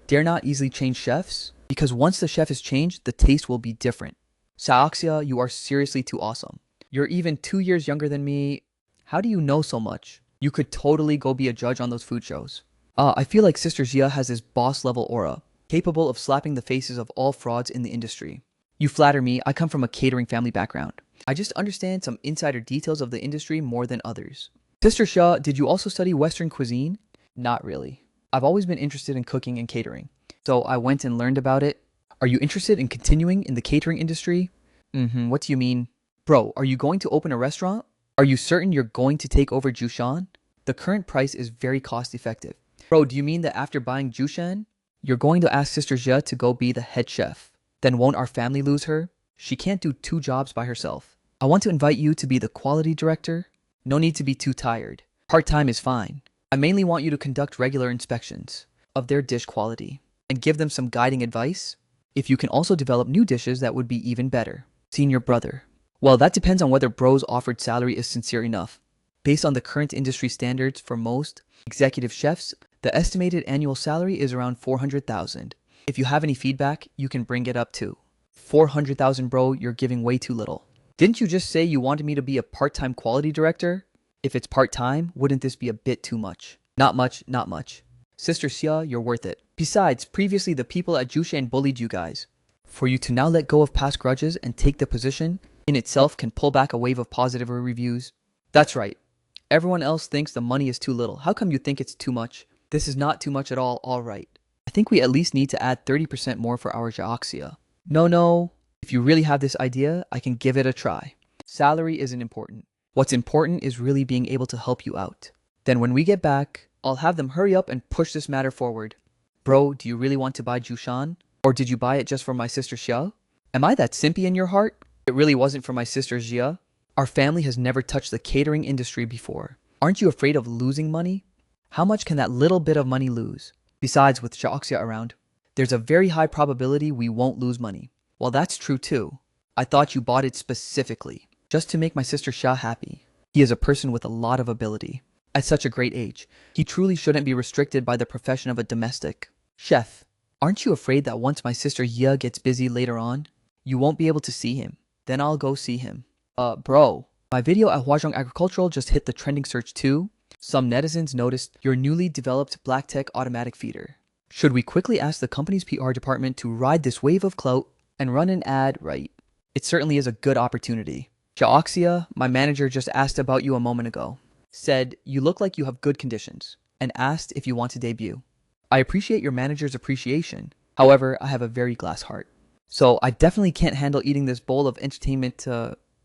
dare not easily change chefs, because once the chef is changed, the taste will be different. MwRc, you are seriously too awesome. You're even 2 years younger than me. How do you know so much? You could totally go be a judge on those food shows. I feel like Sister Xia has this boss-level aura, capable of slapping the faces of all frauds in the industry. You flatter me, I come from a catering family background. I just understand some insider details of the industry more than others. Sister Xia, did you also study Western cuisine? Not really. I've always been interested in cooking and catering, so I went and learned about it. Are you interested in continuing in the catering industry? What do you mean? Bro, are you going to open a restaurant? Are you certain you're going to take over Jushan? The current price is very cost effective. Bro, do you mean that after buying Jushan, you're going to ask Sister Jia to go be the head chef? Then won't our family lose her? She can't do two jobs by herself. I want to invite you to be the quality director. No need to be too tired. Part-time is fine. I mainly want you to conduct regular inspections of their dish quality and give them some guiding advice. If you can also develop new dishes, that would be even better. Senior brother. Well, that depends on whether bro's offered salary is sincere enough. Based on the current industry standards for most executive chefs, the estimated annual salary is around 400,000. If you have any feedback, you can bring it up too. 400,000, bro, you're giving way too little. Didn't you just say you wanted me to be a part-time quality director? If it's part-time, wouldn't this be a bit too much? Not much, not much. Sister Xia, you're worth it. Besides, previously the people at Jushan bullied you guys. For you to now let go of past grudges and take the position, in itself can pull back a wave of positive reviews. That's right. Everyone else thinks the money is too little. How come you think it's too much? This is not too much at all right. I think we at least need to add 30% more for our Jioxia. No. If you really have this idea, I can give it a try. Salary isn't important. What's important is really being able to help you out. Then when we get back, I'll have them hurry up and push this matter forward. Bro, do you really want to buy Jushan? Or did you buy it just for my sister Xia? Am I that simpy in your heart? It really wasn't for my sister Xia. Our family has never touched the catering industry before. Aren't you afraid of losing money? How much can that little bit of money lose? Besides, with Jioxia around, there's a very high probability we won't lose money. Well, that's true too. I thought you bought it specifically, just to make my sister Xia happy. He is a person with a lot of ability. At such a great age, he truly shouldn't be restricted by the profession of a domestic chef. Aren't you afraid that once my sister Yia gets busy later on, you won't be able to see him? Then I'll go see him. Bro, my video at Huazhong Agricultural just hit the trending search too. Some netizens noticed your newly developed black tech automatic feeder. Should we quickly ask the company's PR department to ride this wave of clout and run an ad, right? It certainly is a good opportunity. Jioxia, my manager just asked about you a moment ago. Said you look like you have good conditions and asked if you want to debut. I appreciate your manager's appreciation. However, I have a very glass heart. So I definitely can't handle eating this bowl of entertainment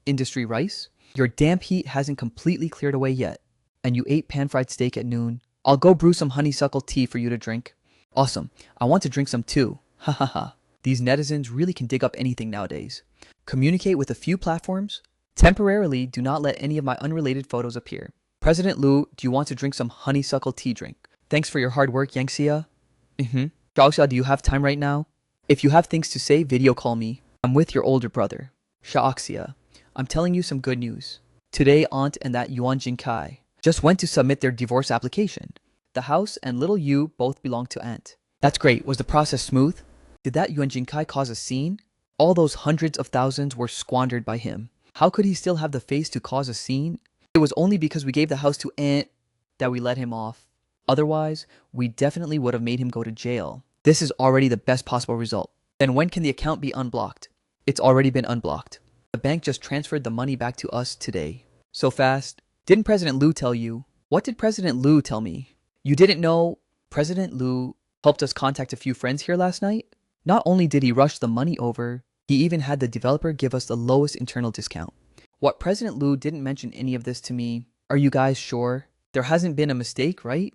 industry rice. Your damp heat hasn't completely cleared away yet. And you ate pan-fried steak at noon. I'll go brew some honeysuckle tea for you to drink. Awesome. I want to drink some too. Ha ha ha. These netizens really can dig up anything nowadays. Communicate with a few platforms. Temporarily, do not let any of my unrelated photos appear. President Lu, do you want to drink some honeysuckle tea drink? Thanks for your hard work, Yangxia. Xiaoxia, do you have time right now? If you have things to say, video call me. I'm with your older brother. Xiaoxia, I'm telling you some good news. Today, Aunt and that Yuan Jinkai just went to submit their divorce application. The house and little Yu both belong to Aunt. That's great. Was the process smooth? Did that Yuan Jinkai cause a scene? All those hundreds of thousands were squandered by him. How could he still have the face to cause a scene? It was only because we gave the house to Aunt that we let him off. Otherwise, we definitely would have made him go to jail. This is already the best possible result. Then when can the account be unblocked? It's already been unblocked. The bank just transferred the money back to us today. So fast. Didn't President Lu tell you? What did President Lu tell me? You didn't know President Lu helped us contact a few friends here last night? Not only did he rush the money over, he even had the developer give us the lowest internal discount. What President Lu didn't mention any of this to me. Are you guys sure? There hasn't been a mistake, right?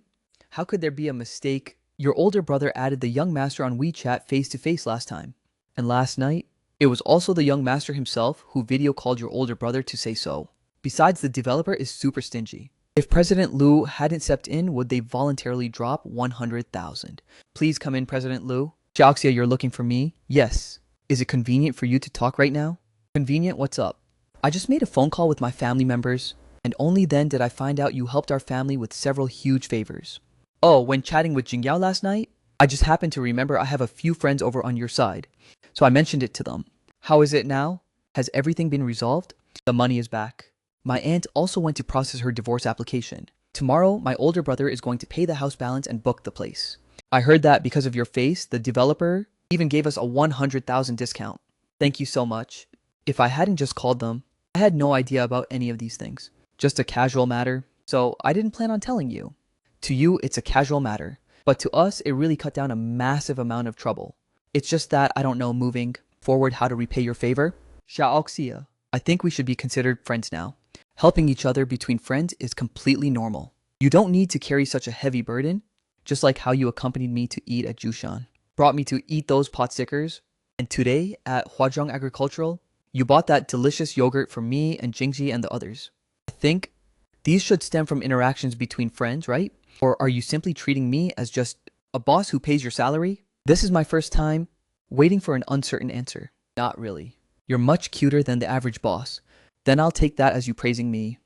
How could there be a mistake? Your older brother added the young master on WeChat face-to-face last time. And last night, it was also the young master himself who video called your older brother to say so. Besides, the developer is super stingy. If President Lu hadn't stepped in, would they voluntarily drop 100,000? Please come in, President Lu. Xiaoxia, you're looking for me? Yes. Is it convenient for you to talk right now? Convenient? What's up? I just made a phone call with my family members, and only then did I find out you helped our family with several huge favors. Oh, when chatting with Jingyao last night, I just happened to remember I have a few friends over on your side, so I mentioned it to them. How is it now? Has everything been resolved? The money is back. My aunt also went to process her divorce application. Tomorrow, my older brother is going to pay the house balance and book the place. I heard that because of your face, the developer even gave us a 100,000 discount. Thank you so much. If I hadn't just called them, I had no idea about any of these things. Just a casual matter, so I didn't plan on telling you. To you, it's a casual matter, but to us, it really cut down a massive amount of trouble. It's just that I don't know moving forward how to repay your favor. Xiaoxia, I think we should be considered friends now. Helping each other between friends is completely normal. You don't need to carry such a heavy burden, just like how you accompanied me to eat at Jushan, brought me to eat those pot stickers, and today at Hwajong Agricultural, you bought that delicious yogurt for me and Jingji and the others. I think these should stem from interactions between friends, right? Or are you simply treating me as just a boss who pays your salary? This is my first time waiting for an uncertain answer. Not really. You're much cuter than the average boss. Then I'll take that as you praising me.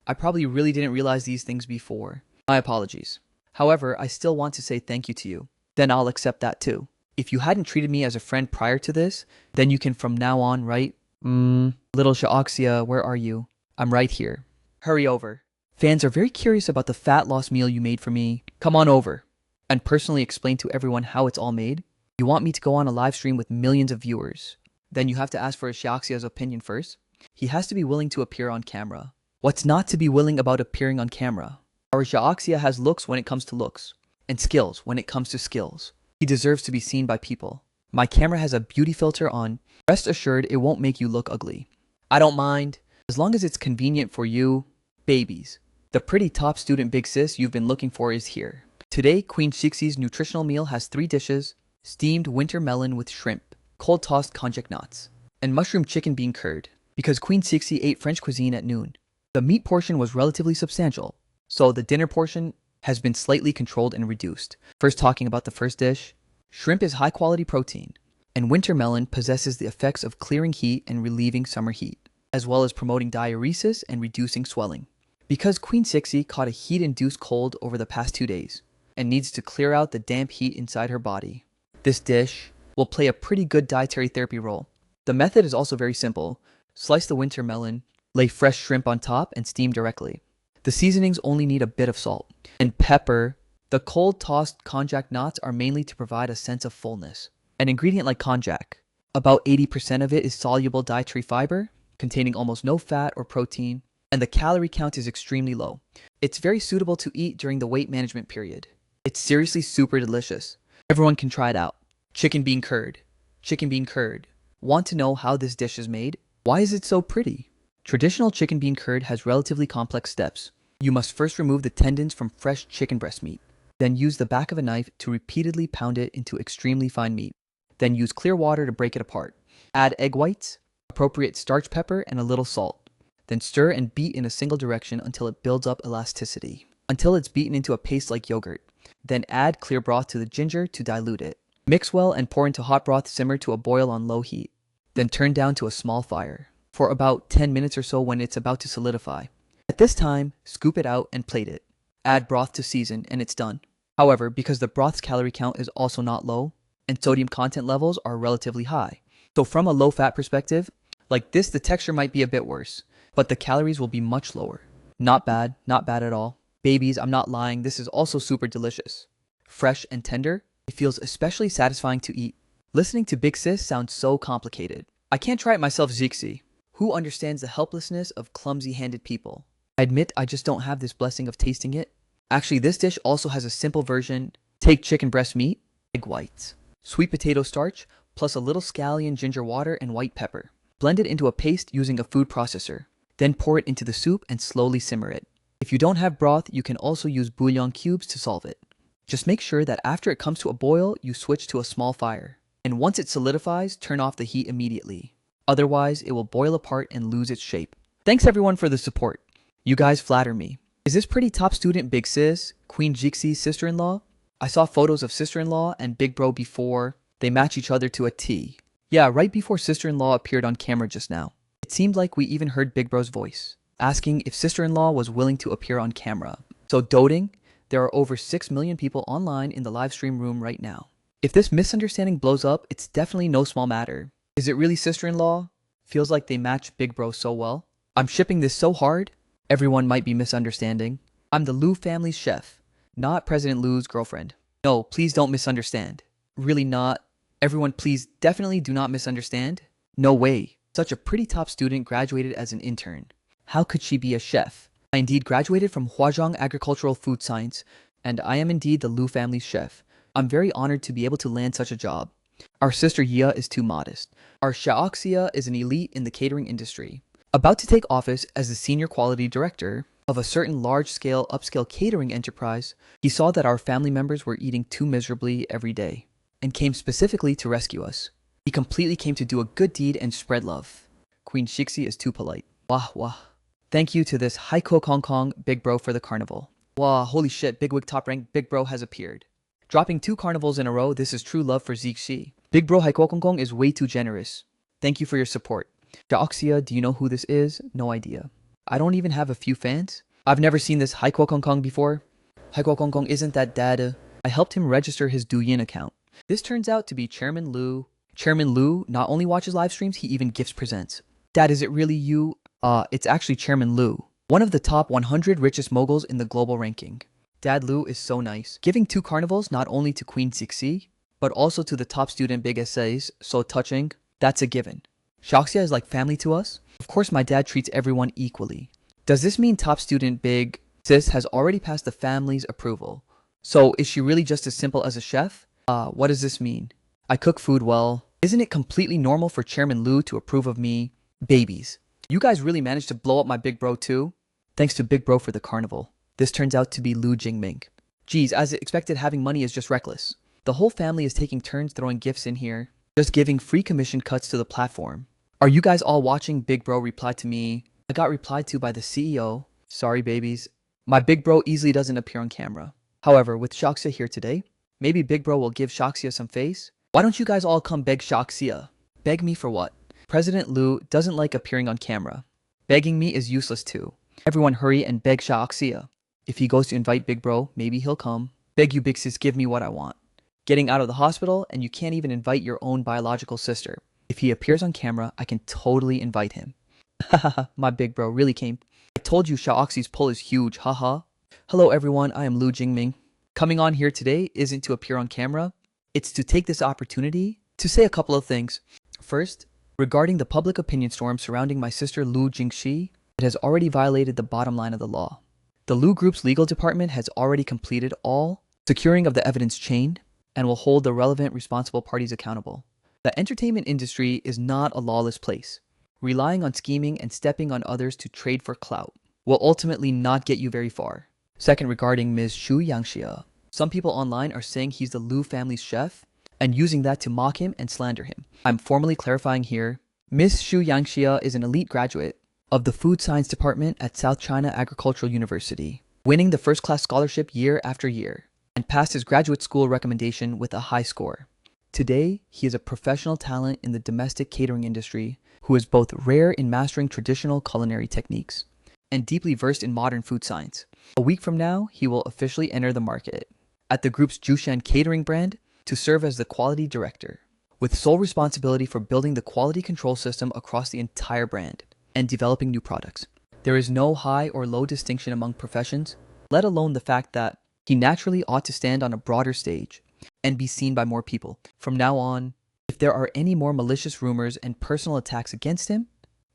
I probably really didn't realize these things before. My apologies. However, I still want to say thank you to you. Then I'll accept that too. If you hadn't treated me as a friend prior to this, then you can from now on, right? Little Shaaxia, where are you? I'm right here. Hurry over. Fans are very curious about the fat loss meal you made for me. Come on over and personally explain to everyone how it's all made. You want me to go on a live stream with millions of viewers. Then you have to ask for Shaaxia's opinion first. He has to be willing to appear on camera. What's not to be willing about appearing on camera? Our Shaaxia has looks when it comes to looks, and skills when it comes to skills. He deserves to be seen by people. My camera has a beauty filter on. Rest assured it won't make you look ugly. I don't mind, as long as it's convenient for you. Babies. The pretty top student big sis you've been looking for is here. Today, Queen Shixi's nutritional meal has 3 dishes: steamed winter melon with shrimp, cold tossed konjac nuts, and mushroom chicken bean curd. Because Queen Shixi ate French cuisine at noon, the meat portion was relatively substantial, so the dinner portion has been slightly controlled and reduced. First, talking about the first dish, shrimp is high quality protein, and winter melon possesses the effects of clearing heat and relieving summer heat, as well as promoting diuresis and reducing swelling. Because Queen Shixi caught a heat-induced cold over the past 2 days and needs to clear out the damp heat inside her body, this dish will play a pretty good dietary therapy role. The method is also very simple. Slice the winter melon, lay fresh shrimp on top, and steam directly. The seasonings only need a bit of salt and pepper. The cold tossed konjac nuts are mainly to provide a sense of fullness. An ingredient like konjac, about 80% of it is soluble dietary fiber, containing almost no fat or protein, and the calorie count is extremely low. It's very suitable to eat during the weight management period. It's seriously super delicious. Everyone can try it out. Chicken bean curd. Chicken bean curd. Want to know how this dish is made? Why is it so pretty? Traditional chicken bean curd has relatively complex steps. You must first remove the tendons from fresh chicken breast meat. Then use the back of a knife to repeatedly pound it into extremely fine meat. Then use clear water to break it apart. Add egg whites, appropriate starch pepper, and a little salt. Then stir and beat in a single direction until it builds up elasticity, until it's beaten into a paste like yogurt. Then add clear broth to the ginger to dilute it. Mix well and pour into hot broth. Simmer to a boil on low heat. Then turn down to a small fire for about 10 minutes or so when it's about to solidify. At this time, scoop it out and plate it. Add broth to season and it's done. However, because the broth's calorie count is also not low and sodium content levels are relatively high, so from a low fat perspective, like this, the texture might be a bit worse, but the calories will be much lower. Not bad at all. Babies, I'm not lying, this is also super delicious. Fresh and tender, it feels especially satisfying to eat. Listening to Big Sis sounds so complicated. I can't try it myself, Zixi. Who understands the helplessness of clumsy-handed people? I admit I just don't have this blessing of tasting it. Actually, this dish also has a simple version. Take chicken breast meat, egg whites, sweet potato starch, plus a little scallion, ginger water, and white pepper. Blend it into a paste using a food processor. Then pour it into the soup and slowly simmer it. If you don't have broth, you can also use bouillon cubes to solve it. Just make sure that after it comes to a boil, you switch to a small fire. And once it solidifies, turn off the heat immediately. Otherwise, it will boil apart and lose its shape. Thanks everyone for the support. You guys flatter me. Is this pretty top student Big Sis, Queen Jixi's sister-in-law? I saw photos of sister-in-law and Big Bro before. They match each other to a T. Yeah, right before sister-in-law appeared on camera just now. It seemed like we even heard Big Bro's voice, asking if sister-in-law was willing to appear on camera. So doting, there are over 6 million people online in the live stream room right now. If this misunderstanding blows up, it's definitely no small matter. Is it really sister-in-law? Feels like they match Big Bro so well. I'm shipping this so hard, everyone might be misunderstanding. I'm the Liu family's chef, not President Liu's girlfriend. No, please don't misunderstand. Really not. Everyone please definitely do not misunderstand. No way. Such a pretty top student graduated as an intern. How could she be a chef? I indeed graduated from Hwajong Agricultural Food Science, and I am indeed the Liu family's chef. I'm very honored to be able to land such a job. Our sister Yia is too modest. Our Shaoxia is an elite in the catering industry. About to take office as the senior quality director of a certain large-scale upscale catering enterprise, he saw that our family members were eating too miserably every day and came specifically to rescue us. He completely came to do a good deed and spread love. Queen Shixi is too polite. Wah wah. Thank you to this Haiko Kong Kong Big Bro for the carnival. Wah, holy shit, Bigwig top rank Big Bro has appeared. Dropping 2 carnivals in a row, this is true love for Zixi. Big Bro Haiko Kong Kong is way too generous. Thank you for your support. Jaoxia, do you know who this is? No idea. I don't even have a few fans. I've never seen this Haiko Kong Kong before. Haiko Kong Kong isn't that dad. I helped him register his Douyin account. This turns out to be Chairman Lu. Chairman Lu not only watches live streams, he even gifts presents. Dad, is it really you? It's actually Chairman Lu, one of the top 100 richest moguls in the global ranking. Dad Lu is so nice, giving 2 carnivals not only to Queen Zixi, but also to the top student Big Essays, so touching. That's a given. Shaoxia is like family to us. Of course my dad treats everyone equally. Does this mean top student Big Sis has already passed the family's approval? So is she really just as simple as a chef? What does this mean? I cook food well. Isn't it completely normal for Chairman Lu to approve of me? Babies. You guys really managed to blow up my Big Bro too? Thanks to Big Bro for the carnival. This turns out to be Lu Jingming. Geez, as expected, having money is just reckless. The whole family is taking turns throwing gifts in here, just giving free commission cuts to the platform. Are you guys all watching? Big Bro replied to me. I got replied to by the CEO. Sorry babies. My Big Bro easily doesn't appear on camera. However, with Shaoxia here today, maybe Big Bro will give Shaoxia some face? Why don't you guys all come beg Shaoxia? Beg me for what? President Lu doesn't like appearing on camera. Begging me is useless too. Everyone hurry and beg Shaoxia. If he goes to invite Big Bro, maybe he'll come. Beg you big sis, give me what I want. Getting out of the hospital and you can't even invite your own biological sister. If he appears on camera, I can totally invite him. Hahaha, my Big Bro really came. I told you Shaoxi's pull is huge, haha. Hello everyone, I am Lu Jingming. Coming on here today isn't to appear on camera. It's to take this opportunity to say a couple of things. First, regarding the public opinion storm surrounding my sister Lu Jingxi, it has already violated the bottom line of the law. The Lu Group's legal department has already completed all securing of the evidence chain and will hold the relevant responsible parties accountable. The entertainment industry is not a lawless place. Relying on scheming and stepping on others to trade for clout will ultimately not get you very far. Second, regarding Ms. Xu Yangxia, some people online are saying he's the Lu family's chef and using that to mock him and slander him. I'm formally clarifying here, Ms. Xu Yangxia is an elite graduate of the Food Science Department at South China Agricultural University, winning the first-class scholarship year after year, and passed his graduate school recommendation with a high score. Today, he is a professional talent in the domestic catering industry who is both rare in mastering traditional culinary techniques and deeply versed in modern food science. A week from now, he will officially enter the market at the group's Jushan catering brand to serve as the quality director, with sole responsibility for building the quality control system across the entire brand and developing new products. There is no high or low distinction among professions, let alone the fact that he naturally ought to stand on a broader stage and be seen by more people. From now on, if there are any more malicious rumors and personal attacks against him,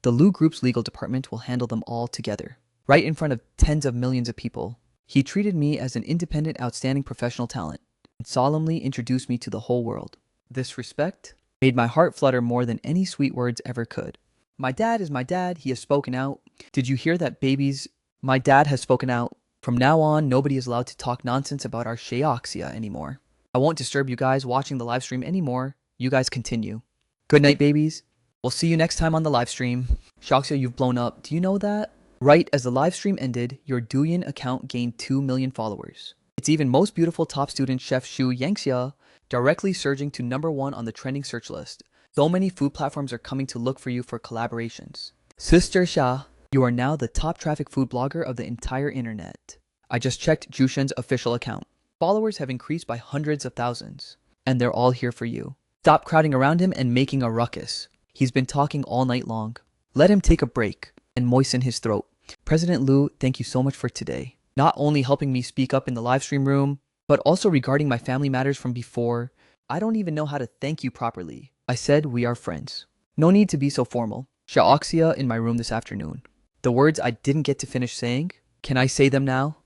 the Lu Group's legal department will handle them all together, right in front of tens of millions of people. He treated me as an independent, outstanding professional talent and solemnly introduced me to the whole world. This respect made my heart flutter more than any sweet words ever could. My dad is my dad. He has spoken out. Did you hear that, babies? My dad has spoken out. From now on, nobody is allowed to talk nonsense about our Shaoxia anymore. I won't disturb you guys watching the live stream anymore. You guys continue. Good night, babies. We'll see you next time on the live stream. Shaoxia, you've blown up. Do you know that? Right as the live stream ended, your Douyin account gained 2 million followers. It's even most beautiful top student chef Xu Yangxia directly surging to #1 on the trending search list. So many food platforms are coming to look for you for collaborations. Sister Xia, you are now the top traffic food blogger of the entire internet. I just checked Jushan's official account. Followers have increased by hundreds of thousands, and they're all here for you. Stop crowding around him and making a ruckus. He's been talking all night long. Let him take a break and moisten his throat. President Lu, thank you so much for today. Not only helping me speak up in the live stream room, but also regarding my family matters from before. I don't even know how to thank you properly. I said we are friends. No need to be so formal. Shaoxia in my room this afternoon. The words I didn't get to finish saying, can I say them now?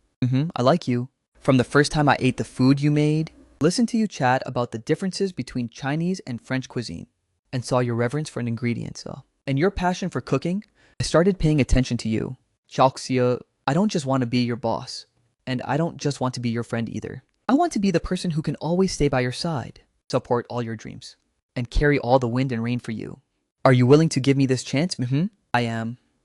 I like you. From the first time I ate the food you made, Listened to you chat about the differences between Chinese and French cuisine, and saw your reverence for an ingredient. And your passion for cooking. I started paying attention to you. Xiaoxia, I don't just want to be your boss, and I don't just want to be your friend either. I want to be the person who can always stay by your side, support all your dreams, and carry all the wind and rain for you. Are you willing to give me this chance? I am.